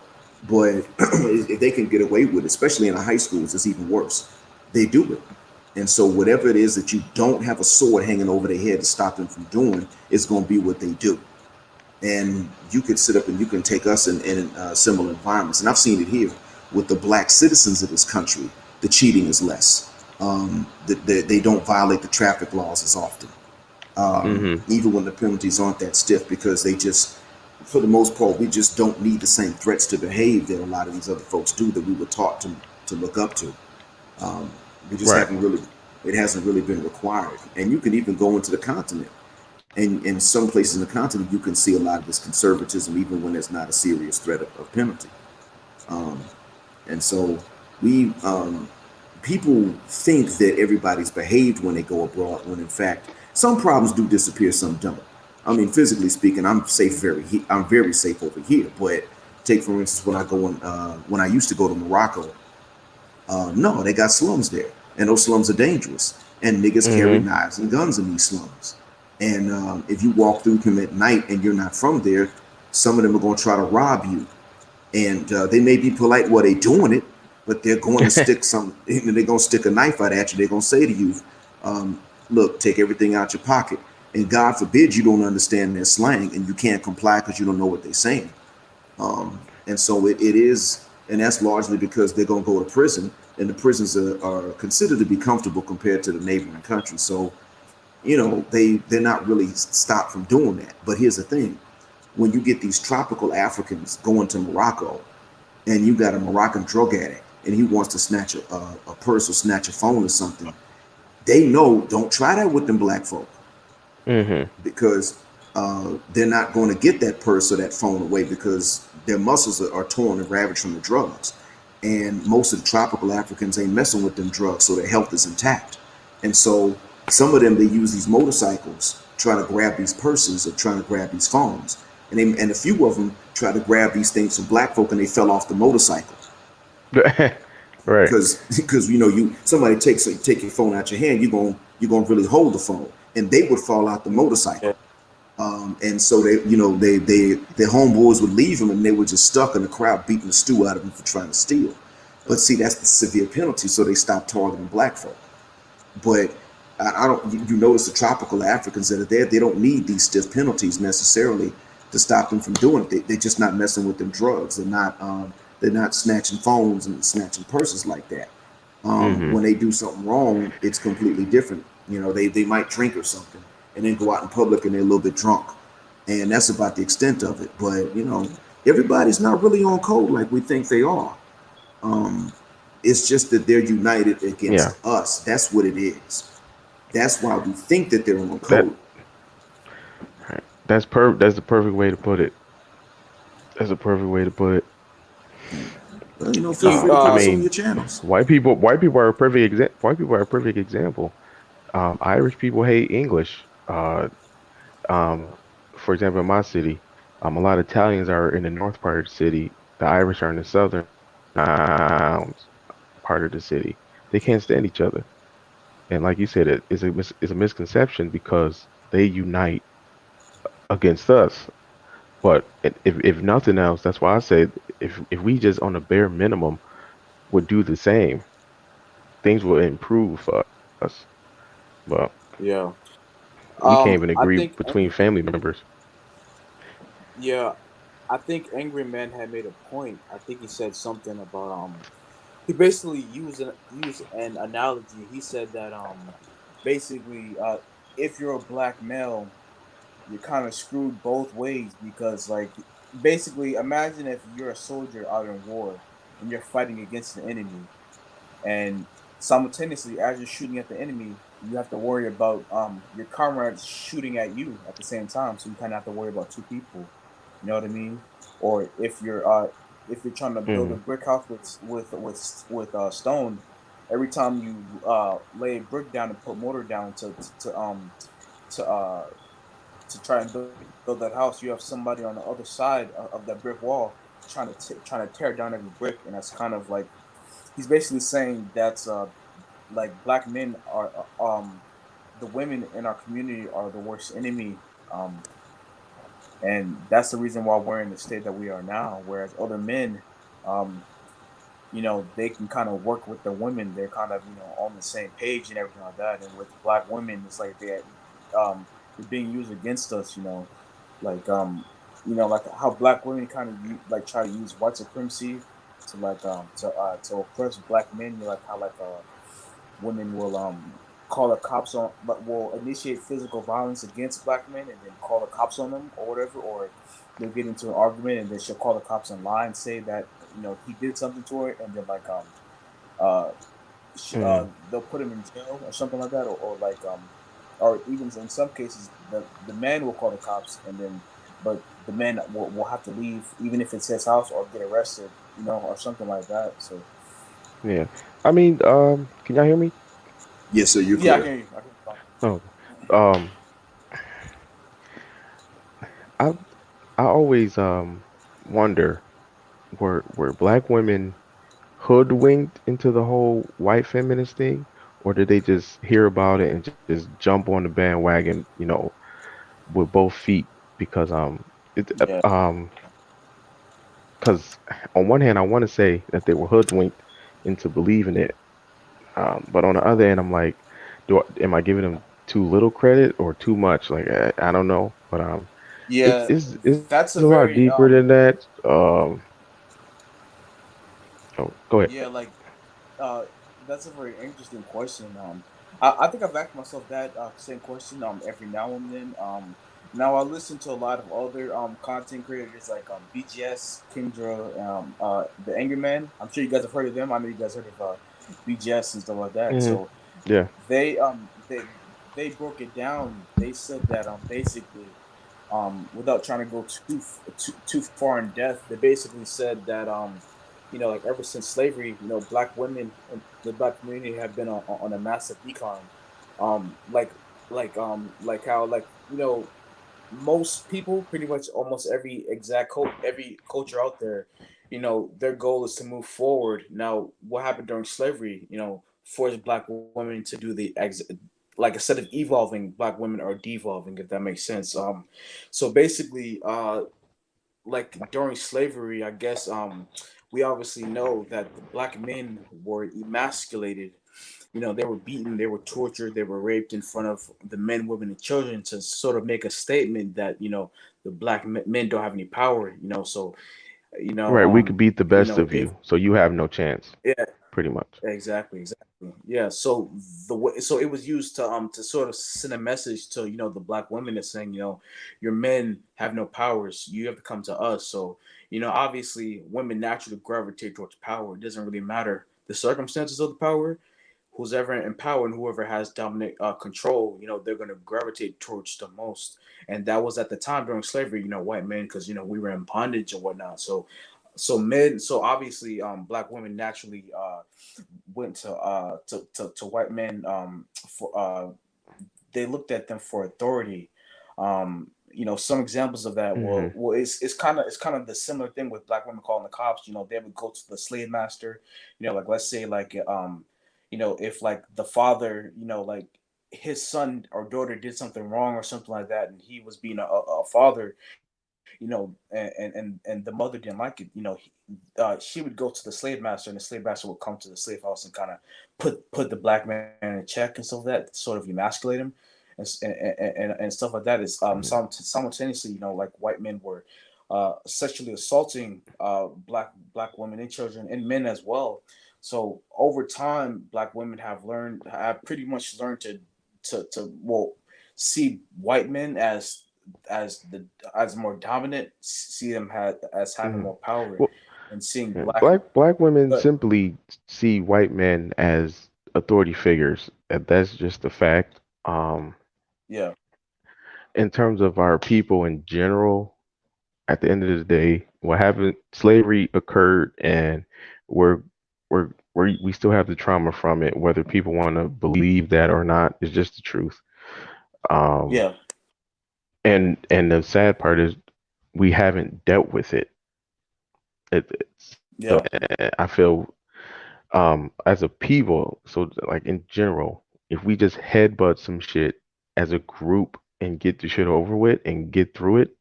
But if they can get away with it, especially in the high schools, it's even worse. They do it. And so whatever it is that you don't have a sword hanging over their head to stop them from doing, it's going to be what they do. And you could sit up and you can take us in similar environments. And I've seen it here with the black citizens of this country. The cheating is less. They don't violate the traffic laws as often, Hmm. even when the penalties aren't that stiff, because they just, for the most part, we just don't need the same threats to behave that a lot of these other folks do that we were taught to look up to. Um, we just Right. haven't really, it hasn't really been required. And you can even go into the continent. And in some places in the continent, you can see a lot of this conservatism, even when there's not a serious threat of penalty. Um, and so we people think that everybody's behaved when they go abroad, when in fact some problems do disappear, some don't. I mean, physically speaking, I'm very safe over here. But take for instance when I used to go to Morocco, no, they got slums there, and those slums are dangerous, and niggas carry Hmm. knives and guns in these slums. And if you walk through them at night and you're not from there, some of them are going to try to rob you, and they may be polite while they doing it, but they're going to stick some. They're going to stick a knife out at you. They're going to say to you, um, "Look, take everything out your pocket." And God forbid you don't understand their slang and you can't comply because you don't know what they're saying. And so it is, and that's largely because they're going to go to prison, and the prisons are considered to be comfortable compared to the neighboring countries. So they're not really stopped from doing that. But here's the thing: when you get these tropical Africans going to Morocco, and you got a Moroccan drug addict, and he wants to snatch a purse or snatch a phone or something, they know don't try that with them black folk, Hmm. because they're not going to get that purse or that phone away because their muscles are torn and ravaged from the drugs. And most of the tropical Africans ain't messing with them drugs, so their health is intact. And so some of them, they use these motorcycles trying to grab these purses or trying to grab these phones. And a few of them try to grab these things from black folk and they fell off the motorcycle Right. because you somebody take your phone out your hand, you're gonna really hold the phone, and they would fall out the Yeah. motorcycle. And so their homeboys would leave them, and they were just stuck in the crowd beating the stew out of them for trying to steal. But see, that's the severe penalty, so they stopped targeting black folk. But I don't. You notice the tropical Africans that are there, they don't need these stiff penalties necessarily to stop them from doing it. They're just not messing with them drugs. They're not snatching phones and snatching purses like that. Hmm. When they do something wrong, it's completely different. They might drink or something and then go out in public and they're a little bit drunk. And that's about the extent of it. But, everybody's not really on code like we think they are. Um, it's just that they're united Yeah. against us. That's what it is. That's why we think that they're on That code. that's the perfect way to put it. That's the perfect way to put it. Yeah. Well, feel Do free to I give us some of mean, your channels. white people are a perfect white people are a perfect example. Irish people hate English. Um, for example, in my city, a lot of Italians are in the north part of the city. The Irish are in the southern part of the city. They can't stand each other. And like you said, it's a misconception because they unite against us. But if nothing else, that's why I said if we just on a bare minimum would do the same, things will improve for us. But Yeah. we can't even agree I think between family members. yeah, I think Angry Man had made a point. I think he said something about he basically used an analogy. He said that basically if you're a black male, you're kind of screwed both ways because like basically imagine if you're a soldier out in war and you're fighting against the enemy and simultaneously as you're shooting at the enemy you have to worry about your comrades shooting at you at the same time, so you kind of have to worry about two people, you know what I mean? Or if you're trying to build a Hmm. brick house with stone, every time you lay a brick down and put mortar down to to try and build that house, you have somebody on the other side of that brick wall trying to tear down every brick, and that's kind of like he's basically saying that's like black men are the women in our community are the worst enemy. And that's the reason why we're in the state that we are now. Whereas other men, um, they can kind of work with the women. They're kind of on the same page and everything like that. And with black women, it's like they're being used against us. Like like how black women kind of like try to use white supremacy to to oppress black men. Like how women will call the cops on, but will initiate physical violence against black men and then call the cops on them or whatever, or they'll get into an argument and then she'll call the cops on line, say that he did something to her, and then uh, Mm. they'll put him in jail or something like that, or even in some cases the man will call the cops and then, but the man will have to leave even if it's his house or get arrested, or something like that. So Yeah. I mean, can y'all hear me? Yes, sir. You're yeah, I clear. can hear you. I can hear you. Oh, um, I I always wonder, were black women hoodwinked into the whole white feminist thing, or did they just hear about it and just jump on the bandwagon, with both feet? Because it Yeah. because on one hand, I want to say that they were hoodwinked into believing it, but on the other hand, I'm like, am I giving them too little credit or too much? Like I don't know, but it's Yeah, it's a lot that's a deeper very than that. Oh, go ahead. yeah, like uh that's a very interesting question. I think I've asked myself that same question every now and then. Now I listen to a lot of other content creators like BGS, Kendra, the Angry Man. I'm sure you guys have heard of them. I know you guys heard of BGS and stuff like that. Hmm. So Yeah. they um they they broke it down. They said that basically without trying to go too far in depth, they basically said that like ever since slavery, black women in the black community have been on a massive decline. Like like how most people, pretty much almost every culture out there, their goal is to move forward. Now, what happened during slavery? Forced black women to do like instead of evolving, black women are devolving, if that makes sense. So basically, like during slavery, I guess we obviously know that the black men were emasculated. They were beaten, they were tortured, they were raped in front of the men, women, and children to sort of make a statement that the black men don't have any power. So Right. We could beat the best of if you, so you have no chance, yeah, pretty much. exactly, exactly. Yeah. So so it was used to sort of send a message to the black women that's saying your men have no powers. You have to come to us. So obviously women naturally gravitate towards power. It doesn't really matter the circumstances of the power. Who's ever in power and whoever has dominant control, they're going to gravitate towards the most. And that was at the time during slavery, white men, because we were in bondage and whatnot. So obviously black women naturally went to white men for they looked at them for authority. Some examples of that. Hmm. It's kind of the similar thing with black women calling the cops. They would go to the slave master. Like let's say if like the father, like his son or daughter did something wrong or something like that, and he was being a father, and the mother didn't like it. She would go to the slave master, and the slave master would come to the slave house and kind of put the black man in check and stuff like that, sort of emasculate him, and stuff like that. Is simultaneously, like white men were sexually assaulting black women and children and men as well. So over time, black women have pretty much learned to well see white men as as more dominant, see them as having Hmm. more power, Well, and seeing yeah, black. black women But simply see white men as authority figures, and that's just a fact. yeah, In terms of our people in general, at the end of the day, what happened, slavery occurred, and we're we still have the trauma from it, whether people want to believe that or not, is just the truth. Um, yeah, And the sad part is we haven't dealt with it. So Yeah. I feel as a people, so like in general, if we just headbutt some shit as a group and get the shit over with and get through it,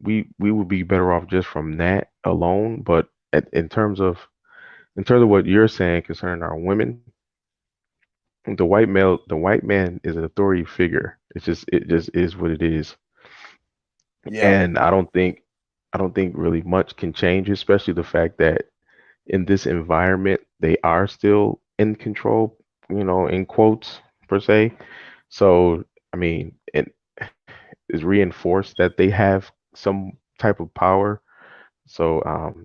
we would be better off just from that alone. But in terms of what you're saying concerning our women, the white man is an authority figure. It just is what it is. Yeah. And I don't think really much can change, especially the fact that in this environment they are still in control, in quotes per se. So I mean, it is reinforced that they have some type of power. So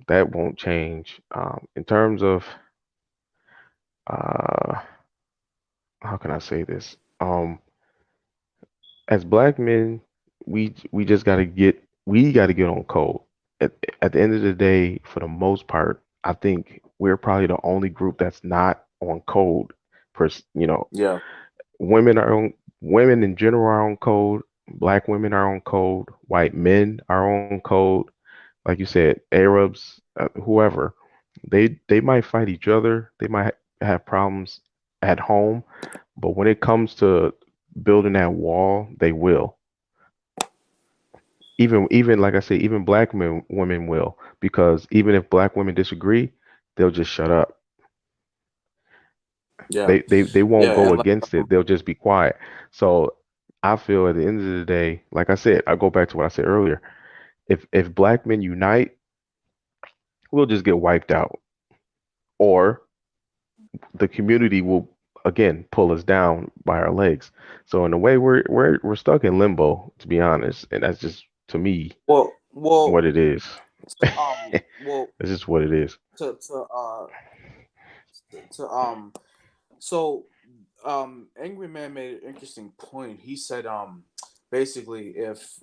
that won't change. In terms of uh, how can I say this? As black men, we just got to get on code. At, at the end of the day, for the most part, I think we're probably the only group that's not on code. You know, Yeah. women in general are on code. Black women are on code. White men are on code. Like you said, Arabs, whoever, they might fight each other. They might have problems at home, but when it comes to building that wall, they will. Even like I say, even women will, because even if black women disagree, they'll just shut up. Yeah. They won't Yeah. go And like, against it. They'll just be quiet. So I feel at the end of the day, like I said, I go back to what I said earlier. If black men unite, we'll just get wiped out, or the community will again pull us down by our legs. So in a way, we're stuck in limbo, to be honest, and that's just to me well, what it is. to, It's well, just what it is. to so Angry Man made an interesting point. He said basically, if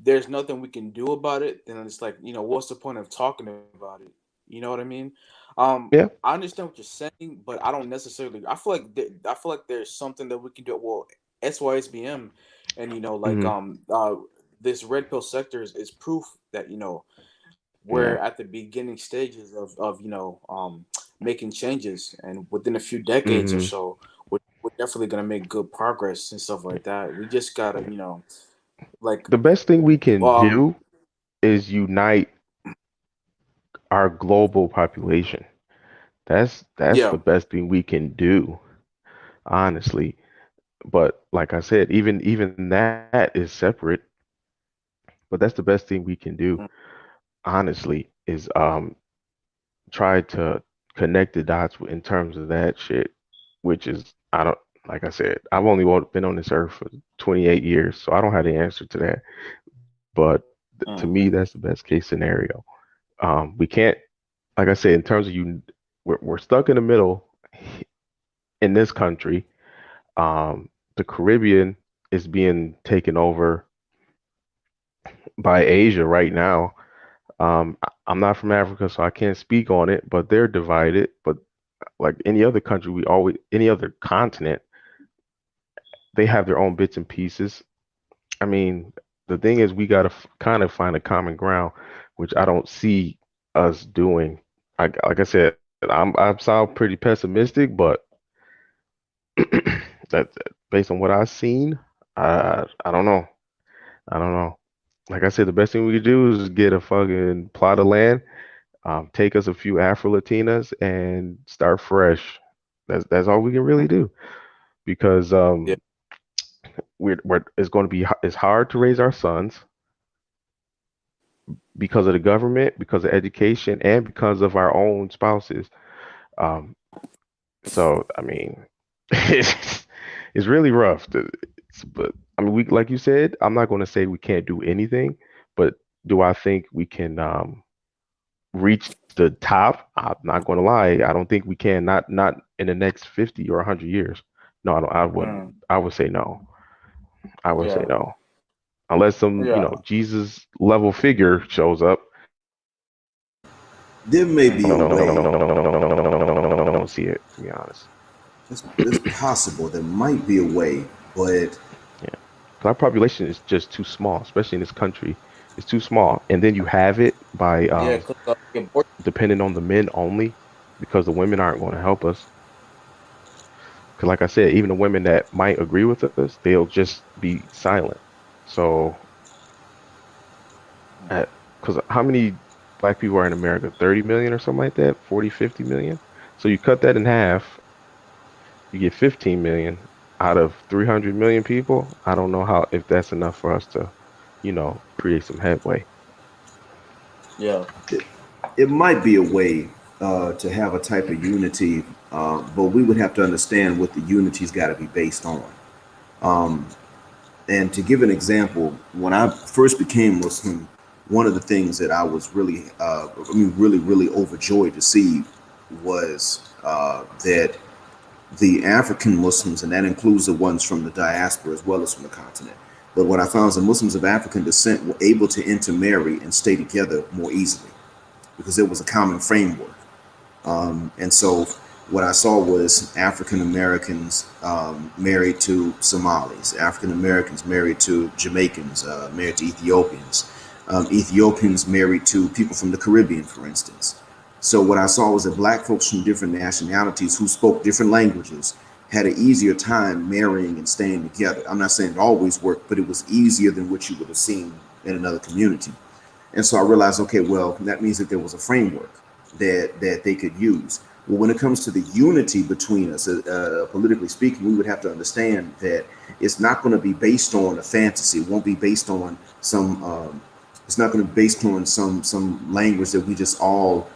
there's nothing we can do about it, then it's like, what's the point of talking about it? You know what I mean? Yeah. I understand what you're saying, but I don't necessarily. I feel like there's something that we can do. Well, SYSBM, and like Hmm. this red pill sector is proof that we're Yeah. at the beginning stages of making changes, and within a few decades or Hmm. so, we're definitely gonna make good progress and stuff like that. We just gotta like The best thing we can um do is unite our global population. That's yeah. the best thing we can do, honestly. But like I said, even that is separate. But that's the best thing we can do, honestly, is try to connect the dots in terms of that shit, which is I don't like I said, I've only been on this earth for 28 years, so I don't have the answer to that. But to me, Mm. that's the best case scenario. We can't, like I said, in terms of we're stuck in the middle in this country. The Caribbean is being taken over by Asia right now. I'm not from Africa, so I can't speak on it, but they're divided. But like any other country, any other continent, they have their own bits and pieces. I mean, the thing is, we got to kind of find a common ground, which I don't see us doing. Like I said, I sound pretty pessimistic, but based on what I've seen, I don't know. I don't know. Like I said, the best thing we could do is get a fucking plot of land, take us a few Afro Latinas, and start fresh. That's all we can really do because Yeah. we're it's going to be it's hard to raise our sons because of the government, because of education, and because of our own spouses. Um, so I mean, it's really rough. But I mean, we like you said, I'm not going to say we can't do anything, but do I think we can reach the top? I'm not going to lie. I don't think we can. Not in the next 50 or 100 years. No, I don't. I wouldn't. Mm. I would say no. I would say Yeah. no. Unless some, Yeah. Jesus level figure shows up. There may Mm. be a way. I don't see it, to be honest. It's possible there might be a way, but Yeah. 'Cause our population is just too small, especially in this country. It's too small, and then you have it by Yeah, because the abortion. depending on the men only, because the women aren't going to help us. Because, like I said, even the women that might agree with us, they'll just be silent. So, because how many black people are in America? 30 million or something like that? 40, 50 million? So you cut that in half, you get 15 million out of 300 million people. I don't know how if that's enough for us to, create some headway. Yeah. It might be a way to have a type of unity, but we would have to understand what the unity's got to be based on. Um, and to give an example, when I first became Muslim, one of the things that I was really, really overjoyed to see was that the African Muslims, and that includes the ones from the diaspora as well as from the continent. But what I found is the Muslims of African descent were able to intermarry and stay together more easily because there was a common framework. And so what I saw was African Americans married to Somalis, African Americans married to Jamaicans, married to Ethiopians, Ethiopians married to people from the Caribbean, for instance. So what I saw was that black folks from different nationalities who spoke different languages had an easier time marrying and staying together. I'm not saying it always worked, but it was easier than what you would have seen in another community. And so I realized, okay, well, that means that there was a framework that they could use. Well, when it comes to the unity between us, politically speaking, we would have to understand that it's not going to be based on a fantasy. It won't be based on some. It's not going to be based on some language that we just all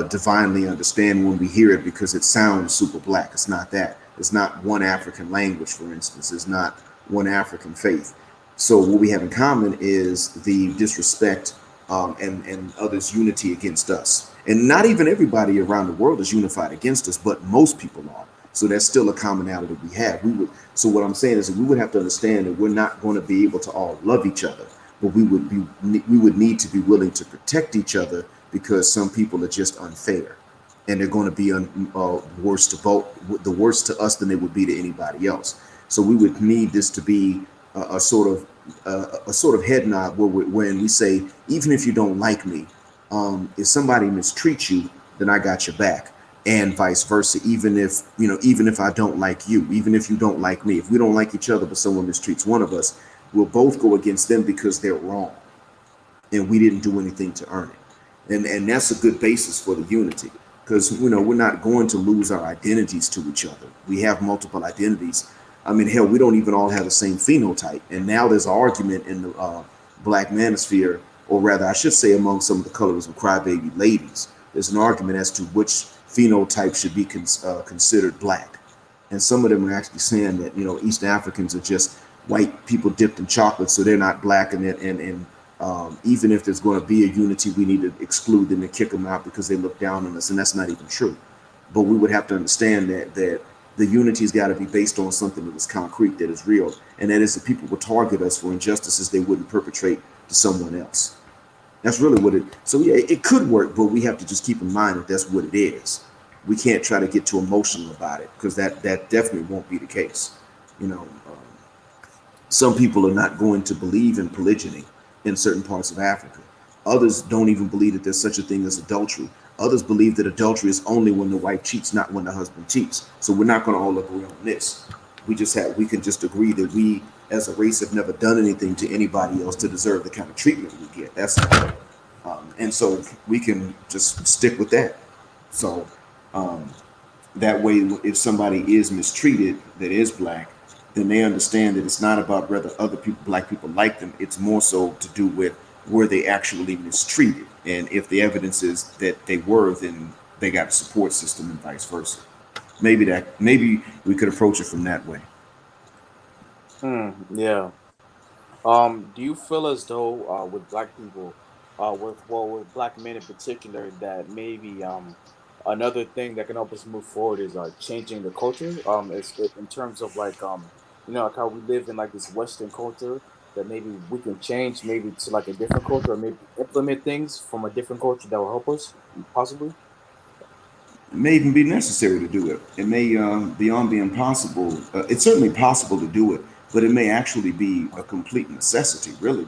divinely understand when we hear it because it sounds super black. It's not that. It's not one African language, for instance. It's not one African faith. So what we have in common is the disrespect and others' unity against us. And not even everybody around the world is unified against us, but most people are. So that's still a commonality we have. We would. So what I'm saying is that we would have to understand that we're not going to be able to all love each other, but we would need to be willing to protect each other because some people are just unfair, and they're going to be worse to both the worst to us than they would be to anybody else. So we would need this to be a sort of a sort of head nod when we say, even if you don't like me, if somebody mistreats you, then I got your back, and vice versa. Even if I don't like you, even if you don't like me, if we don't like each other, but someone mistreats one of us, we'll both go against them because they're wrong, and we didn't do anything to earn it. And that's a good basis for the unity because we're not going to lose our identities to each other. We have multiple identities. I mean, hell, we don't even all have the same phenotype. And now there's an argument in the black manosphere, or rather, I should say, among some of the colors of crybaby ladies. There's an argument as to which phenotype should be considered black. And some of them are actually saying that East Africans are just white people dipped in chocolate, so they're not black, and even if there's going to be a unity, we need to exclude them and kick them out because they look down on us, and that's not even true. But we would have to understand that the unity's got to be based on something that is concrete, that is real, and that is that people will target us for injustices they wouldn't perpetrate to someone else. That's really what it. So yeah, it could work, but we have to just keep in mind that that's what it is. We can't try to get too emotional about it because that definitely won't be the case. You know, some people are not going to believe in polygyny in certain parts of Africa. Others don't even believe that there's such a thing as adultery. Others believe that adultery is only when the wife cheats, not when the husband cheats. So we're not going to all agree on this. We can just agree that we as a race have never done anything to anybody else to deserve the kind of treatment we get. That's and so we can just stick with that. So um, that way, if somebody is mistreated that is black, then they understand that it's not about whether other people, black people, like them. It's more so to do with were they actually mistreated, and if the evidence is that they were, then they got a support system, and vice versa. Maybe we could approach it from that way. Yeah. Do you feel as though with black people, with black men in particular, that maybe another thing that can help us move forward is changing the culture? In terms of like how we live in like this Western culture, that maybe we can change maybe to like a different culture, or maybe implement things from a different culture that will help us possibly. It may even be necessary to do it. It may beyond being possible. It's certainly possible to do it, but it may actually be a complete necessity, really,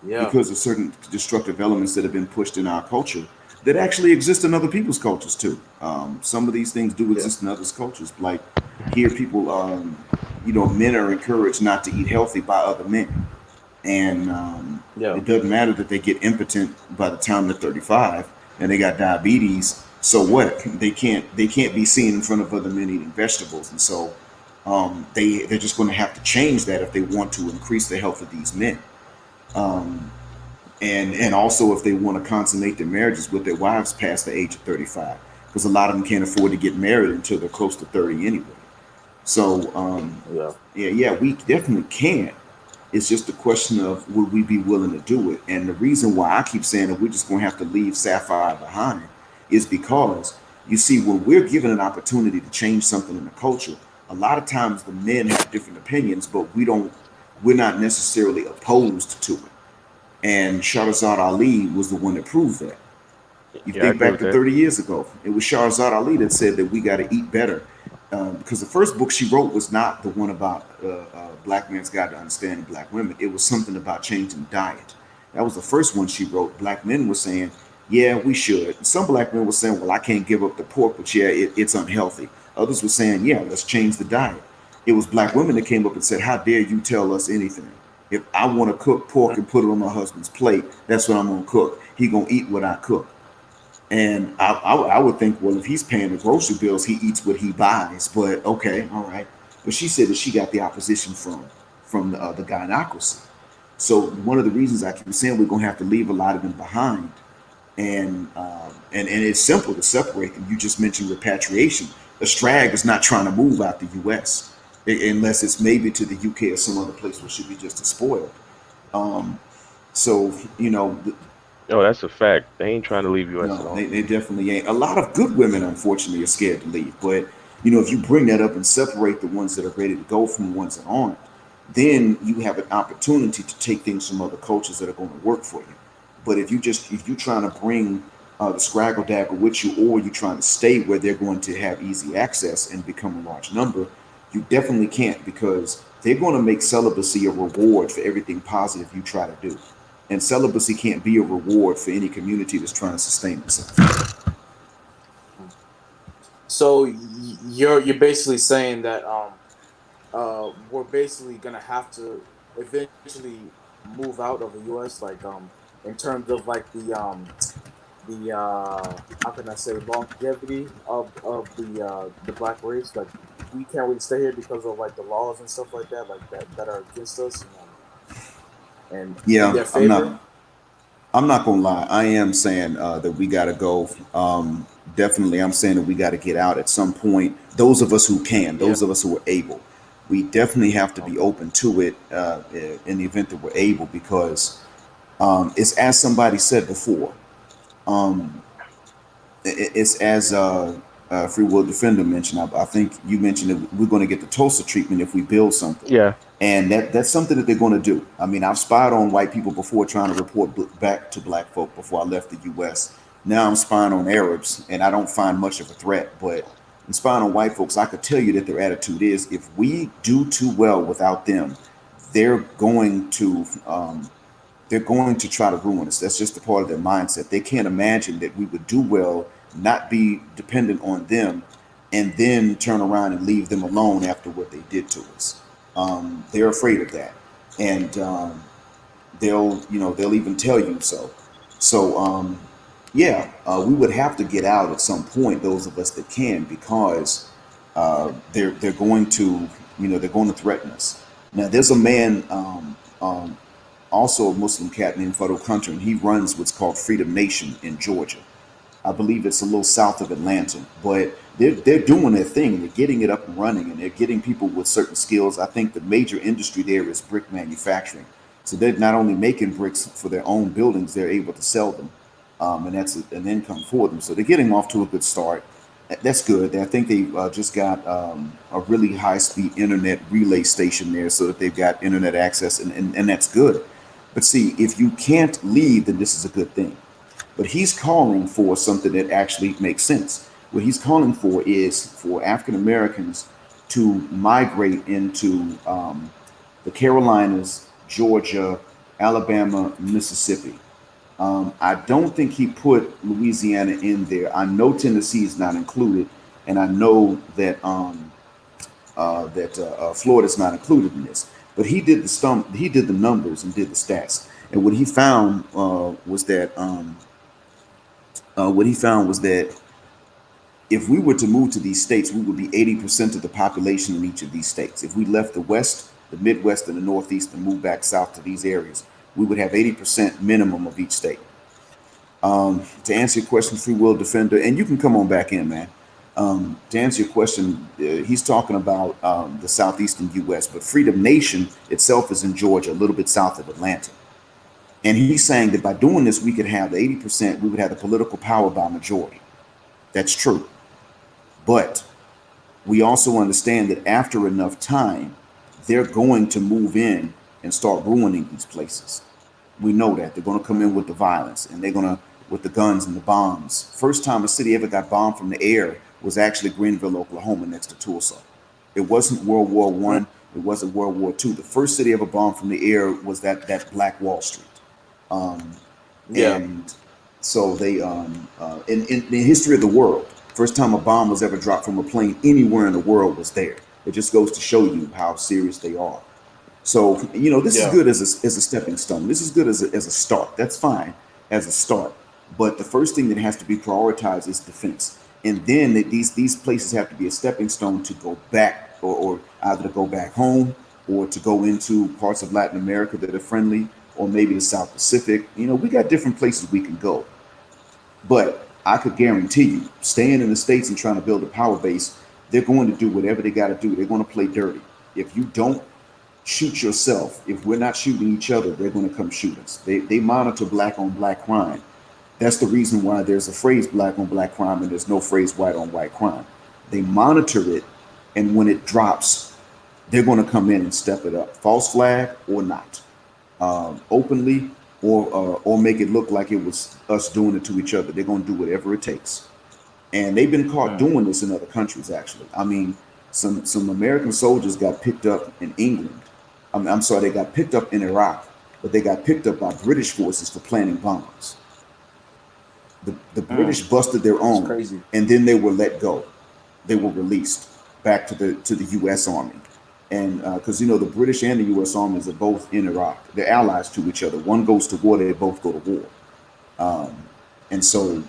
Yeah, because of certain destructive elements that have been pushed in our culture that actually exist in other people's cultures too. Some of these things do yeah, exist in others' cultures. Like here, people, men are encouraged not to eat healthy by other men, and yeah, it doesn't matter that they get impotent by the time they're 35 and they got diabetes. So what? They can't be seen in front of other men eating vegetables, and so they're just going to have to change that if they want to increase the health of these men. Um, and also if they want to consummate their marriages with their wives past the age of 35, because a lot of them can't afford to get married until they're close to 30 anyway. So yeah. yeah, we definitely can. It's just a question of would we be willing to do it. And the reason why I keep saying that we're just going to have to leave Sapphire behind is because you see, when we're given an opportunity to change something in the culture, a lot of times the men have different opinions, but we're not necessarily opposed to it. And Shahrazad Ali was the one that proved that. You Yeah, I think agree back with to that. 30 years ago, it was Shahrazad Ali that said that we got to eat better. Because the first book she wrote was not the one about Black Man's Guide to Understanding Black Women. It was something about changing diet. That was the first one she wrote. Black men were saying, yeah, we should. Some black men were saying, well, I can't give up the pork, but yeah, it's unhealthy. Others were saying, yeah, let's change the diet. It was black women that came up and said, how dare you tell us anything? If I want to cook pork and put it on my husband's plate, that's what I'm going to cook. He going to eat what I cook. And I would think, well, if he's paying the grocery bills, he eats what he buys. But okay, all right. But she said that she got the opposition from the gynocracy. So one of the reasons I keep saying we're gonna have to leave a lot of them behind, and it's simple to separate them. You just mentioned repatriation. Estrag is not trying to move out the U.S. Unless it's maybe to the UK or some other place where she'd be just as spoiled. Um, so Oh, that's a fact. They ain't trying to leave US no, at all. they definitely ain't. A lot of good women, unfortunately, are scared to leave. But if you bring that up and separate the ones that are ready to go from the ones that aren't, then you have an opportunity to take things from other cultures that are going to work for you. But if you're trying to bring the scraggle dagger with you, or you're trying to stay where they're going to have easy access and become a large number, you definitely can't, because they're going to make celibacy a reward for everything positive you try to do. And celibacy can't be a reward for any community that's trying to sustain itself. So you're basically saying that we're basically gonna have to eventually move out of the U.S. Like in terms of like the how can I say longevity of the black race. Like we can't really stay here because of like the laws and stuff like that, that are against us and in Yeah, their favor. I'm not gonna lie. I am saying that we got to go. Definitely, I'm saying that we got to get out at some point. Those of us who can, Yeah. those of us who are able, we definitely have to be Okay. open to it in the event that we're able, because it's as somebody said before. Um, it's as Free Will Defender mentioned. I think you mentioned that we're going to get the Tulsa treatment if we build something, Yeah. and that's something that they're going to do. I mean, I've spied on white people before, trying to report back to black folk before I left the U.S. Now I'm spying on Arabs, and I don't find much of a threat. But in spying on white folks, I could tell you that their attitude is, if we do too well without them, they're going to try to ruin us. That's just a part of their mindset. They can't imagine that we would do well, not be dependent on them, and then turn around and leave them alone after what they did to us. They're afraid of that, and they'll even tell you so. So yeah, we would have to get out at some point. Those of us that can, because they're going to they're going to threaten us. Now, there's a man. Also a Muslim cat named Fado Hunter, and he runs what's called Freedom Nation in Georgia. I believe it's a little south of Atlanta, but they're doing their thing. They're getting it up and running, and they're getting people with certain skills. I think the major industry there is brick manufacturing. So they're not only making bricks for their own buildings, they're able to sell them, and that's an income for them. So they're getting off to a good start. That's good. I think they just got a really high speed internet relay station there, so that they've got internet access, and that's good. But see, if you can't leave, then this is a good thing. But he's calling for something that actually makes sense. What he's calling for is for African Americans to migrate into the Carolinas, Georgia, Alabama, Mississippi. I don't think he put Louisiana in there. I know Tennessee is not included, and I know that Florida's not included in this. But he did the he did the numbers and did the stats, and what he found was that if we were to move to these states, we would be 80% of the population in each of these states. If we left the West, the Midwest, and the Northeast and moved back south to these areas, we would have 80% minimum of each state. To answer your question, Free Will Defender, and you can come on back in, man. To answer your question, he's talking about the southeastern U.S., but Freedom Nation itself is in Georgia, a little bit south of Atlanta. And he's saying that by doing this, we could have the 80%, we would have the political power by majority. That's true. But we also understand that after enough time, they're going to move in and start ruining these places. We know that they're going to come in with the violence and they're going to with the guns and the bombs. First time a city ever got bombed from the air was actually Greenville, Oklahoma, next to Tulsa. It wasn't World War One. It wasn't World War Two. The first city ever bombed from the air was that Black Wall Street. Um, Yeah. and so they in the history of the world, first time a bomb was ever dropped from a plane anywhere in the world was there. It just goes to show you how serious they are. So, this is Yeah. good as a stepping stone. This is good as a start. That's fine as a start. But the first thing that has to be prioritized is defense. And then these places have to be a stepping stone to go back or either to go back home or to go into parts of Latin America that are friendly or maybe the South Pacific. We got different places we can go. But I could guarantee you, staying in the States and trying to build a power base, they're going to do whatever they got to do. They're going to play dirty. If you don't shoot yourself. If we're not shooting each other, they're going to come shoot us. They monitor black on black crime. That's the reason why there's a phrase black on black crime and there's no phrase white on white crime. They monitor it, and when it drops, they're going to come in and step it up, false flag or not, openly or make it look like it was us doing it to each other. They're going to do whatever it takes, and they've been caught Mm. doing this in other countries. Actually, I mean, some American soldiers got picked up in England. I'm sorry, they got picked up in Iraq, but they got picked up by British forces for planting bombs. The Mm. British busted their That's own, crazy. and then they were let go. They were released back to the U.S. Army, and because the British and the U.S. armies are both in Iraq, they're allies to each other. One goes to war, they both go to war. Um, and so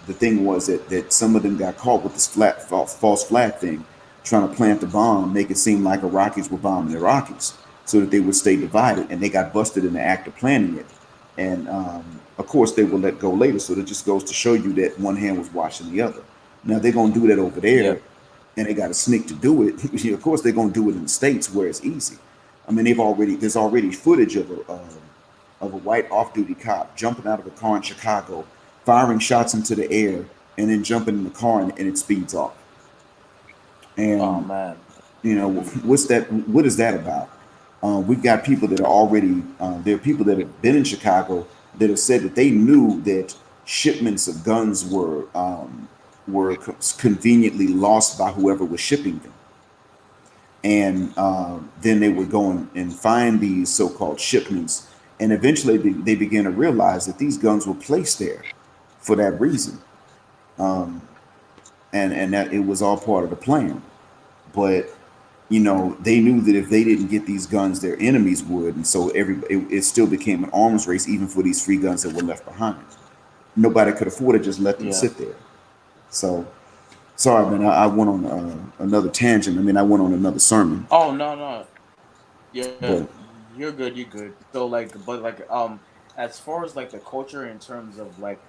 the thing was that some of them got caught with this false flag thing, trying to plant the bomb, make it seem like Iraqis were bombing Iraqis so that they would stay divided. And they got busted in the act of planning it. And of course, they will let go later. So that just goes to show you that one hand was washing the other. Now they're going to do that over Yeah. there, and they got a sneak to do it. Of course, they're going to do it in the States where it's easy. I mean, there's already footage of a white off-duty cop jumping out of a car in Chicago, firing shots into the air, and then jumping in the car and it speeds off. Oh And man. what's that? What is that about? We've got people that are already. There are people that have been in Chicago that have said that they knew that shipments of guns were conveniently lost by whoever was shipping them, and then they would go and find these so-called shipments, and eventually they began to realize that these guns were placed there for that reason, um, and that it was all part of the plan. But they knew that if they didn't get these guns, their enemies would, and so it still became an arms race, even for these free guns that were left behind. Nobody could afford to just let them Yeah. sit there. So sorry, man, I went on another tangent. I mean, I went on another sermon, Oh no, no. Yeah, but you're good. You're good. So like, but like, as far as like the culture in terms of like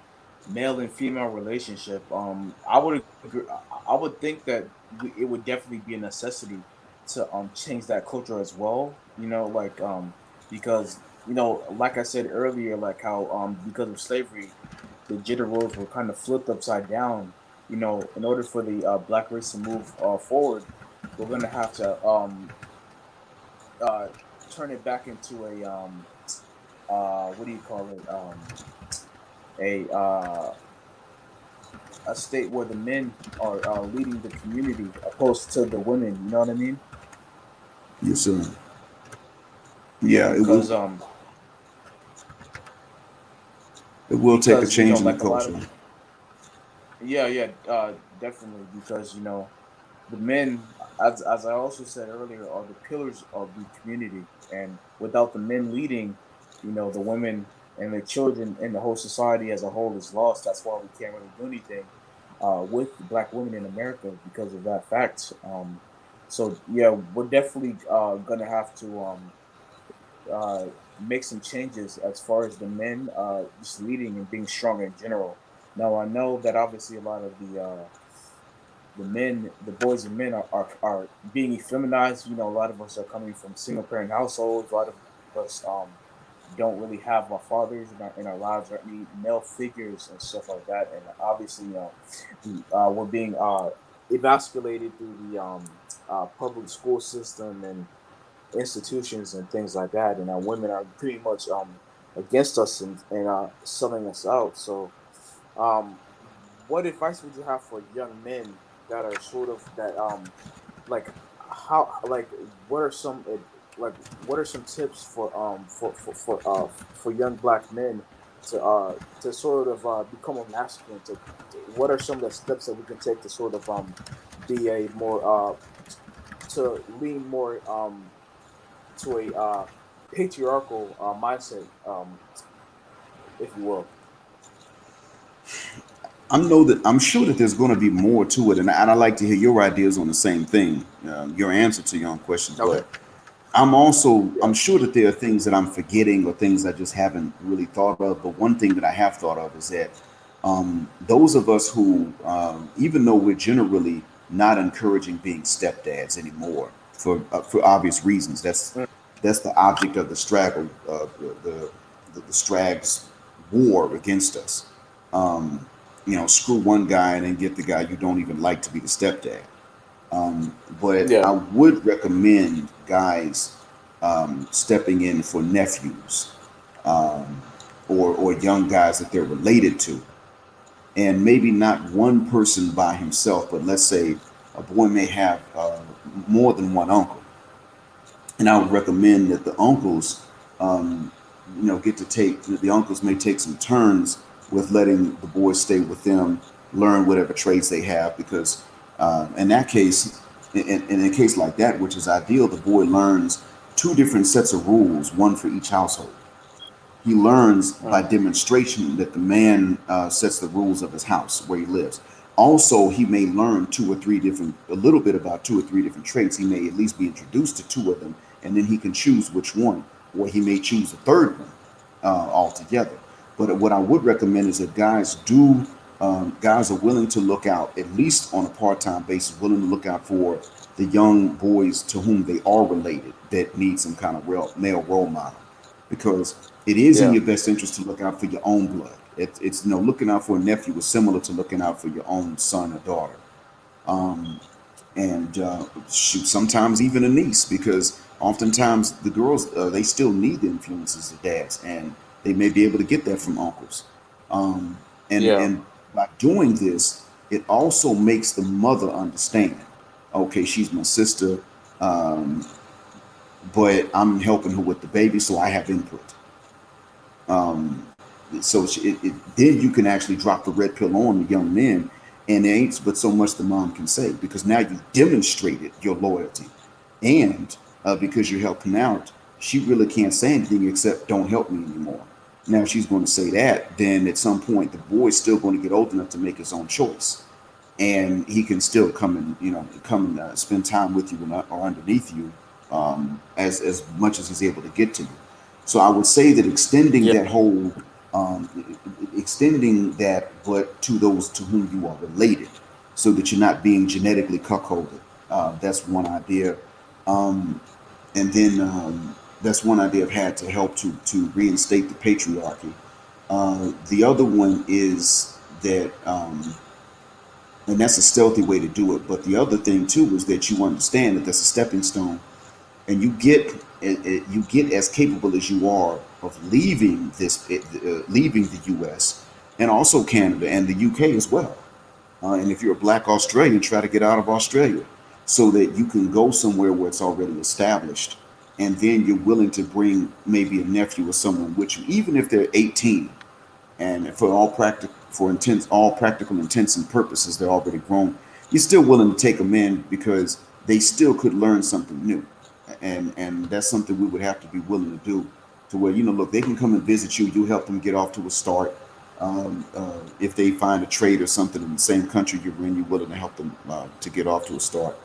male and female relationship, I would agree, I would think that it would definitely be a necessity to change that culture as well. Like because like I said earlier, like how because of slavery, the gender roles were kind of flipped upside down. In order for the black race to move forward, we're gonna have to uh turn it back into a what do you call it, a a state where the men are leading the community opposed to the women. You know what I mean? Yes, sir. Yeah, Yeah, it will take a because change in the like a lot of culture. yeah, definitely because the men, as I also said earlier, are the pillars of the community, and without the men leading, the women and the children and the whole society as a whole is lost. That's why we can't really do anything with Black women in America because of that fact. So yeah, we're definitely gonna have to uh, make some changes as far as the men just leading and being stronger in general. Now I know that obviously a lot of the men, the boys and men are being effeminized. A lot of us are coming from single parent households. A lot of us don't really have our fathers in our lives or any male figures and stuff like that. And obviously, we're being Emasculated through the public school system and institutions and things like that, and our women are pretty much against us and selling us out. So, um, what advice would you have for young men that are sort of that like how like what are some like what are some tips for young Black men to sort of become a masculine to what are some of the steps that we can take to sort of be a more to lean more to a patriarchal mindset, if you will. I'm sure that there's going to be more to it, and I'd like to hear your ideas on the same thing, your answer to your own questions. Okay. But I'm Yeah. sure that there are things that I'm forgetting or things I just haven't really thought of. But one thing that I have thought of is that those of us who, even though we're generally not encouraging being stepdads anymore for obvious reasons, Mm. that's the object of the straggle, the Strags war against us. Um, screw one guy and then get the guy you don't even like to be the stepdad. But Yeah. I would recommend guys stepping in for nephews, um, or young guys that they're related to, and maybe not one person by himself, but let's say a boy may have more than one uncle, and I would recommend that the uncles, get to take the uncles may take some turns with letting the boys stay with them, learn whatever trades they have, because in that case, in a case like that, which is ideal, the boy learns two different sets of rules, one for each household. He learns by Mm. demonstration that the man sets the rules of his house where he lives. Also, he may learn a little bit about two or three different traits. He may at least be introduced to two of them, and then he can choose which one, or he may choose a third one altogether. But what I would recommend is that guys are willing to look out, at least on a part-time basis, willing to look out for the young boys to whom they are related that need some kind of male role model, because it is in Yeah. your best interest to look out for your own blood. It's looking out for a nephew is similar to looking out for your own son or daughter, um, and shoot, sometimes even a niece, because oftentimes the girls they still need the influences of dads, and they may be able to get that from uncles. Um, and Yeah. and by doing this, it also makes the mother understand. Okay, she's my sister, um, but I'm helping her with the baby, so I have input. Um, then you can actually drop the red pill on the young men, and there ain't but so much the mom can say, because now you've demonstrated your loyalty, and because you're helping out, she really can't say anything except "don't help me anymore." Now, if she's going to say that, then at some point the boy's still going to get old enough to make his own choice, and he can still come and spend time with you or underneath you, as much as he's able to get to you. So I would say that Yeah. um, extending that, but to those to whom you are related, so that you're not being genetically cuckolded. That's one idea, um, and then that's one idea I've had to help to reinstate the patriarchy. The other one is that, and that's a stealthy way to do it. But the other thing too is that you understand that that's a stepping stone, and you get as capable as you are of leaving leaving the U.S. and also Canada and the UK as well. And if you're a black Australian, try to get out of Australia so that you can go somewhere where it's already established. And then you're willing to bring maybe a nephew or someone with you, even if they're 18. And all practical intents and purposes, they're already grown. You're still willing to take them in because they still could learn something new. And that's something we would have to be willing to do to where, look, they can come and visit you. You help them get off to a start. If they find a trade or something in the same country you're in, you're willing to help them to get off to a start.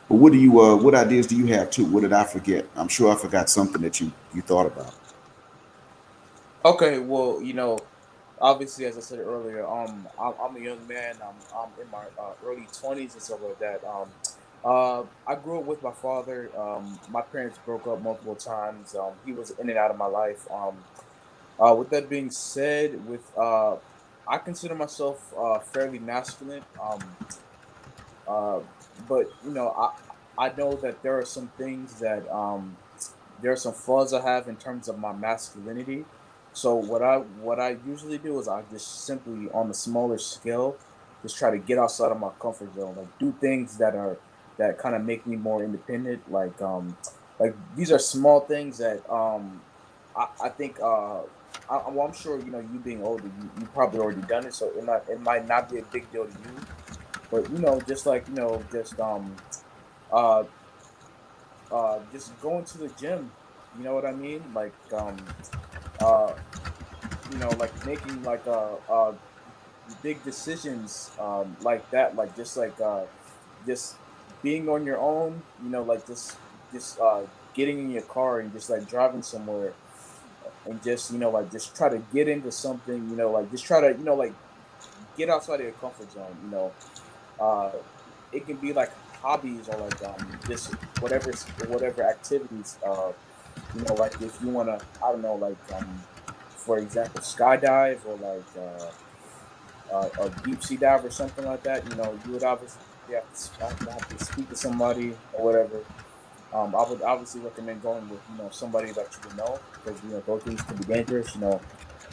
But what ideas do you have too? What did I forget? I'm sure I forgot something that you thought about. Okay, well, obviously, as I said earlier, I'm a young man. I'm in my early 20s and stuff like that. I grew up with my father. My parents broke up multiple times. He was in and out of my life. With that being said, I consider myself fairly masculine. Uh, but I know that there are some things that there are some flaws I have in terms of my masculinity. So what I usually do is I just simply on the smaller scale, just try to get outside of my comfort zone, like do things that kind of make me more independent. Like these are small things that I think well, I'm sure you being older, you probably already done it, so it might not be a big deal to you. But just like uh just going to the gym, you know what I mean? Uh like making big decisions like that, like just being on your own, like just getting in your car and just like driving somewhere and just like just try to get into something, like just try to like get outside of your comfort zone. Uh it can be like hobbies or like just whatever activities, like if you want to, I don't know, like for example, skydive or like a deep sea dive or something like that. You would obviously have to speak to somebody or whatever. I would obviously recommend going with somebody that you would know, because those things can be dangerous.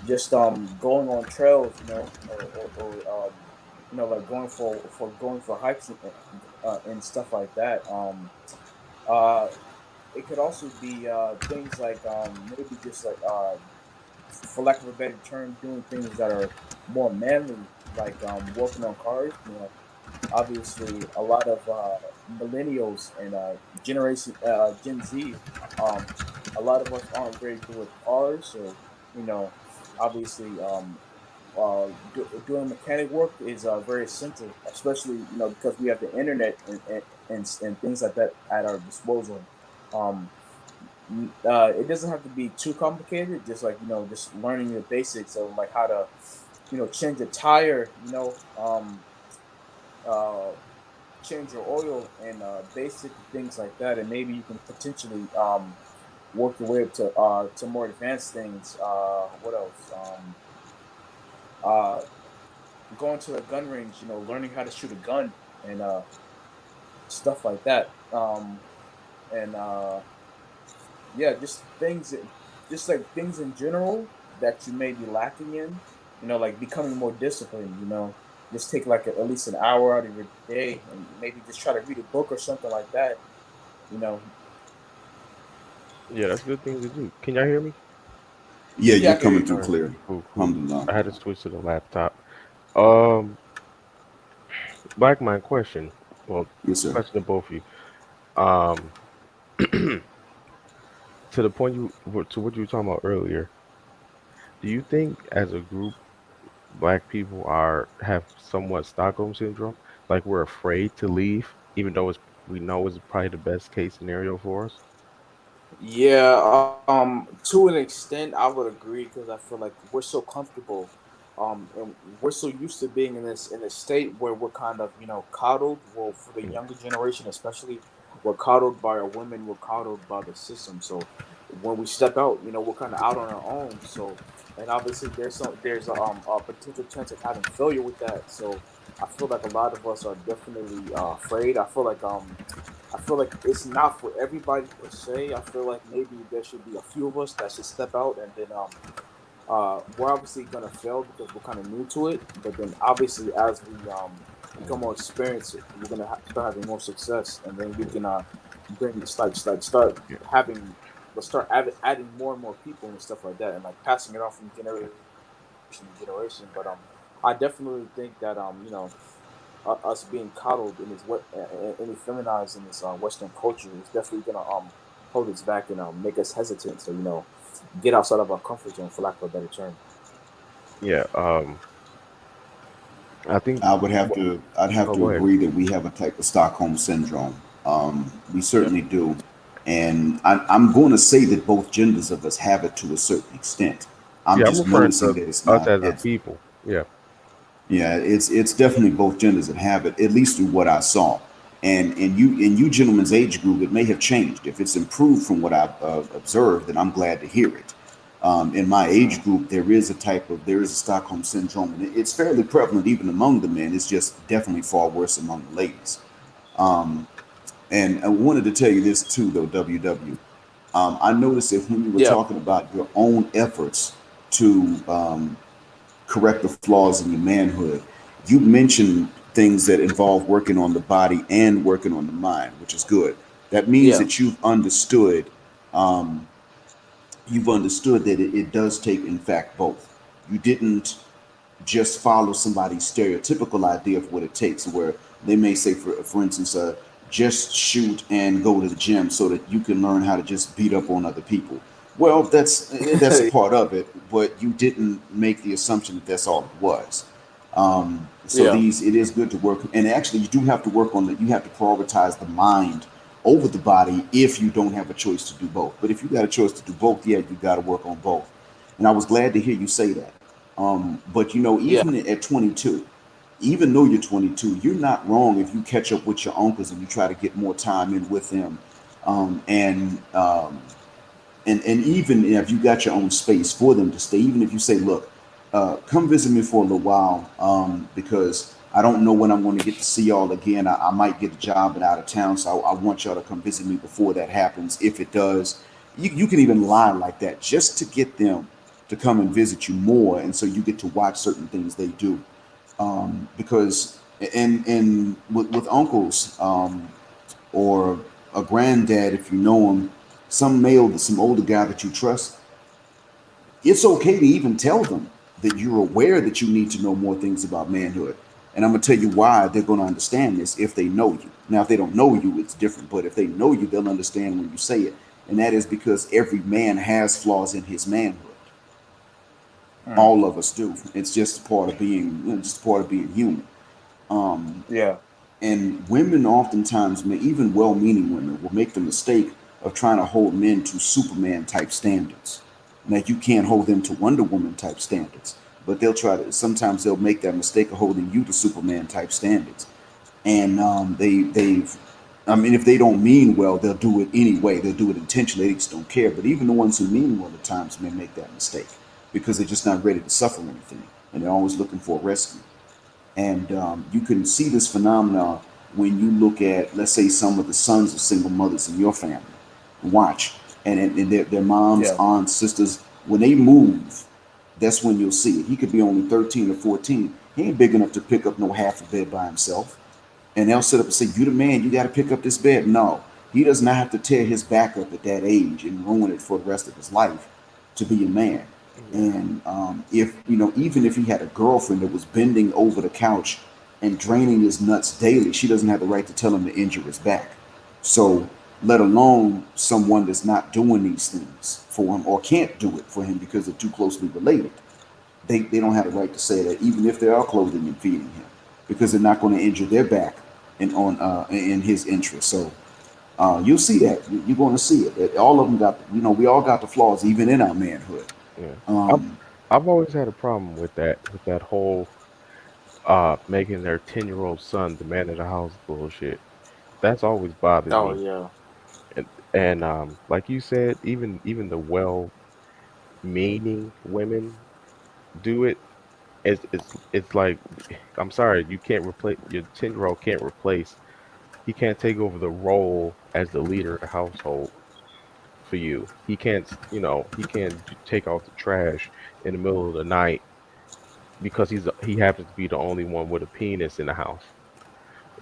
Just going on trails, or like going for hikes and stuff like that. Uh, it could also be things like maybe just like for lack of a better term, doing things that are more manly, like working on cars. Obviously, a lot of millennials and Gen Z, um, a lot of us aren't very good with cars, so you know, obviously, doing mechanic work is very essential, especially because we have the internet and things like that at our disposal. Um, it doesn't have to be too complicated. Just like just learning the basics of like how to change a tire. Uh, Change your oil and basic things like that, and maybe you can potentially work your way up to more advanced things. What else? Uh, Going to a gun range, learning how to shoot a gun and stuff like that. And Yeah, just like things in general that you may be lacking in. Like becoming more disciplined. Just take like at least an hour out of your day and maybe just try to read a book or something like that. You know, Yeah, that's good things to do. Can y'all hear me? Yeah, Yeah, you're I can hear coming you. All through right, clearly. cool, cool. Alhamdulillah. I had to switch to the laptop. Um, Black man question. Well, Yes, sir. question to both of you. Um, to the point to what you were talking about earlier. Do you think as a group, black people are have somewhat Stockholm syndrome? Like we're afraid to leave, even though we know it's probably the best case scenario for us. yeah, to an extent, I would agree, because I feel like we're so comfortable, and we're so used to being in this state where we're kind of coddled. Well, for the Mm. younger generation, especially, we're coddled by our women, we're coddled by the system. So when we step out, we're kind of out on our own. So, and obviously, there's a potential chance of having failure with that. So I feel like a lot of us are definitely afraid. I feel like it's not for everybody per se. I feel like maybe there should be a few of us that should step out and then we're obviously gonna fail because we're kind of new to it. But then obviously as we become more experienced, we're gonna start having more success, and then we can bring start Yeah, having let's start adding more and more people and stuff like that, and like passing it off from generation to generation. But I definitely think that us being coddled in this what and feminized in this Western culture is definitely gonna hold us back and make us hesitant to get outside of our comfort zone, for lack of a better term. yeah. I think. I'd have Oh, to go ahead. agree that we have a type of Stockholm syndrome. We Yeah, certainly do, and I'm going to say that both genders of us have it to a certain extent. I'm Yeah, I'm just referring noticing to that it's us not as a as people. Yeah. yeah, it's definitely both genders that have it, at least through what I saw. And you gentlemen's age group, it may have changed. If it's improved from what I've observed, then I'm glad to hear it. In my age mm, group, there is a Stockholm syndrome, and it's fairly prevalent even among the men. It's just definitely far worse among the ladies. And I wanted to tell you this too, though, WW. I noticed that when you were yeah, talking about your own efforts to correct the flaws in your manhood, you mentioned things that involve working on the body and working on the mind, which is good. That means yeah, that um, you've understood that it does take, in fact, both. You didn't just follow somebody's stereotypical idea of what it takes, where they may say, for instance, just shoot and go to the gym so that you can learn how to just beat up on other people. Well, that's a part of it, but you didn't make the assumption that that's all it was. So yeah, these, it is good to work, and actually, you do have to work on that. You have to prioritize the mind over the body if you don't have a choice to do both. But if you got a choice to do both, yeah, you got to work on both. And I was glad to hear you say that. But yeah, even at 22, even though you're 22, you're not wrong if you catch up with your uncles and you try to get more time in with them. Um, and um, and even if you got your own space for them to stay, even if you say, look, come visit me for a little while, because I don't know when I'm going to get to see y'all again. I might get a job and out of town, so I want y'all to come visit me before that happens. If it does, you can even lie like that just to get them to come and visit you more, and so you get to watch certain things they do. Because and with uncles, or a granddad, if you know him, some older guy that you trust, it's okay to even tell them that you're aware that you need to know more things about manhood. And I'm gonna tell you why they're gonna understand this if they know you. Now, if they don't know you, it's different. But if they know you, they'll understand when you say it. And that is because every man has flaws in his manhood. mm, All of us do. It's just part of being, just part of being human. Um, yeah, And women oftentimes, even well meaning women, will make the mistake of trying to hold men to Superman type standards. Now, you can't hold them to Wonder Woman type standards, but sometimes they'll make that mistake of holding you to Superman type standards. And I mean, if they don't mean well, they'll do it anyway. They'll do it intentionally. They just don't care. But even the ones who mean well at times may make that mistake because they're just not ready to suffer anything. And they're always looking for a rescue. And you can see this phenomenon when you look at, let's say, some of the sons of single mothers in your family. Watch. And their moms, yeah, aunts, sisters, when they move, that's when you'll see it. He could be only 13 or 14. He ain't big enough to pick up no half a bed by himself. And they'll sit up and say, "You the man, you got to pick up this bed." No, he does not have to tear his back up at that age and ruin it for the rest of his life to be a man. Yeah. And if even if he had a girlfriend that was bending over the couch and draining his nuts daily, she doesn't have the right to tell him to injure his back. So, let alone someone that's not doing these things for him or can't do it for him because they're too closely related. They don't have the right to say that, even if they are clothing and feeding him, because they're not going to injure their back in his interest. So you'll see that. You're going to see it. All of them got, we all got the flaws, even in our manhood. Yeah. I've Um, I've always had a problem with that whole making their 10-year-old son the man of the house bullshit. That's always bothered oh me. yeah, And like you said, even the well-meaning women do it. It's like, I'm sorry, you can't replace your 10-year-old can't replace he can't take over the role as the leader of the household for you. He can't, he can't take out the trash in the middle of the night because he happens to be the only one with a penis in the house.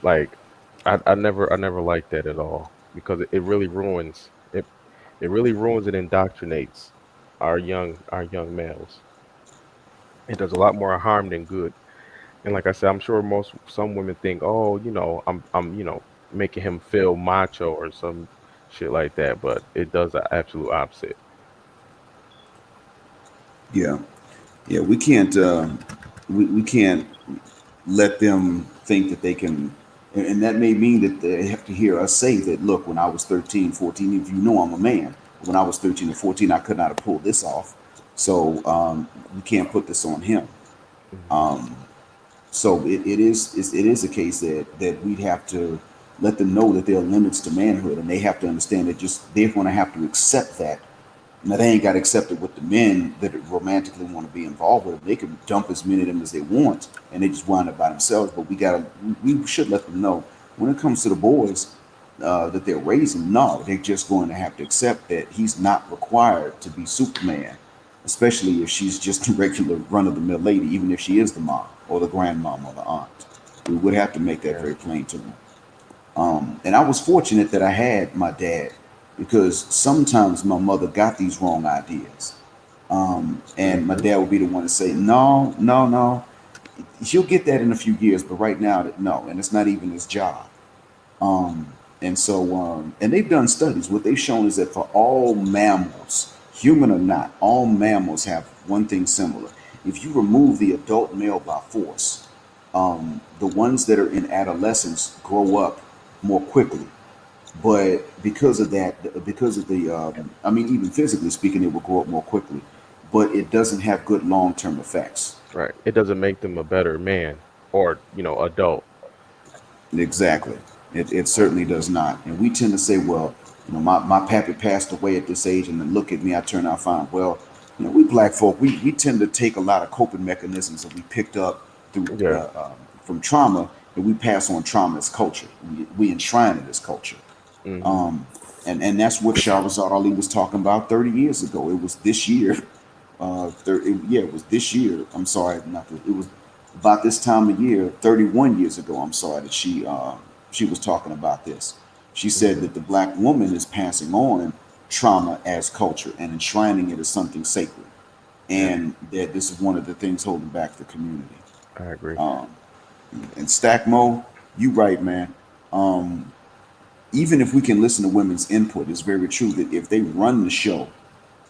Like, I never liked that at all because it really ruins it. It really ruins and indoctrinates our young males. It does a lot more harm than good. And like I said, I'm sure some women think, oh, I'm making him feel macho or some shit like that, but it does the absolute opposite. Yeah, yeah. We can't let them think that they can, and that may mean that they have to hear us say that, look, when I was 13, 14, if you know I'm a man, when I was 13 or 14, I could not have pulled this off. So we can't put this on him. Hmm. So it is a case that we'd have to let them know that there are limits to manhood, and they have to understand that just they're going to have to accept that. Now they ain't got to accept it with the men that romantically want to be involved with them. They can dump as many of them as they want, and they just wind up by themselves. But we should let them know when it comes to the boys that they're raising. No, they're just going to have to accept that he's not required to be Superman, especially if she's just a regular run of the mill lady, even if she is the mom or the grandmom or the aunt. We would have to make that Yeah. very plain to them. And I was fortunate that I had my dad because sometimes my mother got these wrong ideas. And my Hmm. dad would be the one to say, no, no, no. She'll get that in a few years, but right now, no. And it's not even his job. Um, and they've done studies. What they've shown is that for all mammals, human or not, all mammals have one thing similar. If you remove the adult male by force, the ones that are in adolescence grow up more quickly. But because of that, because of I mean, even physically speaking, it will grow up more quickly. But it doesn't have good long-term effects. Right. It doesn't make them a better man or, adult. Exactly. It certainly does not. And we tend to say, well, my pappy passed away at this age, and then look at me, I turn out fine. Well, we black folk, we tend to take a lot of coping mechanisms that we picked up through Yeah. from trauma, and we pass on trauma as culture. We enshrine it as culture. Hmm. Um, and that's what Shahrazad Ali was talking about 30 years ago. It was this year. Yeah, it was this year. I'm sorry, not the, it was about this time of year, 31 years ago. I'm sorry that she was talking about this. She said Hmm. that the black woman is passing on trauma as culture and enshrining it as something sacred, Yeah, and that this is one of the things holding back the community. I agree. Um, and Stackmo, you right, man. Um, Even if we can listen to women's input, it's very true that if they run the show,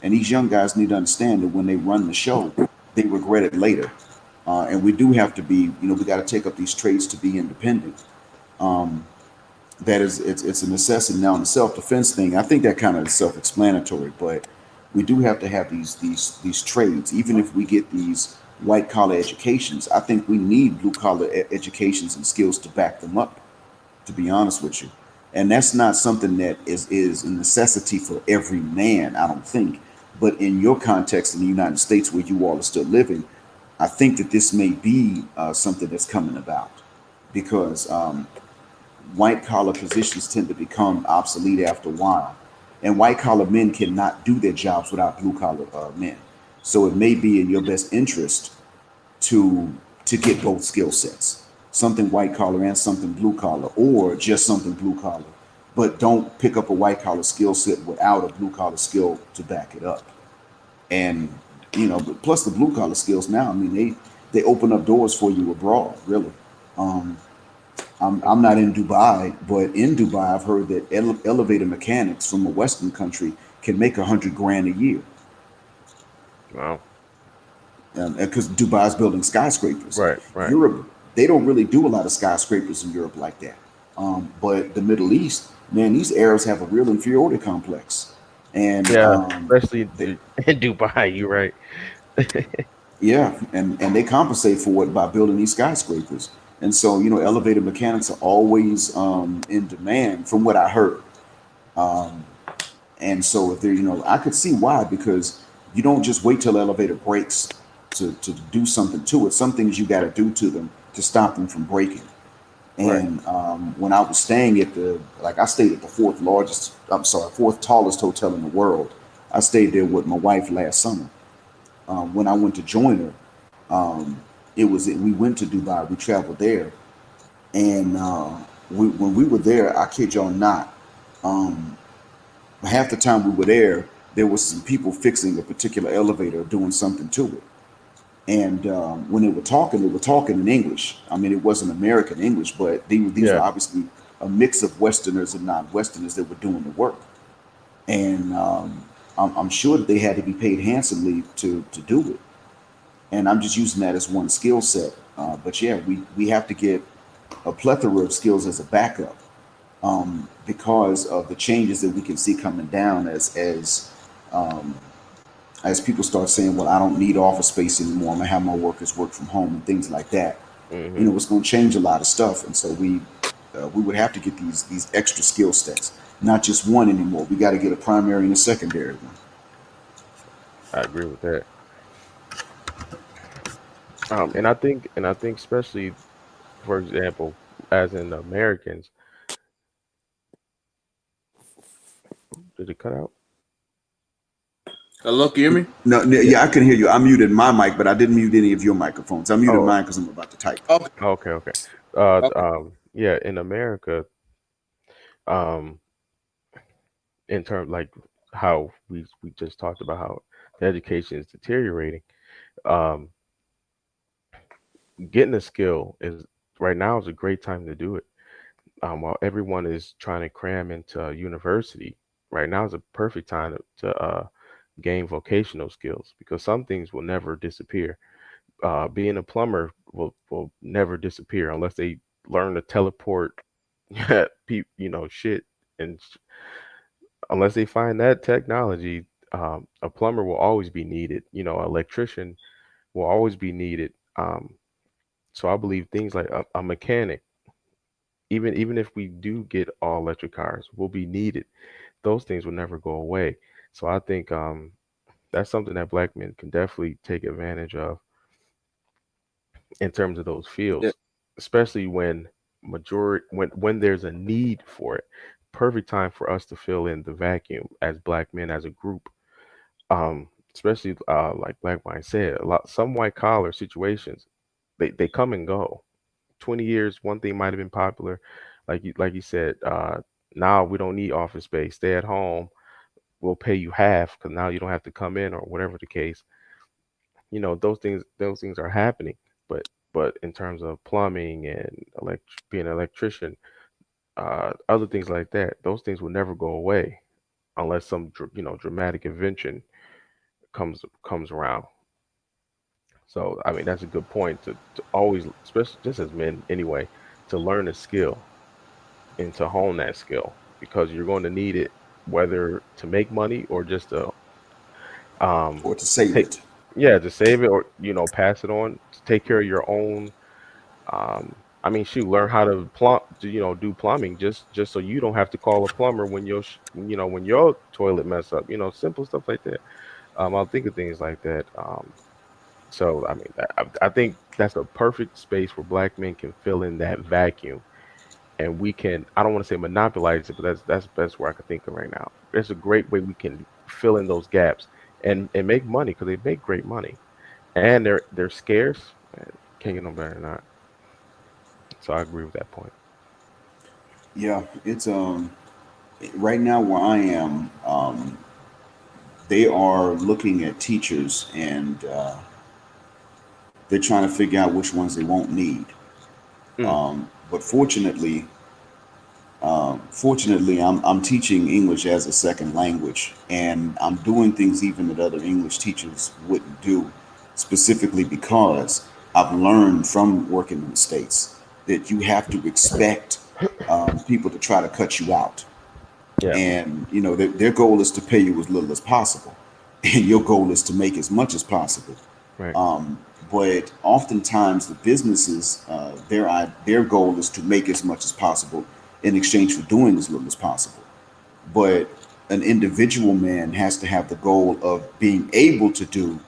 and these young guys need to understand that when they run the show, they regret it later. And we do have to be, we got to take up these traits to be independent. Um, that is, it's a necessity. Now, in the self defense thing, I think that kind of is self explanatory, but we do have to have these trades, even if we get these white collar educations. I think we need blue collar educations and skills to back them up, to be honest with you. And that's not something that is a necessity for every man, I don't think. But in your context in the United States where you all are still living, I think that this may be something that's coming about because white collar positions tend to become obsolete after a while. And white collar men cannot do their jobs without blue collar men. So it may be in your best interest to get both skill sets, something white collar and something blue collar, or just something blue collar. But don't pick up a white collar skill set without a blue collar skill to back it up. And but plus the blue collar skills now, I mean, they open up doors for you abroad, really. Um, I'm not in Dubai, but in Dubai, I've heard that elevator mechanics from a Western country can make 100 grand a year Wow. because Dubai's building skyscrapers. Right, right. Europe, they don't really do a lot of skyscrapers in Europe like that. But the Middle East, man, these Arabs have a real inferiority complex, and Yeah, especially they, in Dubai, you're right. yeah, and they compensate for it by building these skyscrapers. And so, elevator mechanics are always in demand, from what I heard. Um, And so if they're, I could see why, because you don't just wait till the elevator breaks to do something to it. Some things you got to do to them to stop them from breaking. Right. And when I was staying at I stayed at the fourth tallest hotel in the world. I stayed there with my wife last summer. When I went to join her, we went to Dubai. We traveled there, and when we were there, I kid y'all not, um, half the time we were there was some people fixing a particular elevator, doing something to it. And when they were talking in English. I mean, it wasn't American English, but these were Yeah. obviously a mix of Westerners and non-Westerners that were doing the work. And I'm sure that they had to be paid handsomely to do it. And I'm just using that as one skill set. But yeah, we have to get a plethora of skills as a backup, because of the changes that we can see coming down um, as people start saying, well, I don't need office space anymore. I'm gonna have my workers work from home and things like that. Hmm. It's going to change a lot of stuff, and so we would have to get these extra skill sets, not just one anymore. We got to get a primary and a secondary one. I agree with that. And I think especially, for example, as in Americans, did it cut out? Hello, can you hear me? No, Yeah. yeah, I can hear you. I muted my mic, but I didn't mute any of your microphones. I muted Oh, mine because I'm about to type. Okay. okay, okay. Okay. Yeah, in America, um, in terms like how we just talked about how the education is deteriorating. Um, Getting a skill is right now is a great time to do it. While everyone is trying to cram into university, right now is a perfect time to gain vocational skills because some things will never disappear. Being a plumber will never disappear unless they learn to teleport, shit, and unless they find that technology, a plumber will always be needed. Electrician will always be needed. So I believe things like a mechanic, even if we do get all electric cars, will be needed. Those things will never go away. So I think that's something that black men can definitely take advantage of in terms of those Yeah. fields, especially when there's a need for it. Perfect time for us to fill in the vacuum as black men as a group. Especially like Black Wine said, some white collar situations they come and go. 20 years, one thing might have been popular, like you said. Now we don't need office space. Stay at home. We'll pay you half because now you don't have to come in or whatever the case. Those things are happening. But in terms of plumbing and being an electrician, other things like that, those things will never go away unless some dramatic invention comes around. So I mean that's a good point to always, especially just as men anyway, to learn a skill and to hone that skill because you're going to need it whether to make money or just to um Or to save take it. yeah to save it or pass it on to take care of your own. I mean, shoot, learn how to do plumbing just so you don't have to call a plumber when when your toilet mess up. Simple stuff like that. I'll think of things like that. So I mean, I think that's a perfect space where black men can fill in that vacuum, and we can. I don't want to say monopolize it, but that's the best where I can think of right now. There's a great way we can fill in those gaps and make money because they make great money, and they're scarce. Man, can't get no better than that. So I agree with that point. Yeah, it's right now where I am. They are looking at teachers, and they're trying to figure out which ones they won't need. Mm, But fortunately, I'm teaching English as a second language, and I'm doing things even that other English teachers wouldn't do, specifically because I've learned from working in the States that you have to expect people to try to cut you out. yeah, And, their goal is to pay you as little as possible, and your goal is to make as much as possible. right. But oftentimes, the businesses, their goal is to make as much as possible in exchange for doing as little as possible. But an individual man has to have the goal of being able to do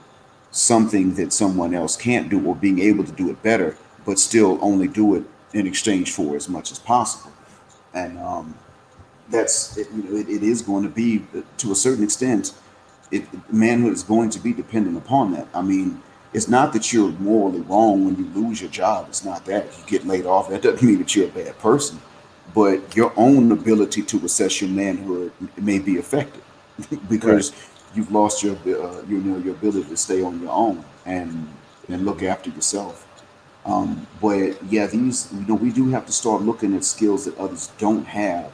something that someone else can't do, or being able to do it better, but still only do it in exchange for as much as possible. And that's it, it is going to be to a certain extent. Manhood is going to be dependent upon that. I mean, it's not that you're morally wrong when you lose your job. It's not that if you get laid off, that doesn't mean that you're a bad person. But your own ability to assess your manhood may be affected Right. because you've lost your ability to stay on your own and look Mhm. after yourself. But yeah, these we do have to start looking at skills that others don't have,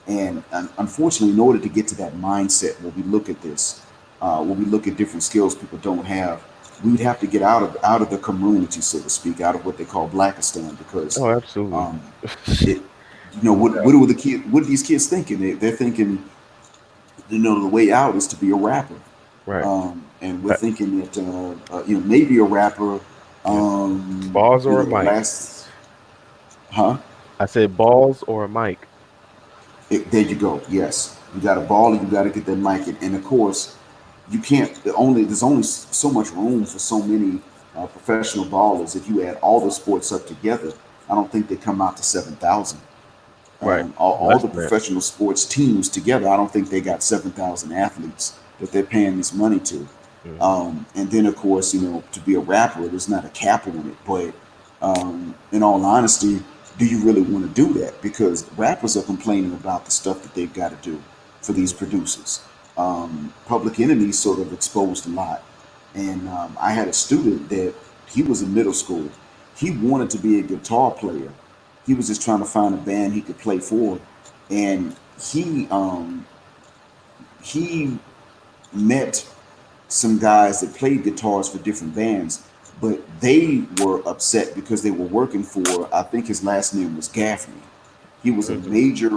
and unfortunately, in order to get to that mindset where we look at this, where we look at different skills people don't have, we would have to get out of the community, so to speak, out of what they call Blackistan, because Oh, absolutely. um, it, No what doubt. are the kids? What are these kids thinking? They're thinking, the way out is to be a rapper, Right. and we're Uh, thinking that maybe a rapper, yeah. Balls or a mic. last, huh? I said balls or a mic. There you go. Yes, you got a ball, and you got to get that mic, and of course, you can't. There's only so much room for so many professional ballers. If you add all the sports up together, I don't think they come out to 7,000. Right. All Less the than that. professional sports teams together, I don't think they got 7,000 athletes that they're paying this money to. Hmm. And then, of course, to be a rapper, there's not a cap on it. But in all honesty, do you really want to do that? Because rappers are complaining about the stuff that they've got to do for these producers. Public Enemy sort of exposed a lot. And I had a student that he was in middle school. He wanted to be a guitar player. He was just trying to find a band he could play for. And he met some guys that played guitars for different bands, but they were upset because they were working for, I think his last name was Gaffney. He was a Hmm. major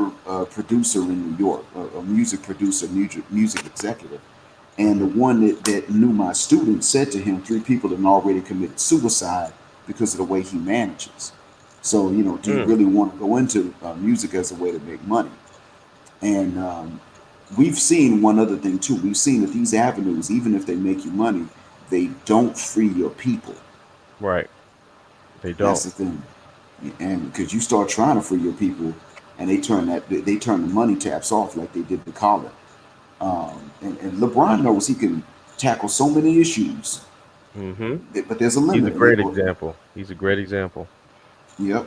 producer in New York, a music producer, music executive. And the Hmm. one that knew my student said to him, three people had already committed suicide because of the way he manages. So, do you Mm. really want to go into music as a way to make money? And we've seen one other thing too. We've seen that these avenues, even if they make you money, they don't free your people. Right. They That's don't. the thing. And because you start trying to free your people, and they turn the money taps off like they did the collar. And LeBron knows he can tackle so many issues, Hmm. but there's a He's a limit. great example. He's a great example. Yep,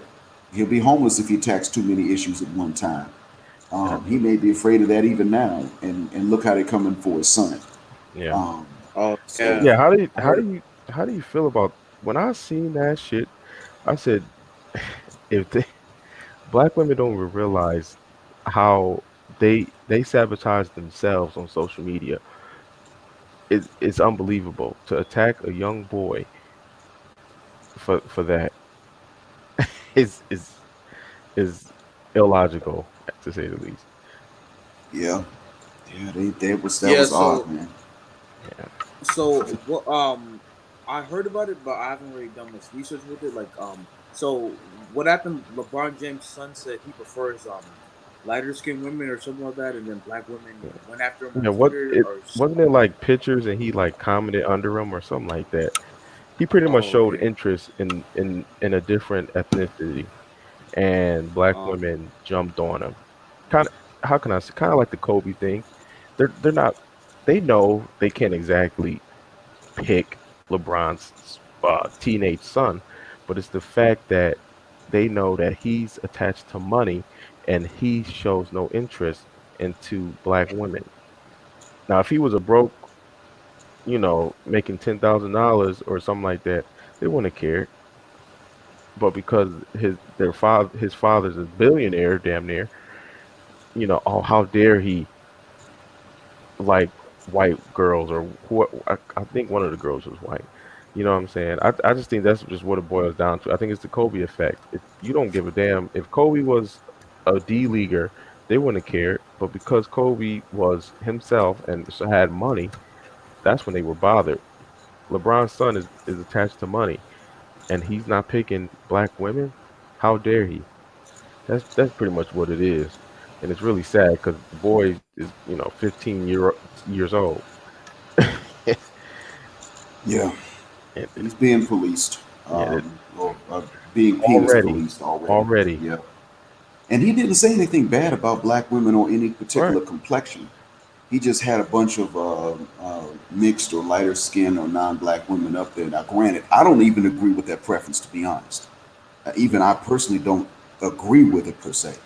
he'll be homeless if he attacks too many issues at one time. He may Absolutely. be afraid of that even now, and look how they're coming for his son. Yeah. Um, Oh so yeah, Yeah. How do you I how do heard. you how do you feel about when I seen that shit? I said, if they, black women don't even realize how they sabotage themselves on social media. It's unbelievable to attack a young boy for that is is illogical to say the least. yeah, yeah, that Yeah, was odd, man. Yeah. what I heard about it, but I haven't really done much research with it. So what happened? LeBron James' son said he prefers lighter skinned women or something like that, and then black women went after him on Yeah, what Twitter it or. wasn't there like pictures and he like commented under them or something like that. He pretty much Oh, showed okay. interest in a different ethnicity, and black Um, women jumped on him. Kind of, how can I say, kind of like the Kobe thing. They're not, they know they can't exactly pick LeBron's teenage son, but it's the fact that they know that he's attached to money and he shows no interest into black women. Now, if he was a broke, making $10,000 or something like that, they wouldn't have cared. But because his father's a billionaire, damn near, oh, how dare he like white girls or what? I think one of the girls was white. You know what I'm saying? I just think that's just what it boils down to. I think it's the Kobe effect. You don't give a damn if Kobe was a D leaguer, they wouldn't have cared. But because Kobe was himself and had money, that's when they were bothered. LeBron's son is attached to money, and he's not picking black women. How dare he? That's pretty much what it is, and it's really sad because the boy is 15 years old. Yeah, And he's being policed. yeah, Well, being penis already, policed already. already, Yeah. And he didn't say anything bad about black women or any right? particular complexion. He just had a bunch of mixed or lighter skin or non-black women up there. Now, granted, I don't even agree with that preference, to be honest. Even I personally don't agree with it per se.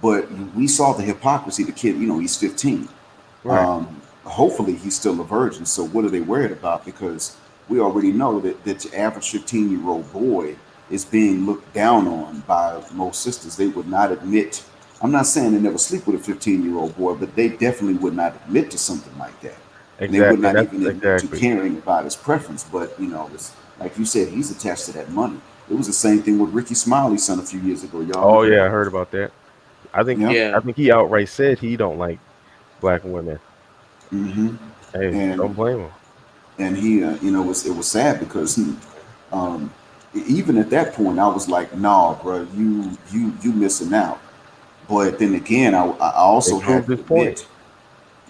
But we saw the hypocrisy. The kid, he's 15. Right. Hopefully, he's still a virgin. So, what are they worried about? Because we already know that the average 15-year-old boy is being looked down on by most sisters. They would not admit. I'm not saying they never sleep with a 15-year-old boy, but they definitely would not admit to something like that. And they would Exactly. not That's even admit to exactly. caring about his preference. But, it's like you said, he's attached to that money. It was the same thing with Ricky Smiley's son a few years ago. Y'all Oh remember yeah, I that? heard about that. I think Yeah. I Yeah. think he outright said he don't like black women. Hmm. Hey, And don't blame him. he it was sad because um even at that point I was like, nah, bro, you missing out. But then again, I They also had proved to his point. admit,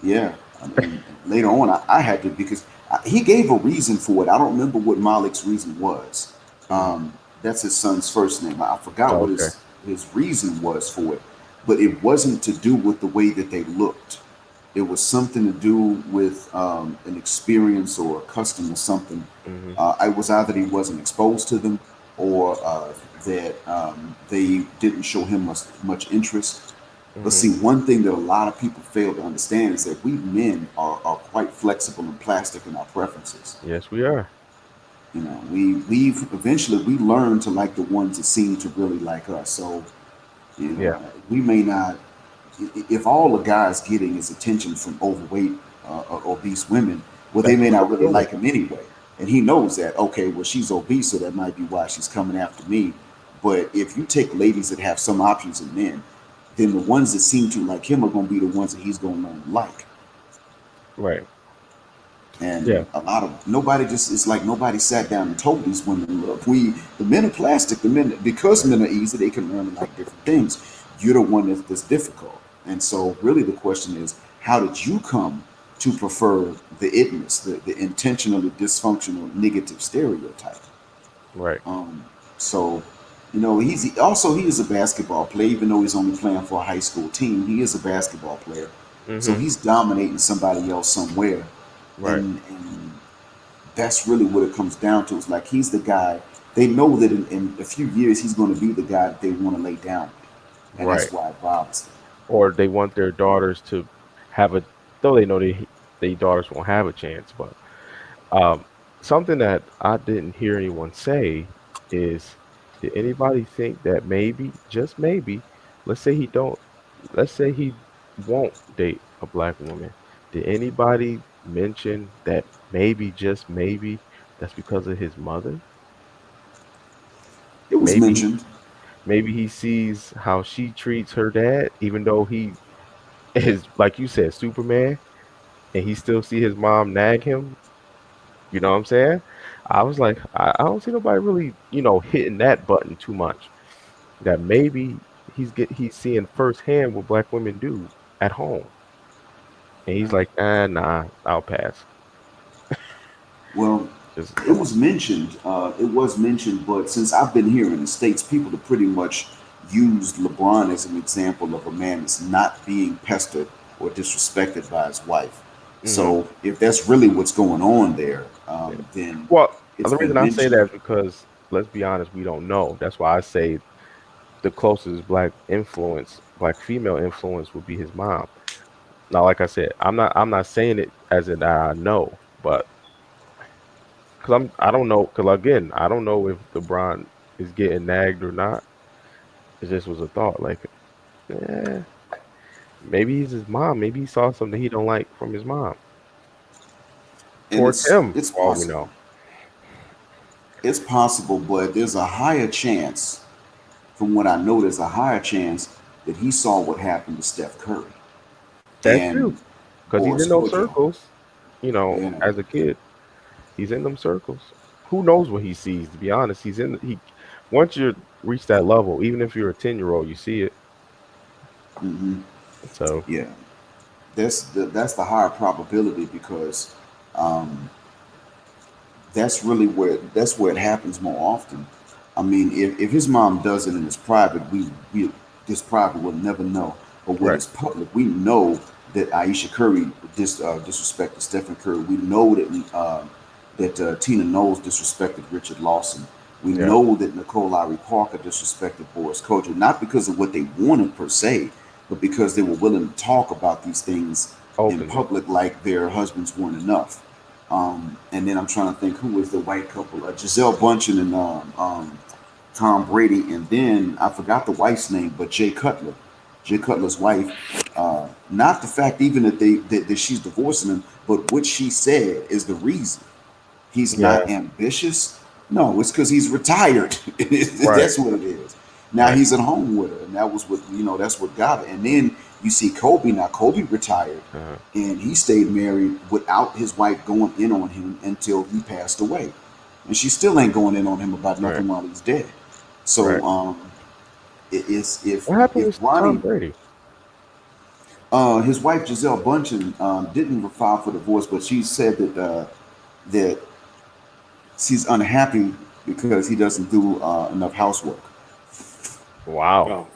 yeah, I mean, later on I had to, because he gave a reason for it. I don't remember what Malik's reason was. Mm. That's his son's first name. I forgot Oh, what okay. his reason was for it, but it wasn't to do with the way that they looked. It was something to do with an experience or a custom or something. Hmm. I was either he wasn't exposed to them, or that they didn't show him much interest. But Hmm. see, one thing that a lot of people fail to understand is that we men are quite flexible and plastic in our preferences. Yes, we are. We've eventually we learn to like the ones that seem to really like us. So, Yeah. we may not, if all a guy's getting is attention from overweight or obese women, well, they That's may what not they're really doing. like him anyway. And he knows that, okay, well, she's obese, so that might be why she's coming after me. But if you take ladies that have some options in men, then the ones that seem to like him are going to be the ones that he's going to learn to like. Right. And Yeah. a lot of nobody just, it's like nobody sat down and told these women, look, the men are plastic. The men, because Right. men are easy, they can learn to like different things. You're the one that's difficult. And so really the question is, how did you come to prefer the itness, the intentionally dysfunctional negative stereotype? Right. So, he is a basketball player, even though he's only playing for a high school team. He is a basketball player, so Hmm. he's dominating somebody else somewhere, Right. and that's really what it comes down to. It's like he's the guy. They know that in a few years he's going to be the guy that they want to lay down with, and Right. that's why it bothers them. Or they want their daughters to have a, though they know they daughters won't have a chance, but um, something that I didn't hear anyone say is, did anybody think that maybe, just maybe, let's say he don't, let's say he won't date a black woman. Did anybody mention that maybe, just maybe, that's because of his mother? It was Maybe, mentioned. maybe he sees how she treats her dad, even though he is, like you said, Superman, and he still see his mom nag him. You know what I'm saying? I was like, I don't see nobody really, hitting that button too much. That maybe he's seeing firsthand what black women do at home, and he's like, nah, I'll pass. Well, Just a it thought. was mentioned. It was mentioned, but since I've been here in the states, people have pretty much used LeBron as an example of a man that's not being pestered or disrespected by his wife. Hmm. So if that's really what's going on there, Yeah. then Well, it's the reason been I say that mentioned. is because let's be honest, we don't know. That's why I say the closest black female influence would be his mom. Now, like I said, I'm not saying it as in that I know, but because I don't know, because again, I don't know if LeBron is getting nagged or not. It just was a thought, like, eh, maybe he's his mom. Maybe he saw something he don't like from his mom And towards it's him, it's for all we possible. know. It's possible, but there's a higher chance, from what I know, there's a higher chance that he saw what happened to Steph Curry That's true, and because he's Boris in those Kodjoe. circles. Yeah. As a kid, he's in them circles. Who knows what he sees? To be honest, he's in. He once you reach that level, even if you're a 10-year-old, you see it. Hmm. So Yeah. That's the higher probability, because um, that's where it happens more often. I mean, if his mom does it and it's private, we this private will never know. But when Right. it's public, we know that Aisha Curry disrespected Stephen Curry. We know that Tina Knowles disrespected Richard Lawson. We Yeah. know that Nicole Lowry Parker disrespected Boris Kodjoe, not because of what they wanted per se, but because they were willing to talk about these things in Openly. public like their husbands weren't enough. And then I'm trying to think who was the white couple, Giselle Bundchen and Tom Brady, and then I forgot the wife's name, but Jay Cutler's wife. Not the fact even that she's divorcing him, but what she said is the reason he's Yeah. not ambitious. No, it's because he's retired. Right. That's what it is. Now Right. he's at home with her, and that was what that's what got it. And then you see Kobe. Now Kobe retired, Uh, and he stayed married without his wife going in on him until he passed away, and she still ain't going in on him about right. nothing while he's dead. Right. So it is What happened if with Tom Ronnie, Brady? his wife Giselle Bundchen didn't file for divorce, but she said that she's unhappy because he doesn't do enough housework. Wow. Oh,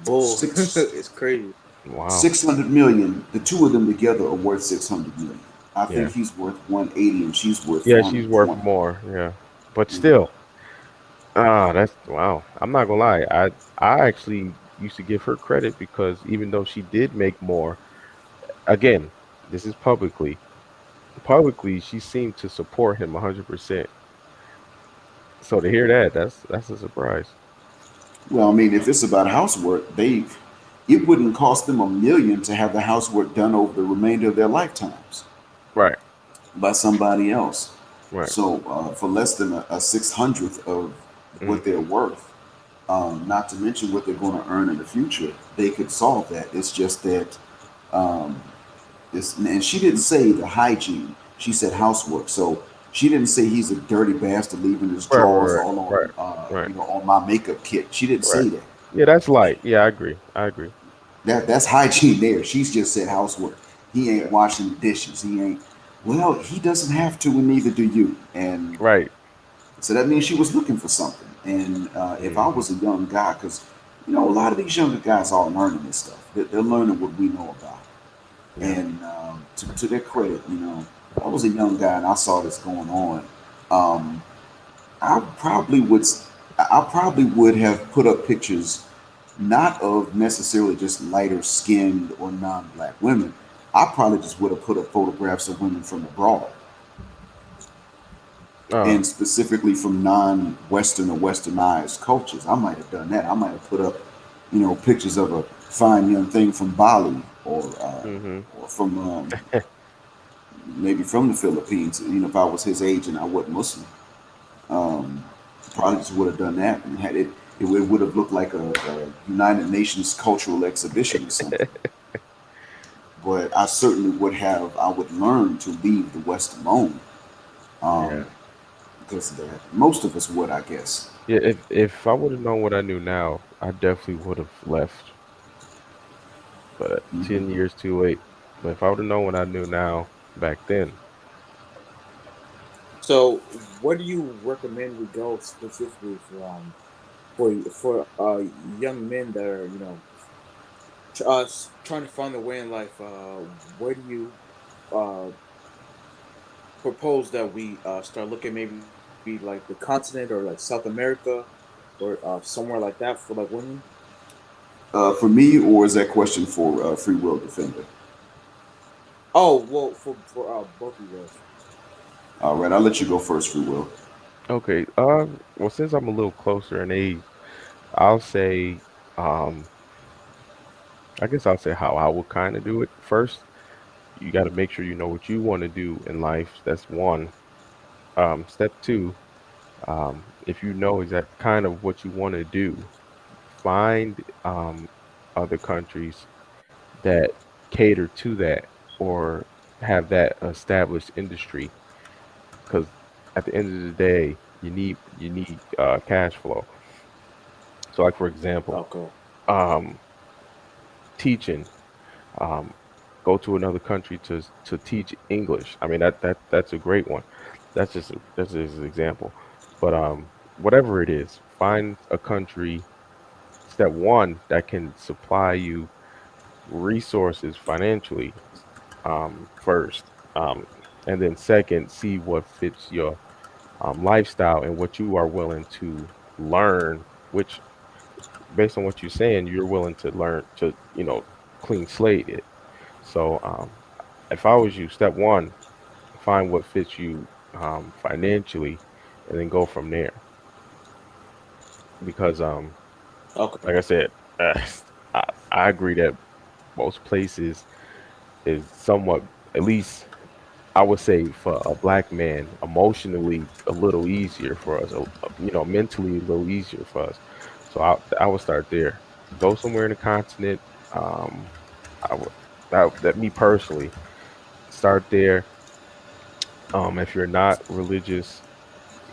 bull. Six It's crazy. Wow. 600 million. The two of them together are worth 600 million. I Yeah. think he's worth 180 and she's worth Yeah, she's worth 420. more. Yeah. But Yeah. still, that's wow. I'm not gonna lie. I actually used to give her credit because even though she did make more, again, this is publicly, she seemed to support him 100%. So to hear that, that's a surprise. Well, I mean, if it's about housework, it wouldn't cost them 1 million to have the housework done over the remainder of their lifetimes Right. by somebody else. Right. So for less than a 600th of Mm, what they're worth, not to mention what they're going to earn in the future, they could solve that. It's just that, um, and she didn't say the hygiene. She said housework. So she didn't say he's a dirty bastard leaving his right. drawers Right. all Right. on, Right. on my makeup kit. She didn't Right. say that. Yeah, that's light. Yeah, I agree. I agree. That's hygiene there. She's just said housework. He ain't Yeah. washing the dishes. He ain't. Well, he doesn't have to, and neither do you. And Right. so that means she was looking for something. And if I Hmm. was a young guy, because a lot of these younger guys are learning this stuff. They're learning what we know about. Yeah. And to their credit, I was a young guy and I saw this going on. Um, I probably would I probably would have put up pictures not of necessarily just lighter skinned or non-black women. I probably just would have put up photographs of women from abroad Uh, and specifically from non-Western or Westernized cultures. I might have done that. I might have put up, pictures of a fine young thing from Bali hmm. or from maybe from the Philippines. If I was his age and I wasn't Muslim. Um, Probably just would have done that and had it. It would have looked like a United Nations cultural exhibition or something. But I certainly would have. I would learn to leave the West alone Yeah. um, because of that. Most of us would, I guess. Yeah. If I would have known what I knew now, I definitely would have left. But Mhm. 10 years too late. But if I would have known what I knew now back then, So, where do you recommend we go specifically for young men that are trying to find their way in life? Where do you uh propose that we start looking maybe be like the continent or like South America or somewhere like that for like women? For me, or is that question for Free Will Defender? Oh well, for both of you guys. All right, I'll let you go first, Free Will. okay. Well, since I'm a little closer in age, I'll say, um, I guess I'll say how I would kind of do it. First, you got to make sure you know what you want to do in life. That's one. Step two, if you know exact kind of what you want to do, find other countries that cater to that or have that established industry. Because at the end of the day, you need cash flow. So, like for example, Okay. um, teaching. Um, go to another country to teach English. I mean that's a great one. That's just an example. But whatever it is, find a country, step one, that can supply you resources financially, first. And then second, see what fits your lifestyle and what you are willing to learn, which based on what you're saying, you're willing to learn to, clean slate it. So if I was you, step one, find what fits you financially, and then go from there. Because Okay. like I said, I, I agree that most places is somewhat, at least I would say for a black man, emotionally a little easier for us, mentally a little easier for us. So I would start there. Go somewhere in the continent. Um, I would that me personally start there. If you're not religious,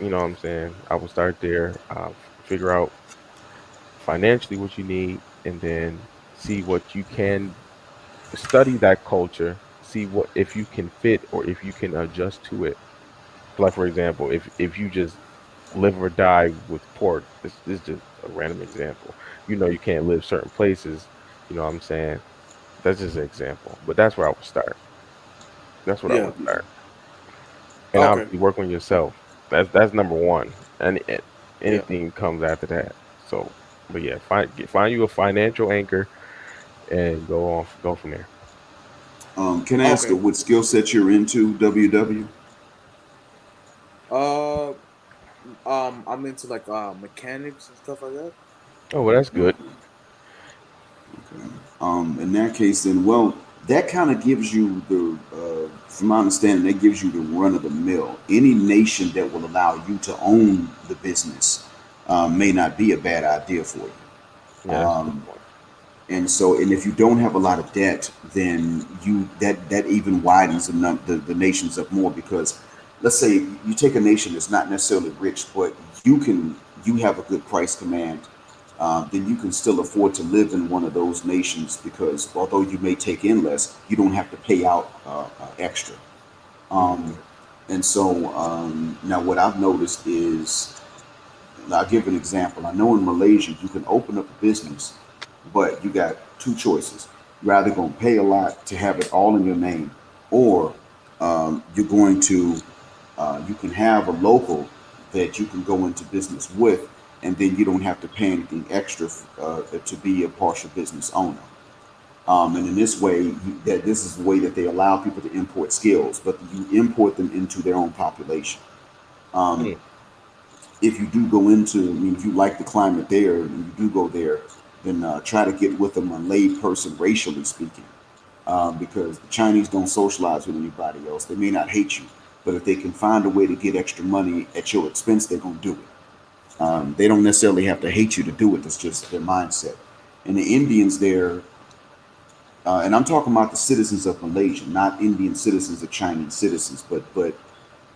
you know what I'm saying, I would start there. Figure out financially what you need, and then see what you can study that culture. See what if you can fit or if you can adjust to it. Like for example, if you just live or die with pork, this is just a random example. You can't live certain places. You know what I'm saying? That's just an example, but that's where I would start. That's what I Yeah. would start, and Okay. obviously work on yourself. That's number one, and Yeah. anything comes after that. So, but yeah, find you a financial anchor and go from there. Can I ask Okay. what skill set you're into? WW. Uh, I'm into like mechanics and stuff like that. Oh, well, that's good. Okay. Okay. In that case, then, well, that kind of gives you from my understanding, that gives you the run of the mill. Any nation that will allow you to own the business may not be a bad idea for you. Yeah, that's a good point. And so, and if you don't have a lot of debt, then that even widens the nations up more, because let's say you take a nation that's not necessarily rich, but you have a good price command, then you can still afford to live in one of those nations, because although you may take in less, you don't have to pay out extra. Hmm. Um, and so now what I've noticed is, I'll give an example. I know in Malaysia you can open up a business, but you got two choices. You're either going to pay a lot to have it all in your name, or you're going to you can have a local that you can go into business with, and then you don't have to pay anything extra to be a partial business owner. And in this way, that this is the way that they allow people to import skills, but you import them into their own population. Um, if you do go into, I mean, if you like the climate there and you do go there, then try to get with a Malay person, racially speaking, because the Chinese don't socialize with anybody else. They may not hate you, but if they can find a way to get extra money at your expense, they're going to do it. They don't necessarily have to hate you to do it. That's just their mindset. And the Indians there, and I'm talking about the citizens of Malaysia, not Indian citizens or Chinese citizens, but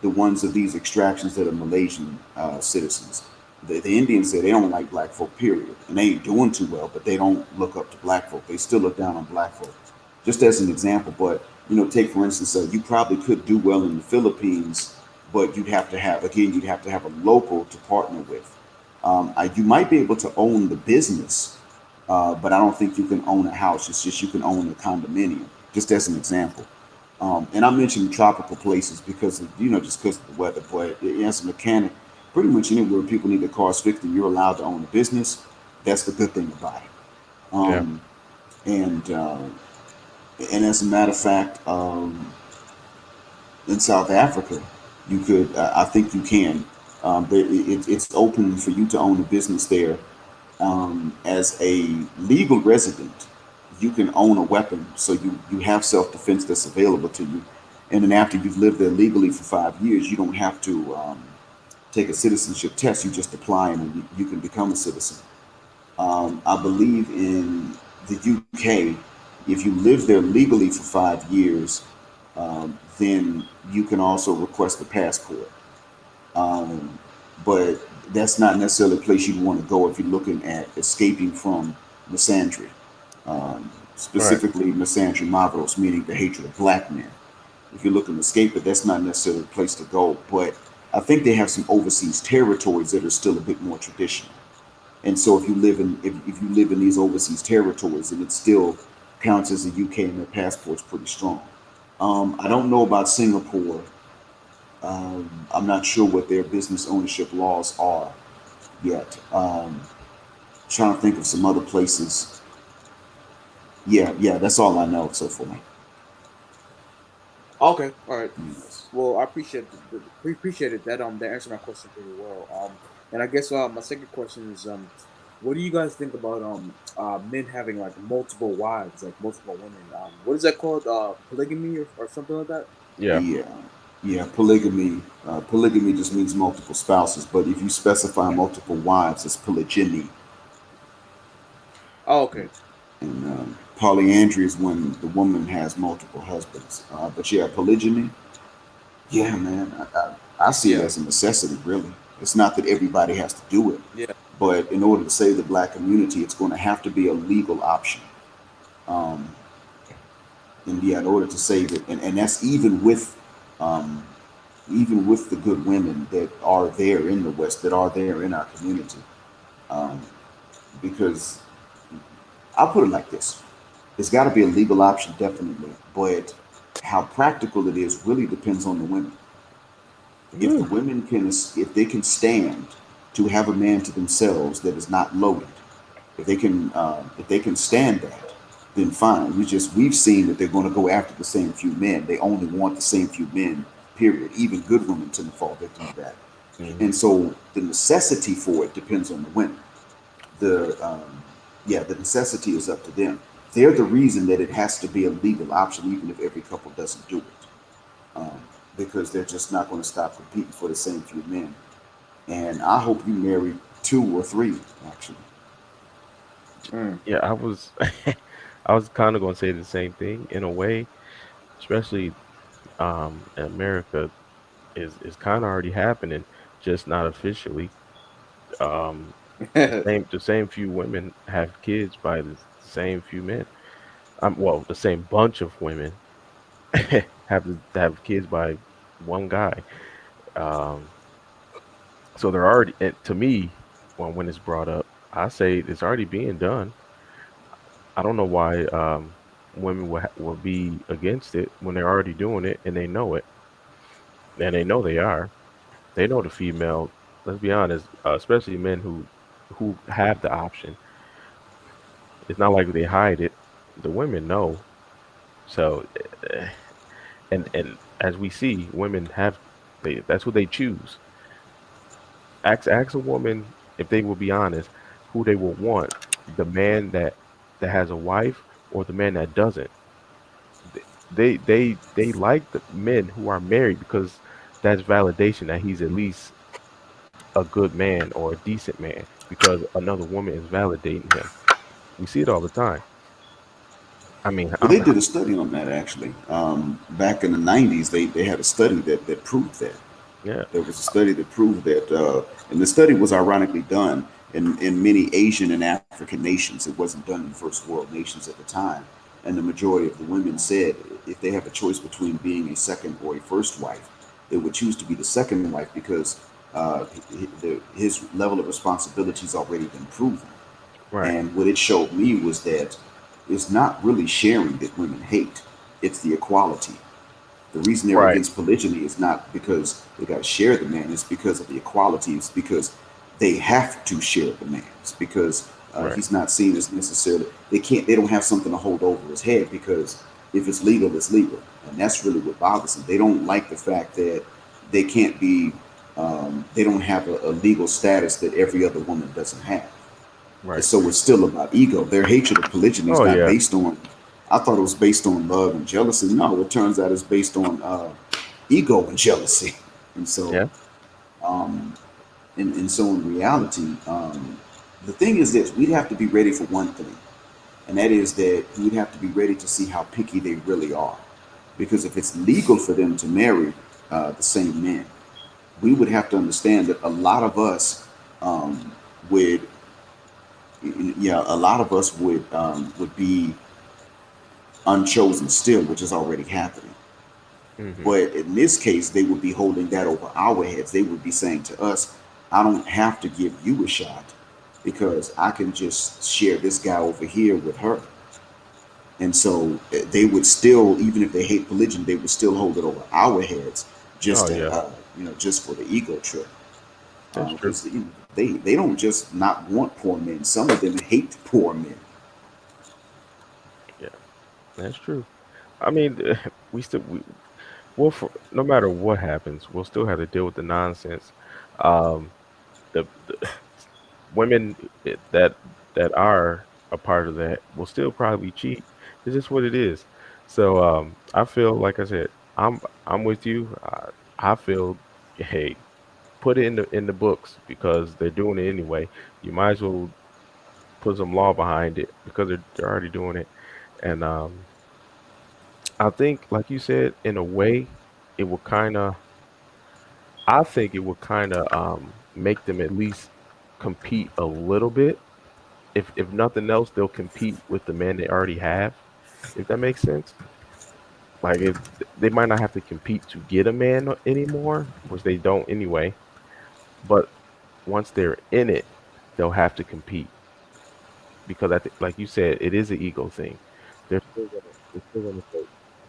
the ones of these extractions that are Malaysian citizens. The Indians say they don't like black folk, period. And they ain't doing too well, but they don't look up to black folk. They still look down on black folk. Just as an example, but take for instance, you probably could do well in the Philippines, but you'd have to have a local to partner with. You might be able to own the business, but I don't think you can own a house. It's just you can own a condominium, just as an example. And I mentioned tropical places because just because of the weather. But as a mechanic, pretty much anywhere people need their cars fixed and you're allowed to own a business, that's the good thing about it. Yeah. Um, and and as a matter of fact, in South Africa, you could. I think you can. It's open for you to own a business there as a legal resident. You can own a weapon, so you have self defense that's available to you. And then after you've lived there legally for 5 years, you don't have to take a citizenship test. You just apply and you can become a citizen. I believe in the UK, if you live there legally for 5 years, then you can also request a passport. Um, but that's not necessarily a place you'd want to go if you're looking at escaping from misandry, Right. specifically misandry mavros, meaning the hatred of black men. If you're looking to escape it, that's not necessarily a place to go. But I think they have some overseas territories that are still a bit more traditional. And so if you live in these overseas territories, and it still counts as a UK, and their passport's pretty strong. I don't know about Singapore. I'm not sure what their business ownership laws are yet. Trying to think of some other places. Yeah, yeah, that's all I know so far. Okay, all right. Yes. Well, I appreciate it. That answered my question pretty well. And I guess my second question is what do you guys think about men having like multiple wives, like multiple women? What is that called? Polygamy or something like that? Yeah. Yeah, yeah. Polygamy. Polygamy just means multiple spouses, but if you specify multiple wives, it's polygyny. Oh, okay. And polyandry is when the woman has multiple husbands. But yeah, polygyny. Yeah, man. I see it Yeah, as a necessity. Really, it's not that everybody has to do it, yeah. but in order to save the black community, it's going to have to be a legal option. Um, and yeah, in order to save it, and that's um, even with the good women that are there in the West, that are there in our community. Um, because I'll put it like this: there's got to be a legal option, definitely, but how practical it is really depends on the women. If the Mm. women can, if they can stand to have a man to themselves that is not loaded, if they can stand that, then fine. We've seen that they're going to go after the same few men. They only want the same few men. Period. Even good women tend to fall victim to that. Hmm. And so the necessity for it depends on the women. The necessity is up to them. They're the reason that it has to be a legal option, even if every couple doesn't do it, um, because they're just not going to stop competing for the same few men. And I hope you marry two or three, actually. Mm. Yeah, I was I was kind of going to say the same thing in a way, especially in America is kind of already happening, just not officially. Um, the same few women have kids by the same few men. Well, the same bunch of women have kids by one guy. Um, so they're already to me when it's brought up, I say it's already being done. I don't know why women will be against it when they're already doing it and they know it, and they know they are. They know the female. Let's be honest, especially men who have the option. It's not like they hide it. The women know. So, eh, and as we see, women have that's what they choose. Ask a woman if they will be honest, who they will want, the man that has a wife or the man that doesn't. They like the men who are married because that's validation that he's at least a good man or a decent man because another woman is validating him. We see it all the time. I mean, Well, they did a study on that actually. Back in the '90s, they had a study that proved that. yeah, There was a study that proved that, and the study was ironically done in many Asian and African nations. It wasn't done in first world nations at the time. And the majority of the women said if they have a choice between being a second or a first wife, they would choose to be the second wife because his level of responsibilities already been proven. right, And what it showed me was that it's not really sharing that women hate, it's the equality. The reason they're right, against polygyny is not because they got to share the man, it's because of the equality. It's because they have to share the man. It's because right, he's not seen as necessarily, they don't have something to hold over his head because if it's legal, it's legal. And that's really what bothers them. They don't like the fact that they can't be, they don't have a legal status that every other woman doesn't have. And right. so it's still about ego. Their hatred of polygyny is Oh not yeah, based on. I thought it was based on love and jealousy. No, it turns out it's based on ego and jealousy. And so, yeah. um, and so in reality, the thing is this: we'd have to be ready for one thing, and that is that we'd have to be ready to see how picky they really are. Because if it's legal for them to marry the same men, we would have to understand that a lot of us um, would yeah, a lot of us would be unchosen still, which is already happening. Hmm. But in this case, they would be holding that over our heads. They would be saying to us, I don't have to give you a shot because I can just share this guy over here with her. And so they would still, even if they hate religion, they would still hold it over our heads Oh just yeah, just for the ego trip. that's true. Because they don't just not want poor men. Some of them hate poor men. Yeah, that's true. I mean, we'll no matter what happens, we'll still have to deal with the nonsense. Um, the women that are a part of that will still probably cheat. It's just what it is. So I feel like I said, I'm with you. I feel, hey, put it in the books because they're doing it anyway. You might as well put some law behind it because they're already doing it. And I think, like you said, in a way, it will kind of. I think it will kind of make them at least compete a little bit. If nothing else, they'll compete with the men they already have. If that makes sense. Like if they might not have to compete to get a man anymore, which they don't anyway. But once they're in it, they'll have to compete because I think, like you said, it is an ego thing. They're still gonna say,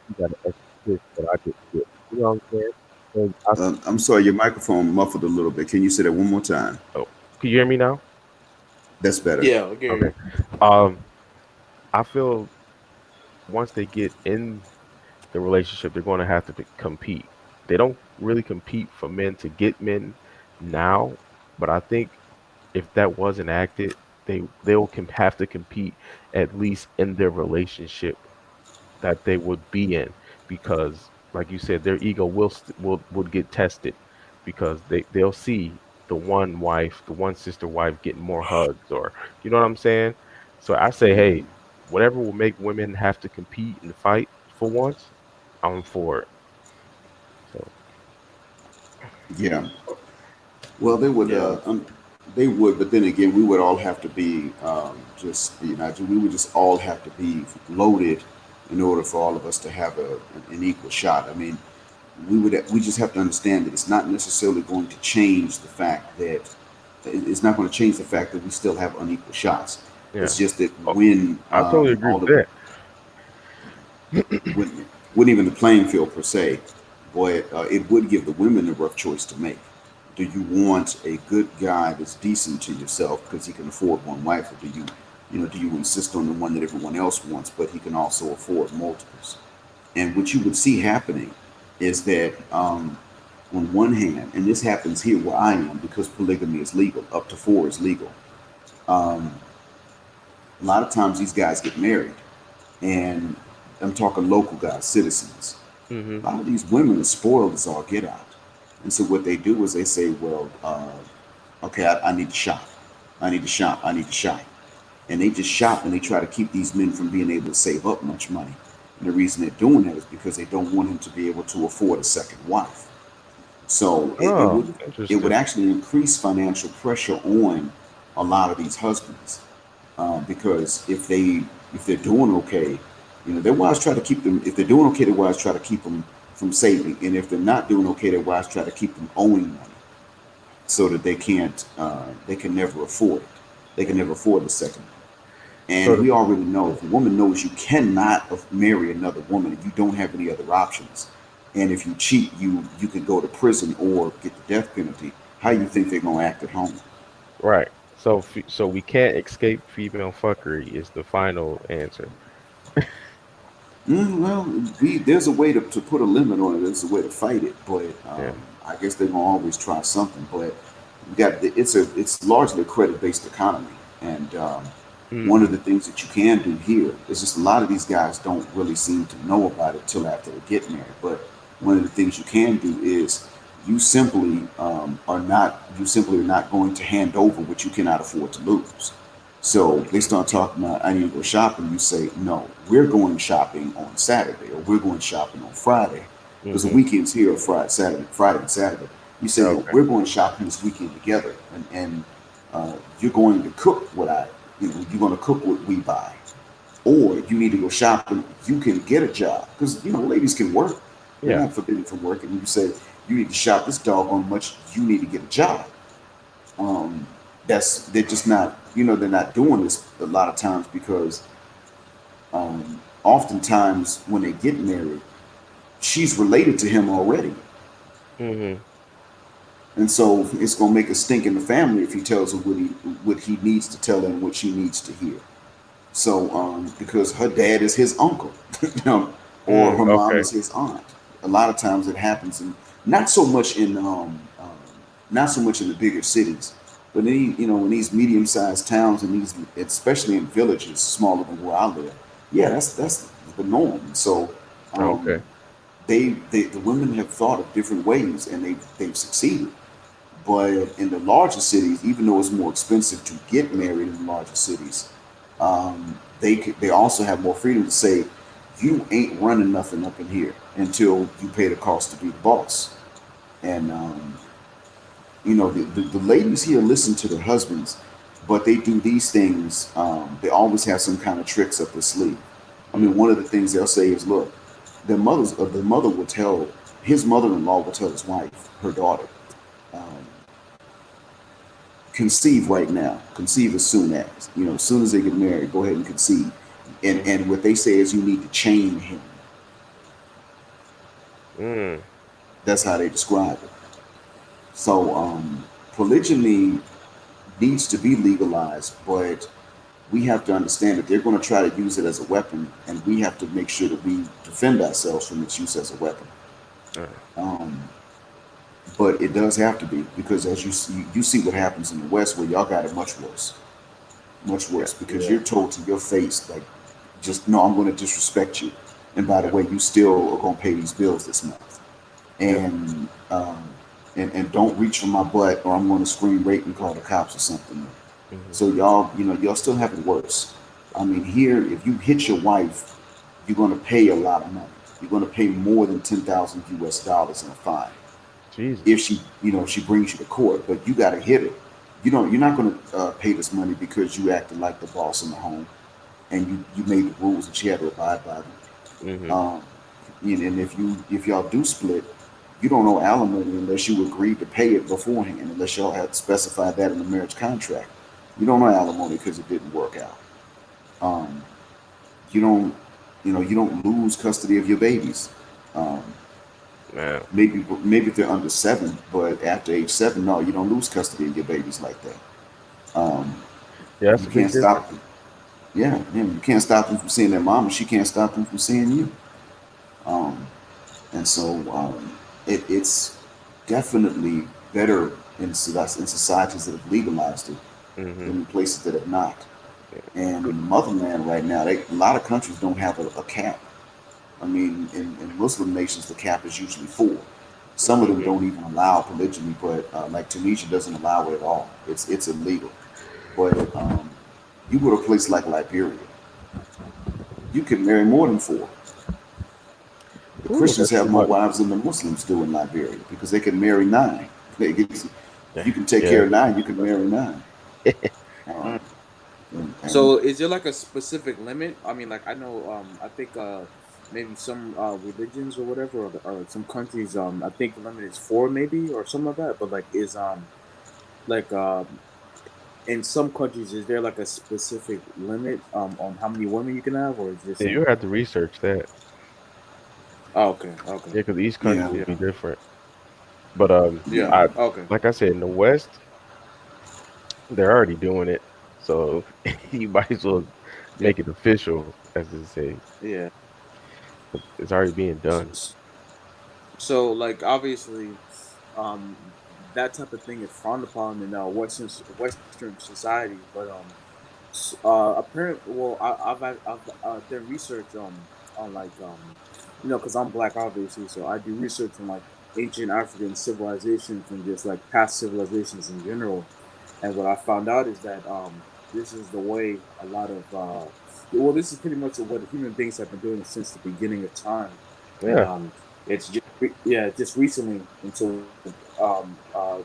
you got an extra kiss that I didn't get. You know what I'm saying? So I'm sorry, your microphone muffled a little bit. Can you say that one more time? oh, can you hear me now? That's better. Yeah, Okay. okay. Um, I feel once they get in the relationship, they're going to have to compete. They don't really compete for men to get men now, but I think if that wasn't acted, they'll have to compete at least in their relationship that they would be in because like you said their ego will would get tested because they'll see the one wife the one sister wife getting more hugs or you know what I'm saying. So I say hey, Hmm. whatever will make women have to compete and fight for once, I'm for it. So Yeah. Well, Yeah. they would, but then again, we would all have to be we would just all have to be loaded in order for all of us to have an equal shot. I mean, we just have to understand that it's not necessarily going to change the fact that it's not going to change the fact that we still have unequal shots. yeah. It's just that Oh, when I totally agree all with of that. wouldn't even the playing field per se, but it would give the women a rough choice to make. Do you want a good guy that's decent to yourself because he can afford one wife, or do you insist on the one that everyone else wants, but he can also afford multiples? And what you would see happening is that on one hand, and this happens here where I am because polygamy is legal, up to four is legal. Um, a lot of times these guys get married, and I'm talking local guys, citizens. Hmm. A lot of these women are spoiled as all get out. And so what they do is they say, well, okay, I need to shop. I need to shop. I need to shop. And they just shop and they try to keep these men from being able to save up much money. And the reason they're doing that is because they don't want him to be able to afford a second wife. So Oh, it would interesting. actually increase financial pressure on a lot of these husbands because if they're doing okay, their wives try to keep them. If they're doing okay, their wives try to keep them from saving, and if they're not doing okay, their wives try to keep them owing money so that they can never afford it. They can never afford the second one. So And we already know if a woman knows you cannot marry another woman if you don't have any other options, and if you cheat, you could go to prison or get the death penalty. How you think they're gonna act at home? right. So so we can't escape female fuckery is the final answer. Well, there's a way to put a limit on it. There's a way to fight it, but Yeah. I guess they're gonna always try something. But it's largely a credit based economy, and one of Hmm. the things that you can do here is just a lot of these guys don't really seem to know about it till after they get married. But one of the things you can do is you simply are not going to hand over what you cannot afford to lose. So they start talking about, I need to go shopping. You say, no, we're going shopping on Saturday or we're going shopping on Friday because the Hmm. weekends here are Friday and Saturday. You say, no, Okay. we're going shopping this weekend together and you're going to cook you're going to cook what we buy. Or you need to go shopping, you can get a job because, ladies can work. They're Yeah. not forbidden from working. You say you need to shop this dog on much. You need to get a job. Um, they're just not. They're not doing this a lot of times because oftentimes when they get married, she's related to him already, Hmm. and so it's gonna make a stink in the family if he tells her what he needs to tell her and what she needs to hear. So, because her dad is his uncle, you know, or her mom Okay. is his aunt. A lot of times it happens, and not so much in not so much in the bigger cities, but in these medium-sized towns and these, especially in villages smaller than where I live. Yeah, that's the norm. So, um, Okay. the women have thought of different ways, and they've succeeded. But in the larger cities, even though it's more expensive to get married in the larger cities, they also have more freedom to say, you ain't running nothing up in here until you pay the cost to be the boss. And the ladies here listen to their husbands, but they do these things. They always have some kind of tricks up their sleeve. I mean, Mm. one of the things they'll say is, look, the mother will tell his mother-in-law will tell his wife, her daughter, um, conceive right now, conceive as soon as soon as they get married, go ahead and conceive. And what they say is you need to chain him. Mm. That's how they describe it. So polygyny needs to be legalized, but we have to understand that they're going to try to use it as a weapon, and we have to make sure that we defend ourselves from its use as a weapon. Uh, Um, but it does have to be, because as you see what happens in the West, where y'all got it much yeah. worse, because Yeah. you're told to your face, like, just no, I'm going to disrespect you, and by the Yeah. way, you still are going to pay these bills this month, Yep. and and don't reach for my butt, or I'm going to scream rape and call the cops or something. Hmm. So y'all still have it worse. I mean, here, if you hit your wife, you're going to pay a lot of money. You're going to pay more than 10,000 US dollars in a fine if Jesus. she brings you to court. But you got to hit it. You're not going to pay this money because you acted like the boss in the home, and you made the rules and she had to abide by them. Hmm. Um, and if y'all do split, you don't owe alimony unless you agreed to pay it beforehand, unless y'all had specified that in the marriage contract. You don't owe alimony because it didn't work out. Um, you don't you don't lose custody of your babies. Um, Man. maybe if they're under 7, but after age 7, no, you don't lose custody of your babies like that. Um, Yeah, that's you a big can't difference. stop them. Yeah, you can't stop them from seeing their mom, and she can't stop them from seeing you. Um, and so it's definitely better in societies that have legalized it Hmm. than in places that have not. Yeah. And in the motherland right now, a lot of countries don't have a cap. I mean, in Muslim nations, the cap is usually 4. Some of them Hmm. don't even allow polygyny, but like Tunisia doesn't allow it at all. It's illegal. But you go to a place like Liberia, you can marry more than 4. The Ooh, Christians that's too have more much. wives than the Muslims do in Liberia because they can marry 9. If you Yeah. can take care Yeah. of 9, you can marry 9. Um, Mm. and So is there like a specific limit? I mean, like I know, I think maybe some religions or whatever, or like some countries, I think the limit is 4 maybe or something like that. But like is like in some countries, is there like a specific limit on how many women you can have, or is this Yeah, you have to research that. Oh, okay, okay, Yeah, because each country yeah, will yeah, be different. But yeah, yeah. I okay, like I said, in the West, they're already doing it, so you might as well yeah, make it official, as they say. yeah. It's already being done. S- So like obviously, um, that type of thing is frowned upon in Western societies, but apparent. Well, I've done research on like because I'm black obviously, so I do research on like ancient African civilizations and just like past civilizations in general. And what I found out is that this is the way a lot of well, this is pretty much what human beings have been doing since the beginning of time, and Yeah. it's just yeah, just recently until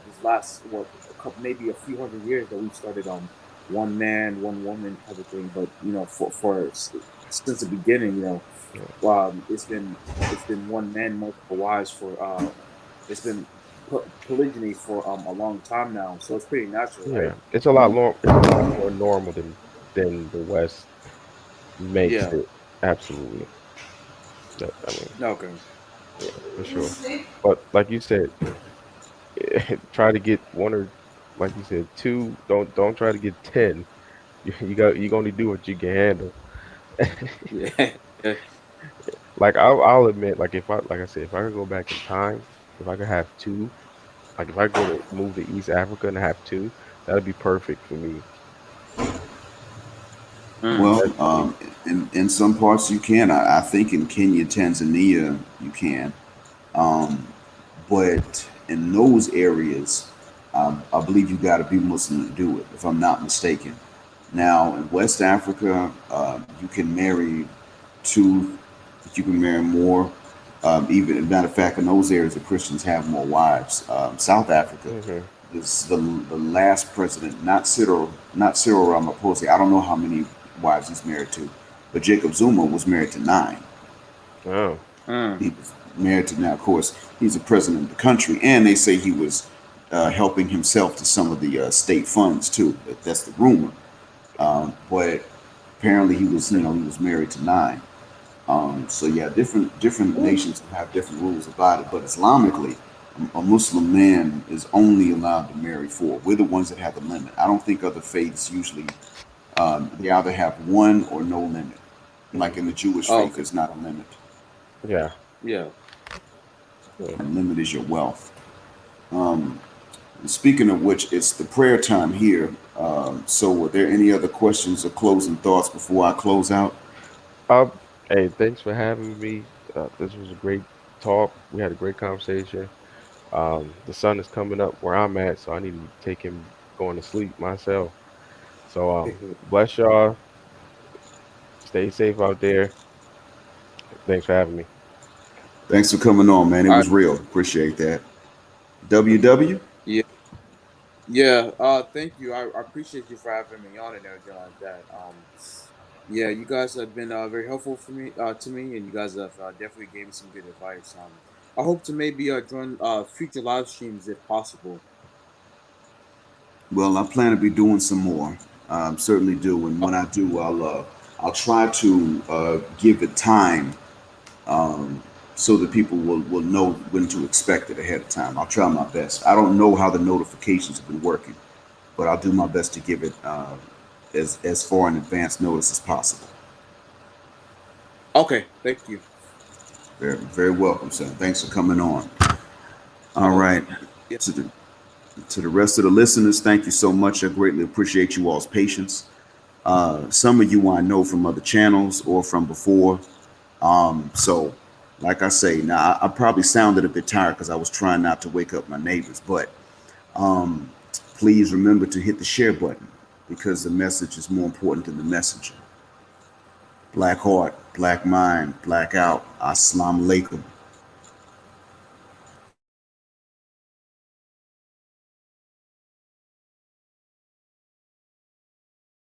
this last, well, a couple, maybe a few hundred years that we've started one man, one woman type of thing. But for since the beginning, it's been one man, multiple wives for it's been polygyny for a long time now. So it's pretty natural, right? Yeah, it's a lot long. It's a lot more normal than the West makes Yeah. it. Absolutely. I mean, Okay. yeah, for sure. But like you said, try to get one or, like you said, two. Don't try to get 10. You gonna do what you can handle. Yeah. Like I'll admit, like if I like I said, if I could go back in time, if I could have two, like if I go to move to East Africa and have two, that'd be perfect for me. Mm. Well, That's for me. in some parts you can. I think in Kenya, Tanzania, you can. Um, but in those areas, I believe you got to be Muslim to do it, if I'm not mistaken. Now, in West Africa, you can marry two, you can marry more. Even, as a matter of fact, in those areas, the Christians have more wives. South Africa Hmm. is the last president, not Cyril Ramaphosa. I don't know how many wives he's married to, but Jacob Zuma was married to 9. Oh, Mm. He was married to, now, of course, he's the president of the country, and they say he was helping himself to some of the state funds too. That's the rumor. But apparently he was married to 9. So yeah, different nations have different rules about it. But Islamically, a Muslim man is only allowed to marry 4. We're the ones that have the limit. I don't think other faiths usually they either have one or no limit. Like in the hmm, Jewish Oh, faith, okay. there's not a limit. yeah, Yeah. yeah. The limit is your wealth. Um, Speaking of which, it's the prayer time here. So, are there any other questions or closing thoughts before I close out? Uh, hey, thanks for having me. This was a great talk. We had a great conversation. The sun is coming up where I'm at, so I need to take him going to sleep myself. So, bless y'all. Stay safe out there. Thanks for having me. Thanks for coming on, man. It All right. was real. Appreciate that. WW. Yeah. Yeah. Thank you. I appreciate you for having me on and everything like that. Yeah, you guys have been very helpful for me to me, and you guys have definitely gave me some good advice. I hope to maybe join future live streams if possible. Well, I plan to be doing some more. Certainly do, and Oh, when I do, I'll try to give it time um, so that people will know when to expect it ahead of time. I'll try my best. I don't know how the notifications have been working, but I'll do my best to give it as far in advance notice as possible. okay. Thank you. Very, very welcome, sir. Thanks for coming on. All Oh, right. yeah. To the to the rest of the listeners, thank you so much. I greatly appreciate you all's patience. Some of you I know from other channels or from before. So, like I say, now I probably sounded a bit tired because I was trying not to wake up my neighbors, but um, please remember to hit the share button because the message is more important than the messenger. Black heart, black mind, black out. Assalamu alaikum.